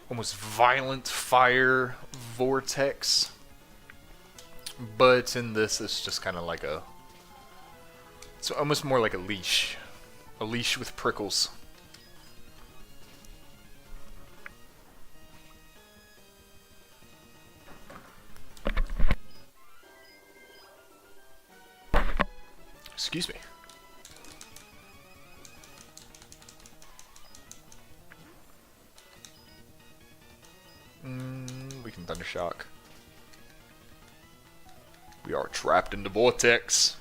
almost violent fire vortex. But in this, it's just kind of like a... It's almost more like a leash. A leash with prickles. Excuse me. We can Thunder Shock. We are trapped in the vortex.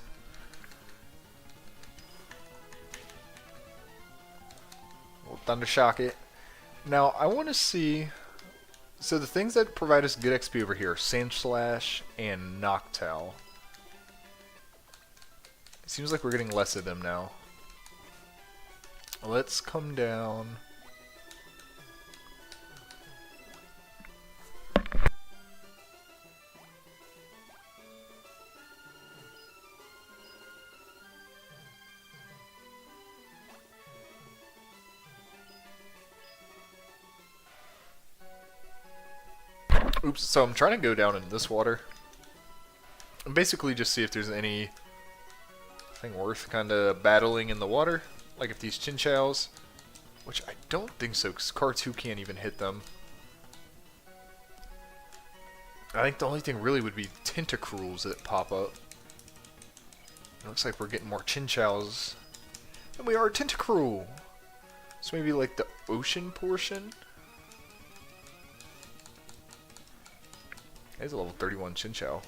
We'll Thunder Shock it. Now, I want to see... So the things that provide us good XP over here are Sandslash and Noctowl. It seems like we're getting less of them now. Let's come down... Oops, so I'm trying to go down in this water. And basically just see if there's anything worth kind of battling in the water. Like if these Chinchous, which I don't think so, because Car 2 can't even hit them. I think the only thing really would be tentacruels that pop up. It looks like we're getting more chinchows. And we are tentacruel. So maybe like the ocean portion? There's a level 31 chinchow.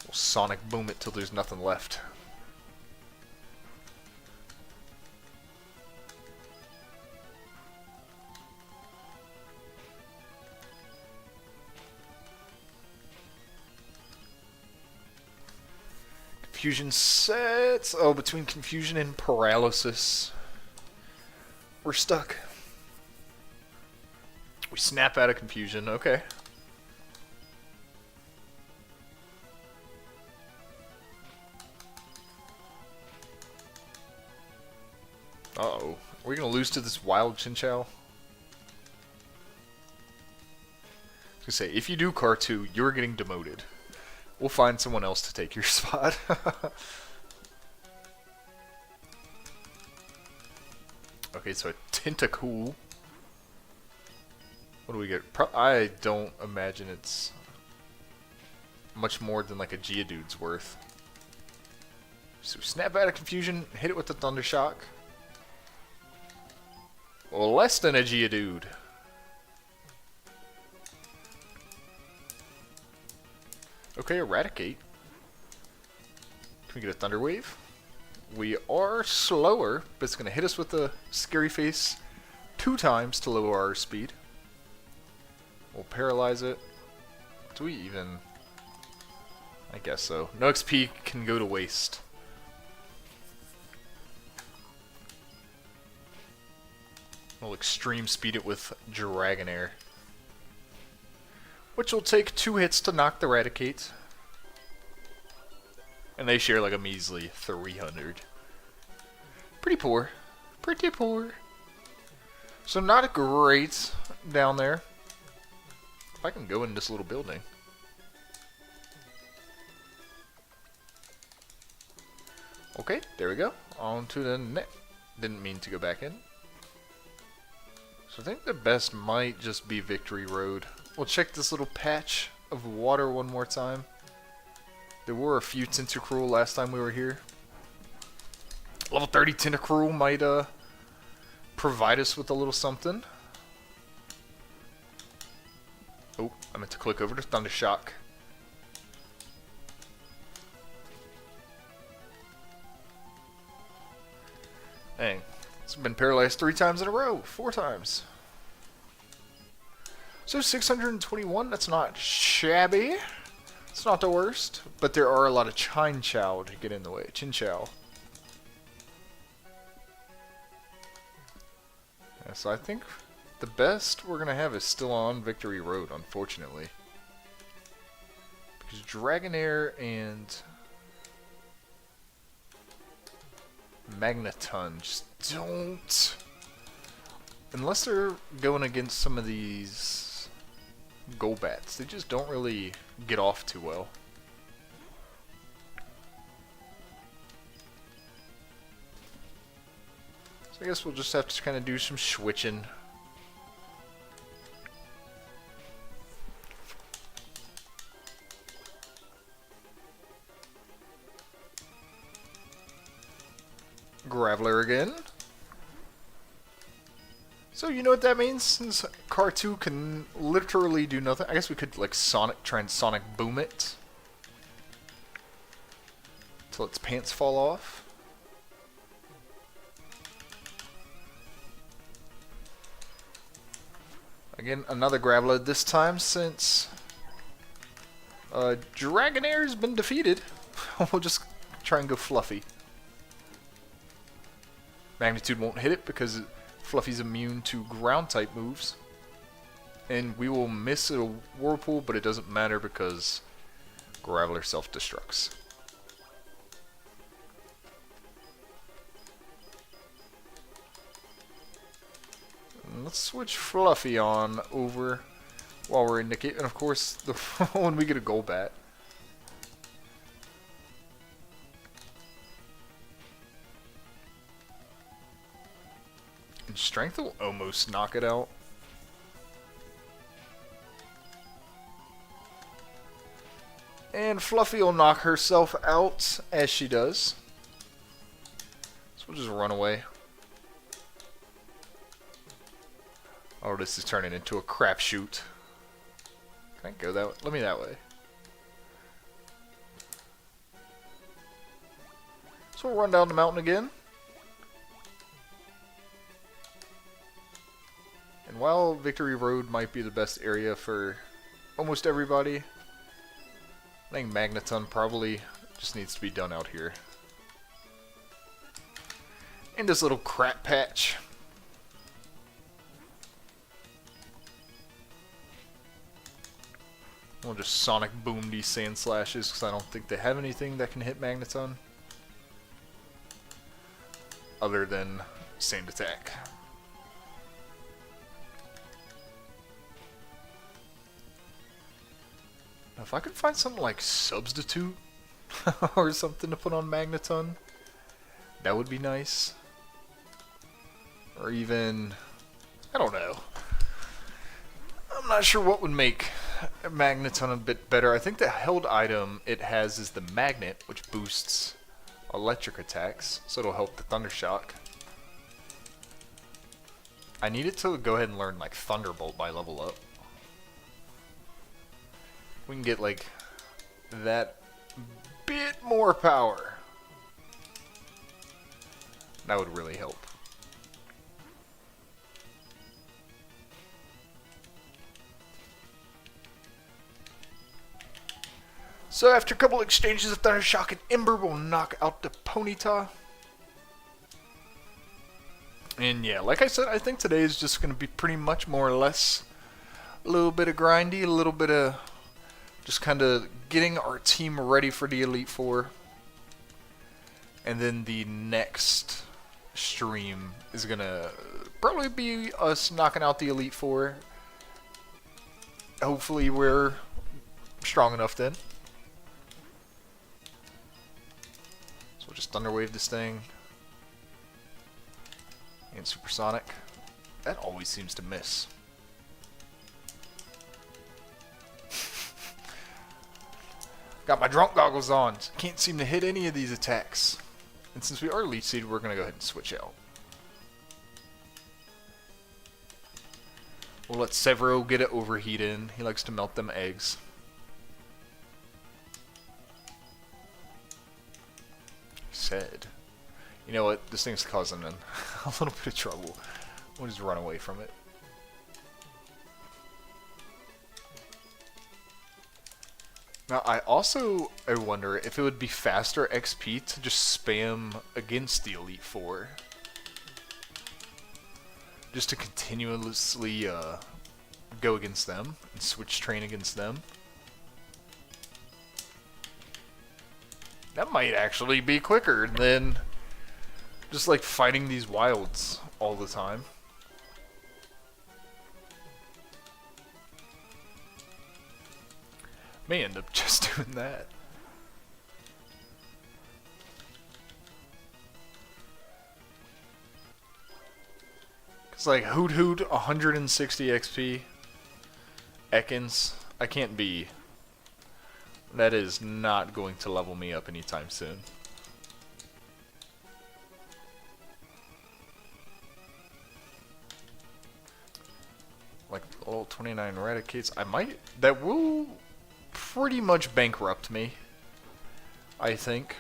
We'll sonic boom it till there's nothing left. Confusion sets. Oh, between confusion and paralysis. We're stuck. We snap out of confusion. Okay. Uh-oh. Are we going to lose to this wild chinchow? I was going to say, if you do Car 2, you're getting demoted. We'll find someone else to take your spot. Okay, so a tentacool. What do we get? I don't imagine it's much more than like a Geodude's worth. So snap out of confusion, hit it with the Thunder Shock. Well, less than a Geodude. Okay, Eradicate. Can we get a Thunder Wave? We are slower, but it's going to hit us with the Scary Face 2 times to lower our speed. We'll paralyze it. Do we even... I guess so. No XP can go to waste. We'll extreme speed it with Dragonair, which will take 2 hits to knock the Eradicate. And they share like a measly 300. Pretty poor. Pretty poor. So not great down there. If I can go in this little building. Okay, there we go. On to the net. Didn't mean to go back in. So I think the best might just be Victory Road. We'll check this little patch of water one more time. There were a few Tentacruel last time we were here. Level 30 Tentacruel might provide us with a little something. Oh, I meant to click over to Thunder Shock. Dang, it's been paralyzed 3 times in a row. 4 times. So 621, that's not shabby. It's not the worst, but there are a lot of Chinchow to get in the way. Chinchow. Yeah, so I think the best we're going to have is still on Victory Road, unfortunately. Because Dragonair and Magneton just don't... Unless they're going against some of these Golbats, they just don't really get off too well. So I guess we'll just have to kind of do some switching. Graveler again. So you know what that means? Since Car 2 can literally do nothing, I guess we could like try and sonic boom it till its pants fall off. Again, another Graveler this time since Dragonair's been defeated. We'll just try and go Fluffy. Magnitude won't hit it because Fluffy's immune to ground type moves. And we will miss a Whirlpool, but it doesn't matter because Graveler self-destructs. Let's switch Fluffy on over while we're in the cave. And of course, when we get a Golbat. And Strength will almost knock it out. And Fluffy will knock herself out, as she does. So we'll just run away. Oh, this is turning into a crapshoot. Can I go that way? Let me that way. So we'll run down the mountain again. And while Victory Road might be the best area for almost everybody, I think Magneton probably just needs to be done out here. In this little crap patch. We'll just Sonic Boom these Sand Slashes because I don't think they have anything that can hit Magneton. Other than Sand Attack. Now if I could find something like Substitute or something to put on Magneton, that would be nice. Or even, I don't know. I'm not sure what would make Magneton a bit better. I think the held item it has is the Magnet, which boosts electric attacks, so it'll help the Thundershock. I need it to go ahead and learn like Thunderbolt by level up. We can get like that bit more power. That would really help. So after a couple exchanges of Thundershock and Ember, we'll knock out the Ponyta. And yeah, like I said, I think today is just going to be pretty much more or less a little bit of grindy, a little bit of just kind of getting our team ready for the Elite Four. And then the next stream is going to probably be us knocking out the Elite Four. Hopefully we're strong enough then. So we'll just Thunder Wave this thing. And Supersonic. That always seems to miss. Got my drunk goggles on. Can't seem to hit any of these attacks. And since we are Leech Seed, we're going to go ahead and switch out. We'll let Severo get an overheat in. He likes to melt them eggs. Said. You know what? This thing's causing a little bit of trouble. We'll just run away from it. Now, I wonder if it would be faster XP to just spam against the Elite Four. Just to continuously go against them and switch train against them. That might actually be quicker than just like fighting these wilds all the time. May end up just doing that. It's like Hoot Hoot 160 XP. Ekans, I can't be. That is not going to level me up anytime soon. Like all 29 eradicates. That will pretty much bankrupt me, I think.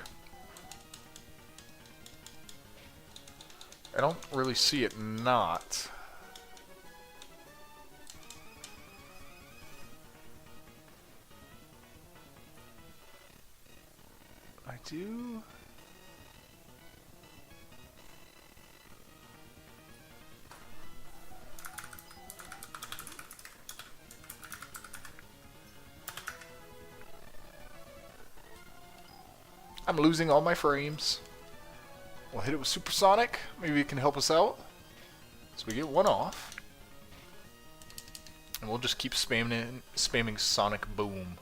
I don't really see it not. I do. I'm losing all my frames. We'll hit it with Supersonic. Maybe it can help us out. So we get one off. And we'll just keep spamming Sonic Boom.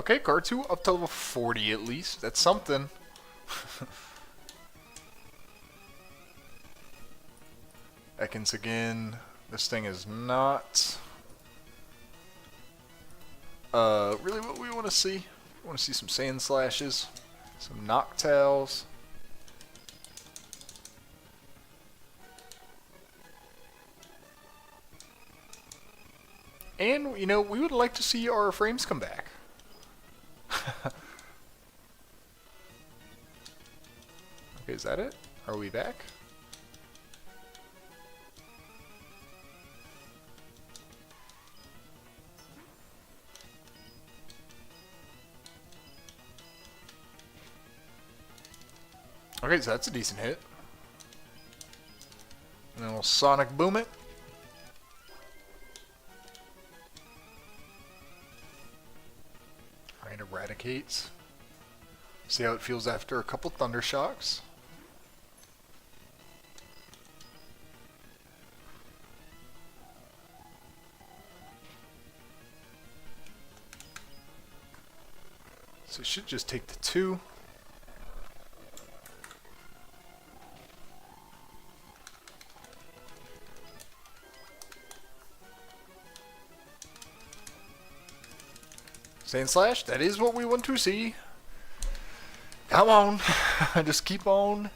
Okay, card 2 up to level 40 at least. That's something. Ekans again. This thing is not really what we want to see. We want to see some Sand Slashes, some Noctows. And, you know, we would like to see our frames come back. Okay, is that it? Are we back? Okay, so that's a decent hit. And then we'll Sonic Boom it. Alright, eradicates. See how it feels after a couple Thunder Shocks. So it should just take the 2. Sand Slash, that is what we want to see. Come on. Just keep on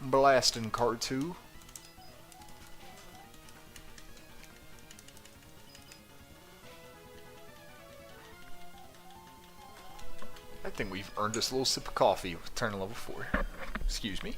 blasting card 2. I think we've earned us a little sip of coffee with turning level 4. Excuse me.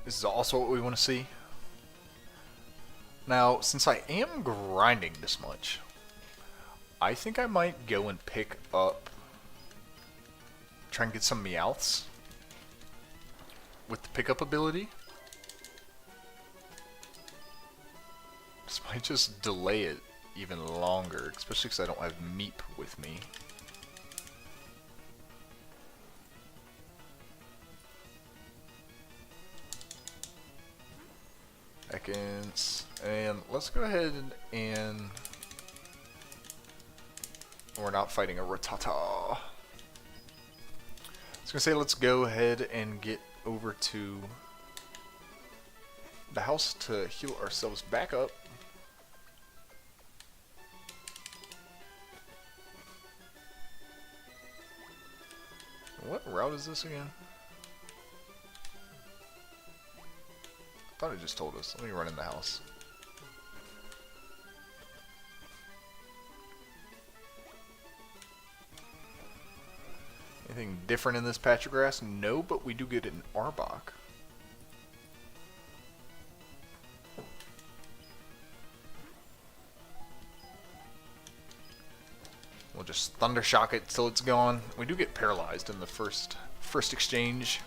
This is also what we want to see. Now, since I am grinding this much, I think I might go and pick up, try and get some Meowths with the pickup ability. This might just delay it even longer, especially because I don't have Meep with me. Seconds, and let's go ahead and we're not fighting a Rattata. I was gonna say let's go ahead and get over to the house to heal ourselves back up. What route is this again? I thought it just told us. Let me run in the house. Anything different in this patch of grass? No, but we do get an Arbok. We'll just Thunder Shock it till it's gone. We do get paralyzed in the first exchange.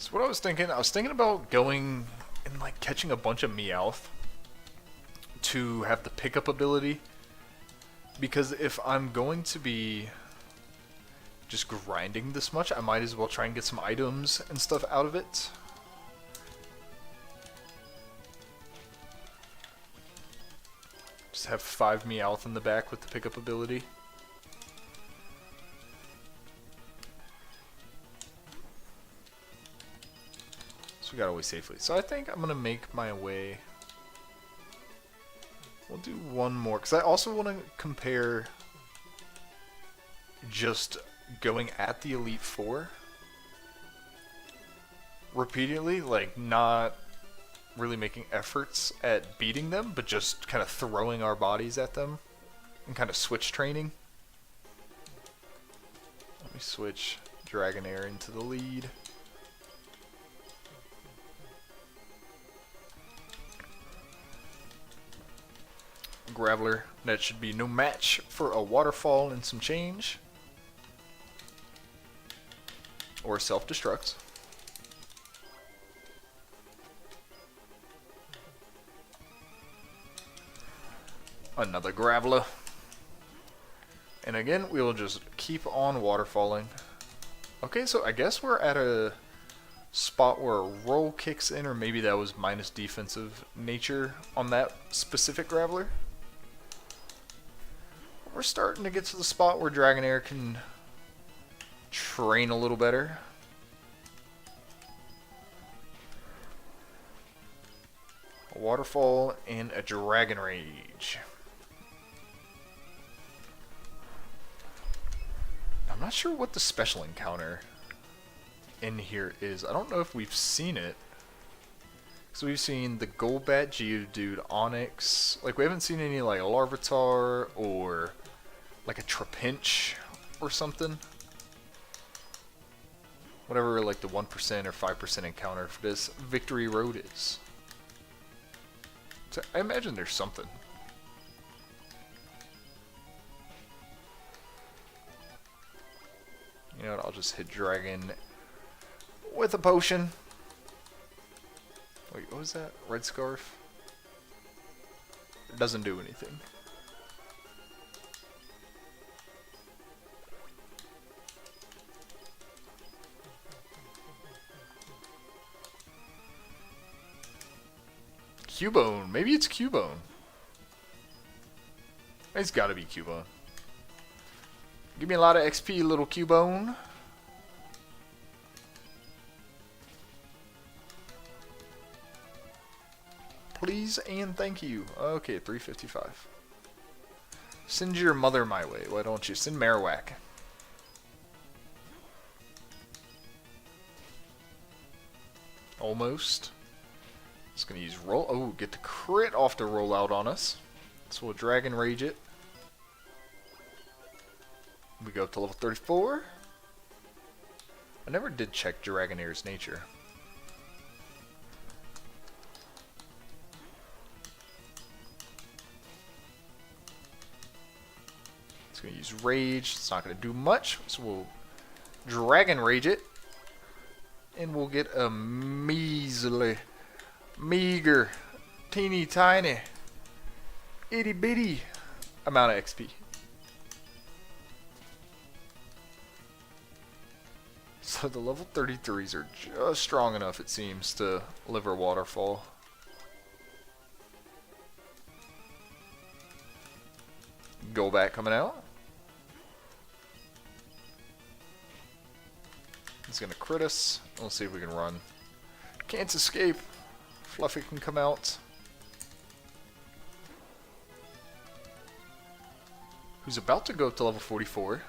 So what I was thinking about going and like catching a bunch of Meowth to have the pickup ability, because if I'm going to be just grinding this much, I might as well try and get some items and stuff out of it. Just have 5 Meowth in the back with the pickup ability. So we got away safely. So I think I'm gonna make my way. We'll do one more, because I also want to compare just going at the Elite Four repeatedly, like not really making efforts at beating them, but just kind of throwing our bodies at them and kind of switch training. Let me switch Dragonair into the lead. Graveler. That should be no match for a Waterfall and some change. Or self-destructs. Another Graveler. And again, we'll just keep on waterfalling. Okay, so I guess we're at a spot where a roll kicks in, or maybe that was minus defensive nature on that specific Graveler. We're starting to get to the spot where Dragonair can train a little better. A Waterfall and a Dragon Rage. I'm not sure what the special encounter in here is. I don't know if we've seen it. So we've seen the Golbat, Geodude, Onyx. Like, we haven't seen any, like, a Larvitar or, like, a Trapinch or something. Whatever, like, the 1% or 5% encounter for this Victory Road is. So I imagine there's something. You know what, I'll just hit Dragon with a potion. Wait, what was that? Red Scarf? It doesn't do anything. Cubone. Maybe it's Cubone. It's gotta be Cubone. Give me a lot of XP, little Cubone. Please and thank you. Okay, 355. Send your mother my way. Why don't you? Send Marowak. Almost. Just gonna use roll. Oh, get the crit off the rollout on us. So we'll Dragon Rage it. We go up to level 34. I never did check Dragonair's nature. It's going to use Rage. It's not going to do much. So we'll Dragon Rage it. And we'll get a measly, meager, teeny tiny, itty bitty amount of XP. So the level 33s are just strong enough, it seems, to live our Waterfall. Golbat coming out. He's going to crit us. Let's see if we can run. Can't escape. Fluffy can come out. Who's about to go up to level 44.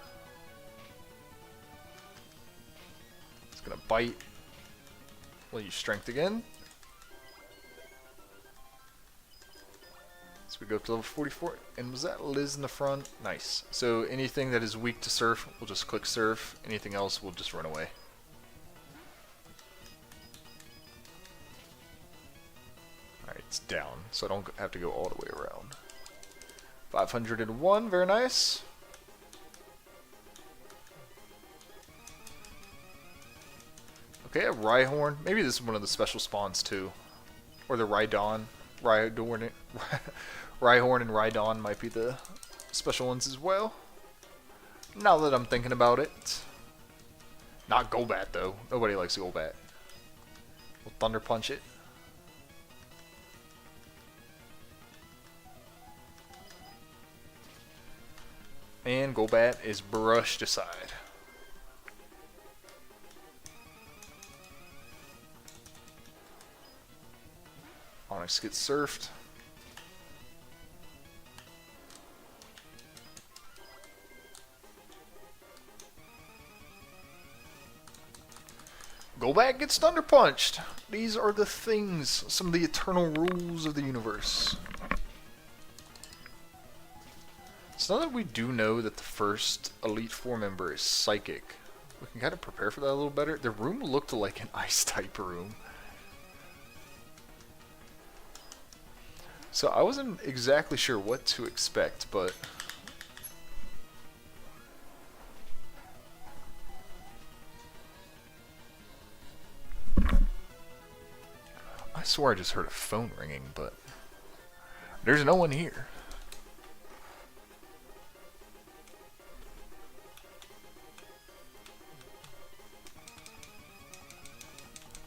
It's going to bite. We'll use strength again. So we go up to level 44. And was that Liz in the front? Nice. So anything that is weak to Surf, we'll just click Surf. Anything else, we'll just run away. Alright, it's down. So I don't have to go all the way around. 501, very nice. Okay, a Rhyhorn. Maybe this is one of the special spawns too. Or the Rhydon. Rhyhorn and Rhydon might be the special ones as well. Now that I'm thinking about it. Not Golbat though. Nobody likes Golbat. We'll Thunder Punch it. And Golbat is brushed aside. Onyx gets surfed. Golbat gets Thunder Punched. These are the things, some of the eternal rules of the universe. So now that we do know that the first Elite Four member is Psychic, we can kind of prepare for that a little better. The room looked like an Ice type room. So I wasn't exactly sure what to expect, but I swore I just heard a phone ringing, but there's no one here.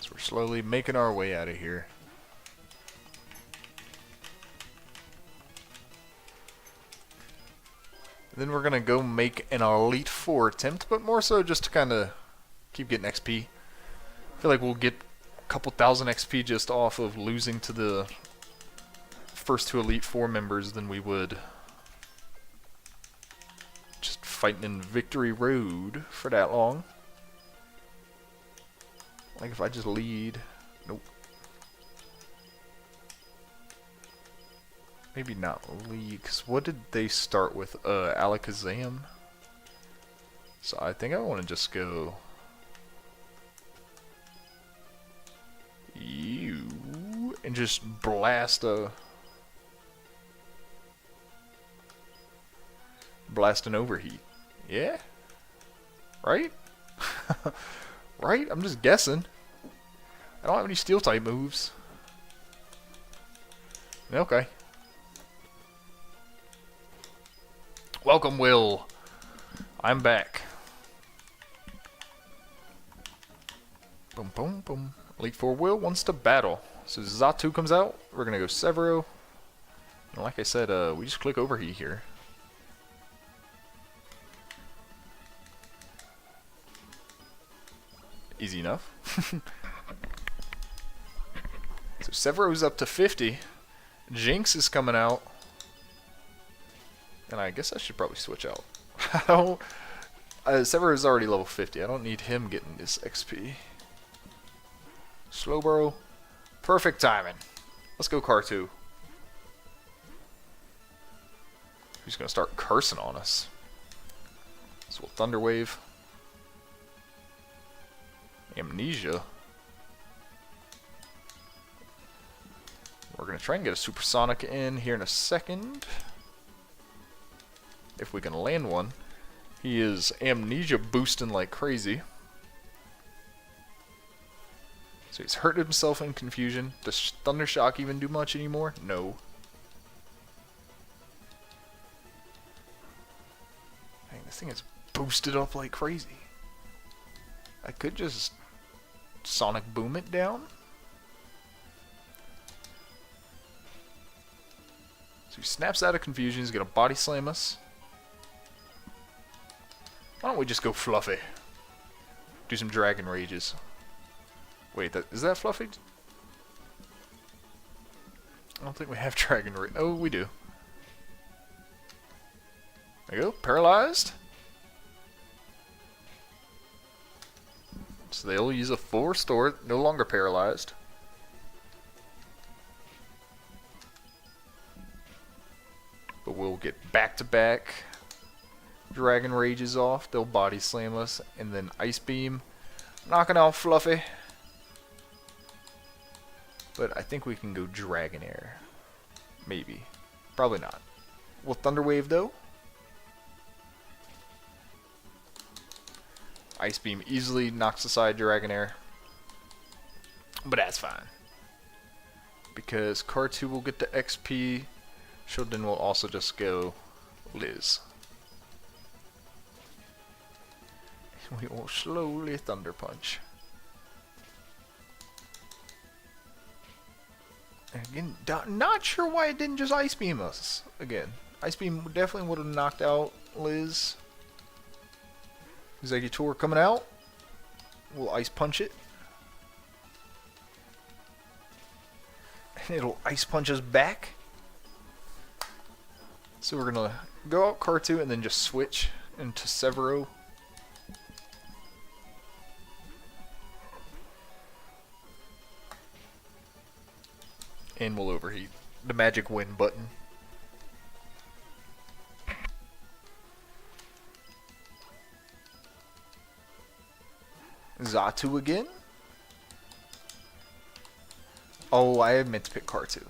So we're slowly making our way out of here. Then we're gonna go make an Elite Four attempt, but more so just to kind of keep getting XP. I feel like we'll get a couple thousand XP just off of losing to the first two Elite Four members than we would just fighting in Victory Road for that long. Like if I just lead, nope. Maybe not lead, because what did they start with? Alakazam? So I think I want to just go... You... And just blast a... Blast an overheat. Yeah? Right? Right? I'm just guessing. I don't have any steel type moves. Okay. Welcome, Will. I'm back. Boom, boom, boom. Elite Four Will wants to battle. So Jhoto comes out. We're gonna go Severo. And like I said, we just click overheat here. Easy enough. So Severo's up to 50. Jinx is coming out. And I guess I should probably switch out. I don't... Severo's already level 50. I don't need him getting this XP. Slowbro. Perfect timing. Let's go Car2. Who's going to start cursing on us? So we'll Thunder Wave. Amnesia. We're going to try and get a Supersonic in here in a second. If we can land one. He is Amnesia boosting like crazy. So he's hurt himself in confusion. Does Thunder Shock even do much anymore? No. Dang, this thing is boosted up like crazy. I could just Sonic Boom it down. So he snaps out of confusion. He's going to Body Slam us. Why don't we just go Fluffy? Do some Dragon Rages. Wait, is that Fluffy? I don't think we have Dragon Rage. Oh, we do. There you go. Paralyzed. So they'll use a full restore. No longer paralyzed. But we'll get back-to-back Dragon Rages off. They'll Body Slam us. And then Ice Beam. Knocking out Fluffy. But I think we can go Dragonair. Maybe. Probably not. We'll Thunder Wave though. Ice Beam easily knocks aside Dragonair. But that's fine. Because Car2 will get the XP. Shoden will also just go Liz. We will slowly Thunder Punch. Again, not sure why it didn't just Ice Beam us again. Ice Beam definitely would have knocked out Liz. Executor coming out. We'll Ice Punch it. And it'll Ice Punch us back. So we're going to go out Car2 and then just switch into Severo. And we'll overheat the magic win button. Jhoto again. Oh, I meant to pick Car2.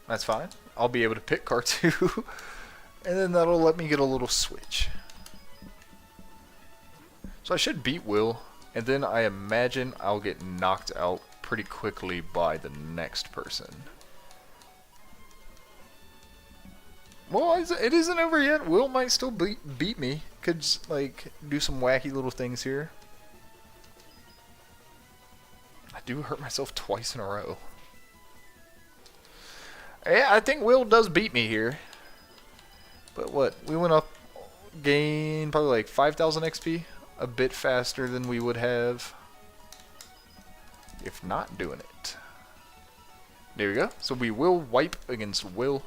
That's fine. I'll be able to pick car 2. And then that'll let me get a little switch. So I should beat Will. And then I imagine I'll get knocked out pretty quickly by the next person. Well, it isn't over yet. Will might still beat me. Could, like, do some wacky little things here. I do hurt myself twice in a row. Yeah, I think Will does beat me here. But what? We went up, gained probably like 5,000 XP. A bit faster than we would have if not doing it. There we go. So we will wipe against Will.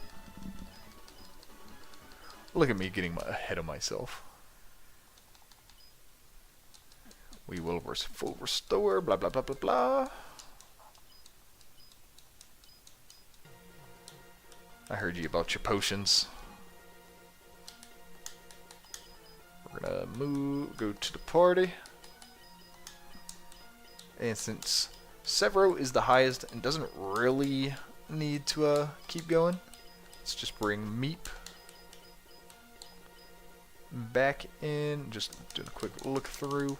Look at me getting ahead of myself. We will full restore, blah, blah, blah, blah, blah. I heard you about your potions. We're gonna go to the party. And since Severo is the highest and doesn't really need to keep going, let's just bring Meep back in. Just doing a quick look through.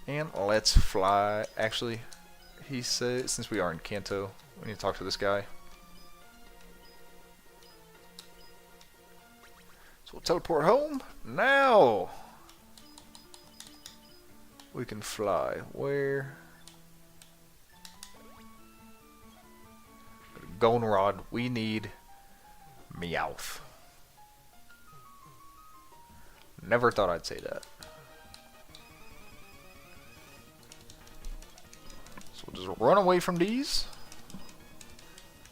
And let's fly. Actually, he said, since we are in Kanto, we need to talk to this guy. So we'll teleport home. Now we can fly. Where? Goldenrod. We need Meowth. Never thought I'd say that. So we'll just run away from these.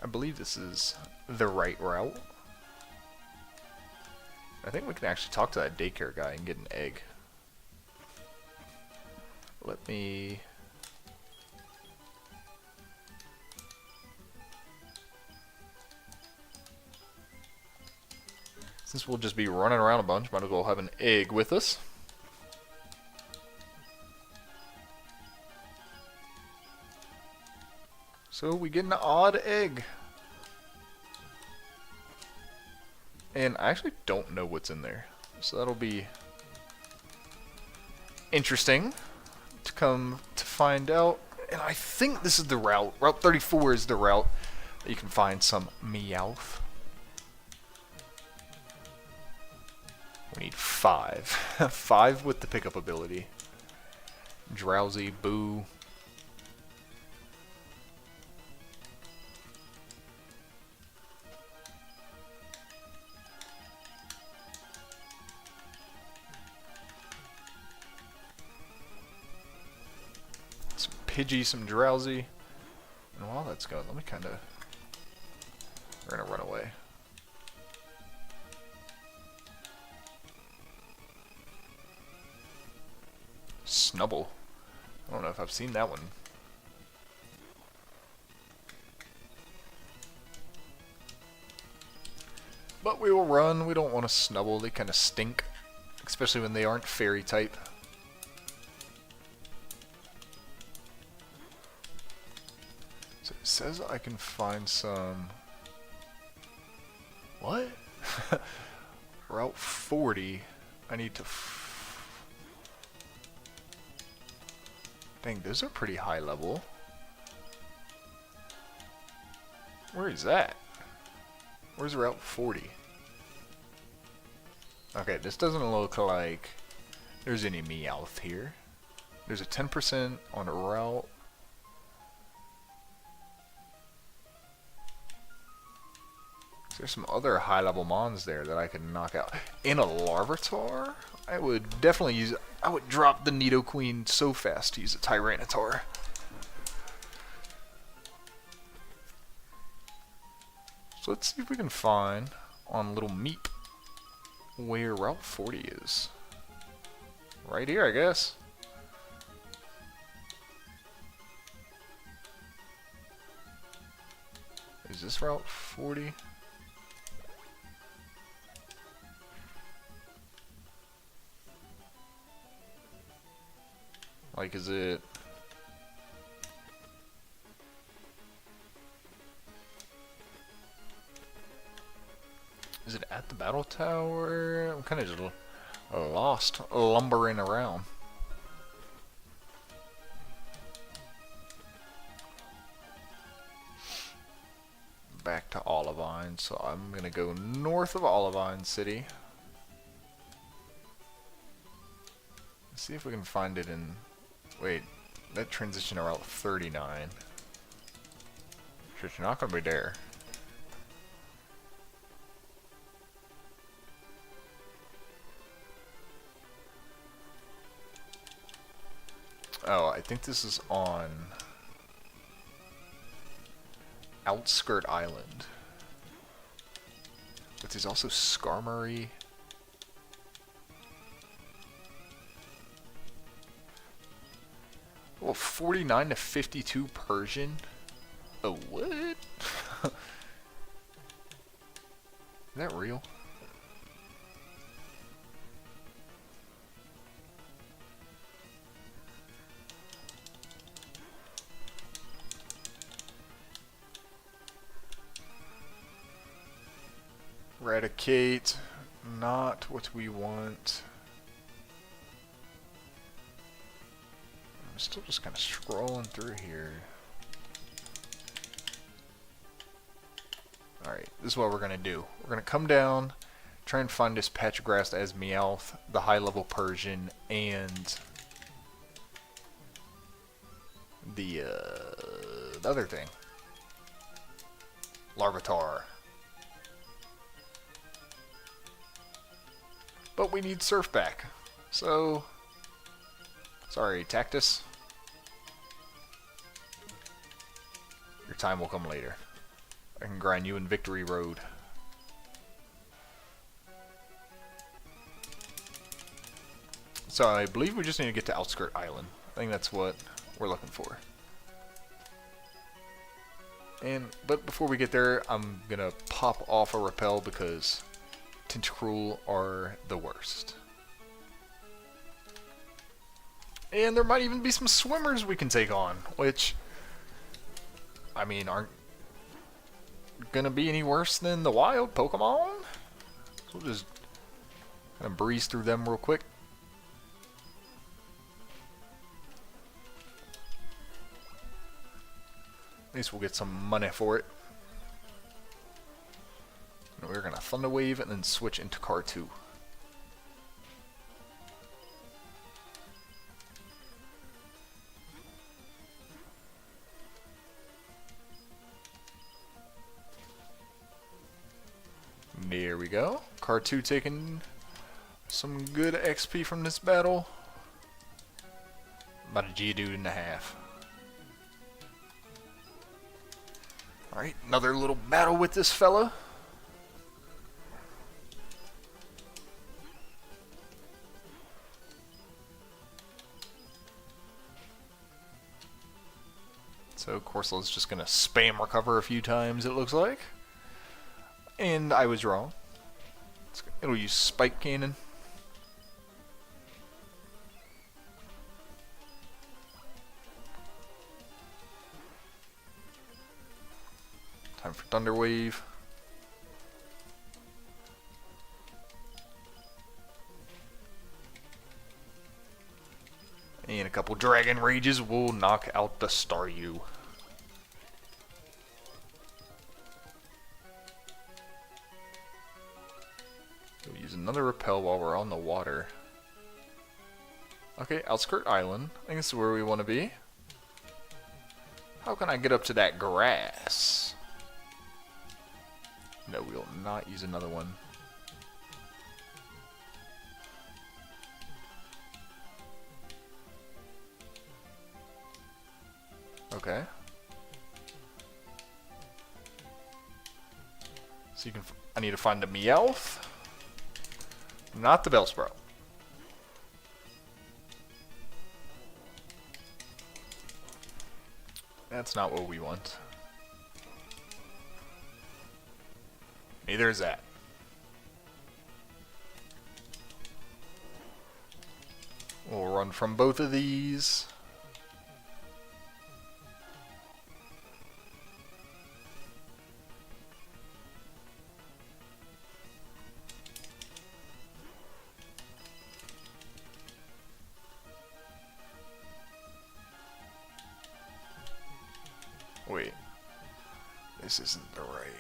I believe this is the right route. I think we can actually talk to that daycare guy and get an egg. Let me... Since we'll just be running around a bunch, might as well have an egg with us. So we get an odd egg. And I actually don't know what's in there. So that'll be interesting to come to find out. And I think this is the route. Route 34 is the route that you can find some Meowth. We need 5. 5 with the pickup ability. Drowsy, Boo. Some Pidgey, some Drowsy. And while that's going, let me kind of... We're going to run away. Snubble. I don't know if I've seen that one. But we will run. We don't want to Snubble. They kind of stink. Especially when they aren't fairy type. So it says I can find some... What? Route 40. I need to... Dang, those are pretty high level. Where is that? Where's Route 40? Okay, this doesn't look like there's any Meowth here. There's a 10% on a route. There's some other high level mons there that I could knock out. In a Larvitar? I would definitely use... I would drop the Nidoqueen so fast to use a Tyranitar. So let's see if we can find on little Meep where Route 40 is. Right here, I guess. Is this Route 40? Like, is it... Is it at the battle tower? I'm kind of just lost lumbering around. Back to Olivine, so I'm gonna go north of Olivine City. Let's see if we can find it in... Wait, that transition to Route 39. Sure, you're not gonna be there. Oh, I think this is on Outskirt Island. But there's also Skarmory. Well, 49 to 52 Persian. Oh, what? Is that real? Eradicate, not what we want. I'm still just kind of scrolling through here. Alright, this is what we're going to do. We're going to come down, try and find this patch of grass that has Meowth, the high level Persian, and the other thing. Larvitar. But we need Surf back. So, sorry, Tactus. Your time will come later. I can grind you in Victory Road. So I believe we just need to get to Outskirt Island. I think that's what we're looking for. But before we get there, I'm gonna pop off a repel because Tentacruel are the worst. And there might even be some swimmers we can take on, which, I mean, aren't gonna be any worse than the wild Pokemon. So we'll just kind of breeze through them real quick. At least we'll get some money for it. And we're gonna Thunder Wave and then switch into Car 2. There we go. Car 2 taking some good XP from this battle. About a Geodude and a half. Alright, another little battle with this fella. So Corsola's just gonna spam recover a few times, it looks like. And I was wrong. It'll use Spike Cannon. Time for Thunder Wave. And a couple Dragon Rages will knock out the Staryu. We'll use another Repel while we're on the water. Okay, Outskirt Island. I think this is where we want to be. How can I get up to that grass? No, we will not use another one. Okay. So you can. I need to find a Meowth, not the Bellsprout. That's not what we want. Neither is that. We'll run from both of these. Wait. This isn't the right.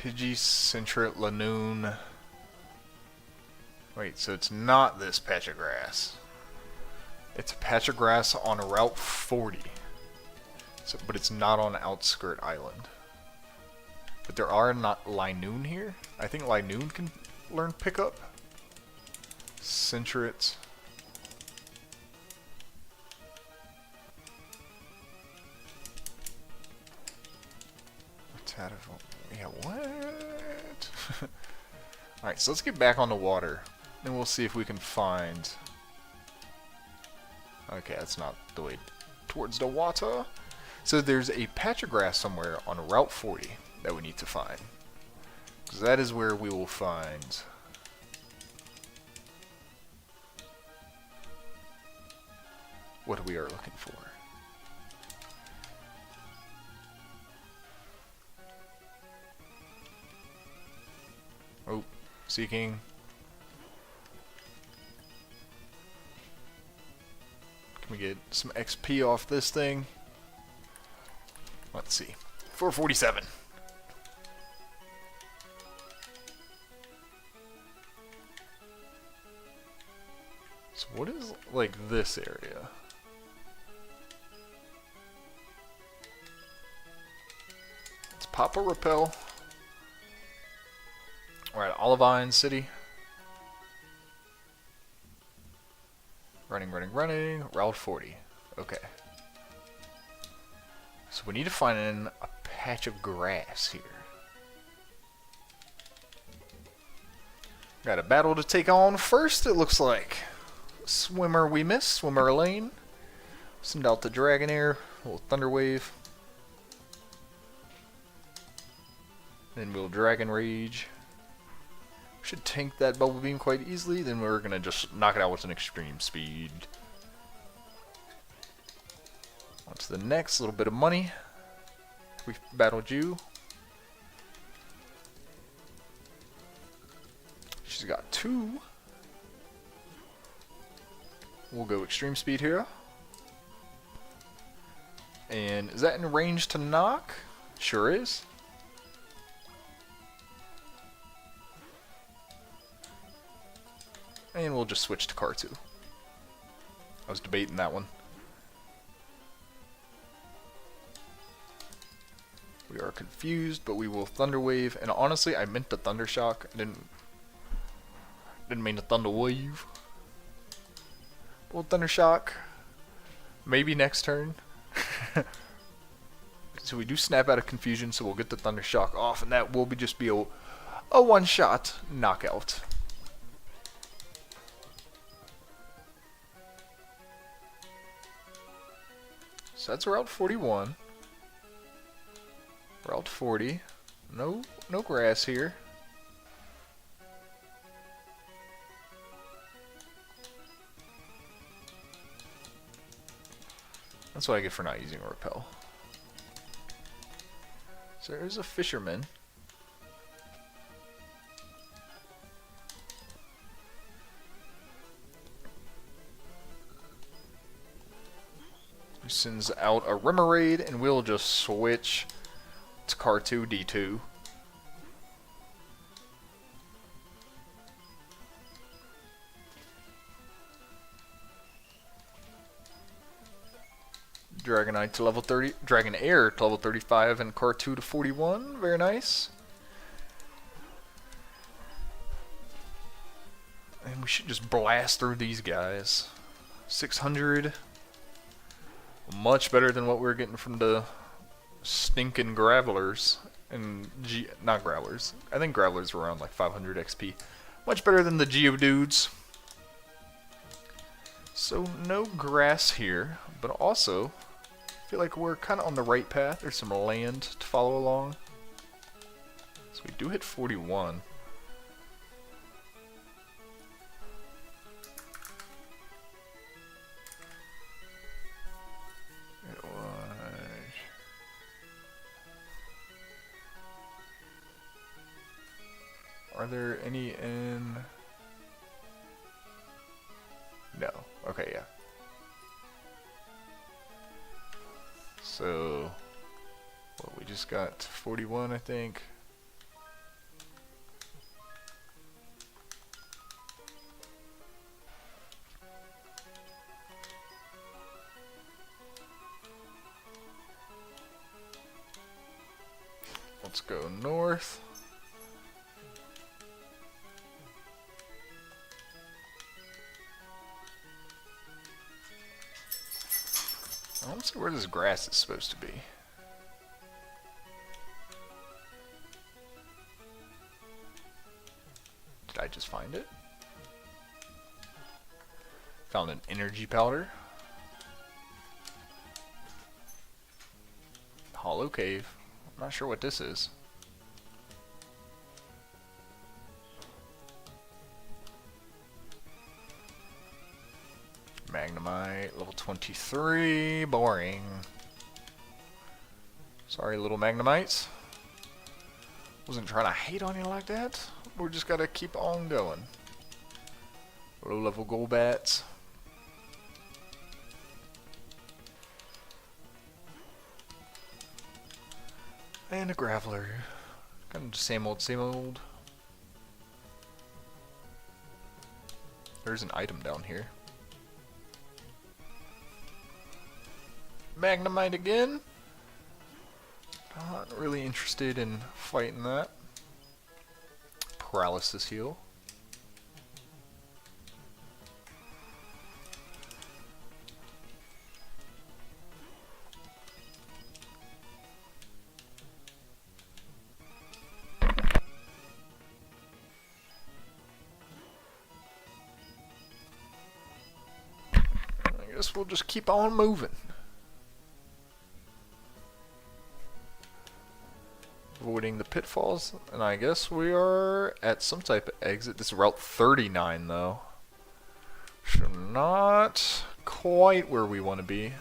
Pidgey Centret Lanoon. Wait, so it's not this patch of grass. It's a patch of grass on Route 40. So, but it's not on Outskirt Island. But there are not Linoon here. I think Linoon can learn pickup. Centret. Yeah, what? Alright, so let's get back on the water. And we'll see if we can find... Okay, that's not the way towards the water. So there's a patch of grass somewhere on Route 40 that we need to find. Because that is where we will find... what we are looking for. Oh, seeking. Can we get some XP off this thing? Let's see. 447. So what is, like, this area? Let's pop a repel. We're at Olivine City. Running, running, running. Route 40. Okay. So we need to find a patch of grass here. Got a battle to take on first, it looks like. Swimmer we miss. Swimmer lane. Send out the Dragonair. A little Thunder Wave. Then we'll Dragon Rage. Should tank that Bubble Beam quite easily. Then we're going to just knock it out with an extreme speed. On to the next little bit of money. We've battled you. She's got 2. We'll go extreme speed here. And is that in range to knock? Sure is. And we'll just switch to car 2. I was debating that one. We are confused, but we will Thunder Wave. And honestly, I meant to Thunder Shock. I didn't mean to Thunder Wave. We'll Thunder Shock. Maybe next turn. So we do snap out of confusion, so we'll get the Thunder Shock off, and that will just be a one-shot knockout. So that's Route 41. Route 40. No grass here. That's what I get for not using a repel. So there's a fisherman. Who sends out a Remoraid, and we'll just switch to car 2 D2. Dragonite to level 30, Dragonair to level 35, and car 2 to 41. Very nice. And we should just blast through these guys. 600. Much better than what we were getting from the stinking Gravelers. And not Gravelers. I think Gravelers were around like 500 XP. Much better than the Geodudes. So no grass here, but also I feel like we're kind of on the right path. There's some land to follow along. So we do hit 41. It Are there any in... No. Okay, yeah. So, well, we just got 41, I think. Let's go north. I don't see where this grass is supposed to be. Did I just find it? Found an energy powder. Hollow cave. I'm not sure what this is. Magnemite, level 23, boring. Sorry, little Magnemites. Wasn't trying to hate on you like that. We just gotta keep on going. Low level Golbats. And a Graveler. Kind of the same old, same old. There's an item down here. Magnemite again. Not really interested in fighting that. Paralysis heal. I guess we'll just keep on moving. Avoiding the pitfalls, and I guess we are at some type of exit. This is Route 39 though. So not quite where we want to be.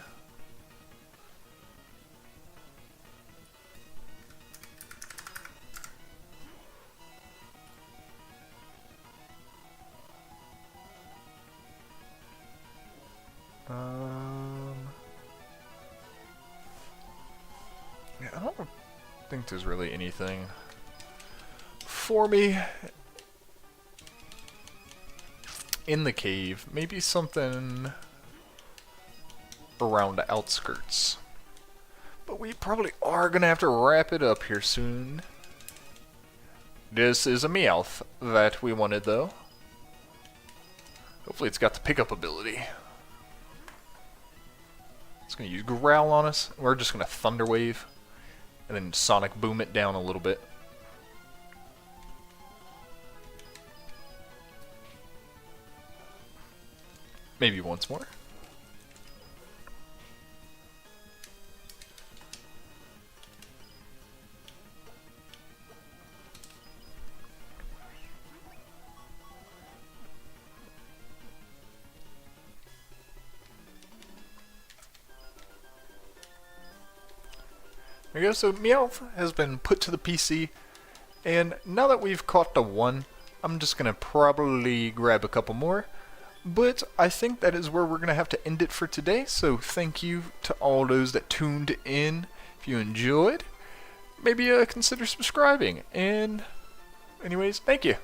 Yeah, I don't think there's really anything for me in the cave. Maybe something around the outskirts. But we probably are gonna have to wrap it up here soon. This is a Meowth that we wanted though. Hopefully it's got the pickup ability. It's gonna use Growl on us. We're just gonna Thunder Wave. And then Sonic Boom it down a little bit. Maybe once more. There you go, so Meowth has been put to the PC, and now that we've caught the one, I'm just going to probably grab a couple more, but I think that is where we're going to have to end it for today, so thank you to all those that tuned in. If you enjoyed, maybe consider subscribing, and anyways, thank you.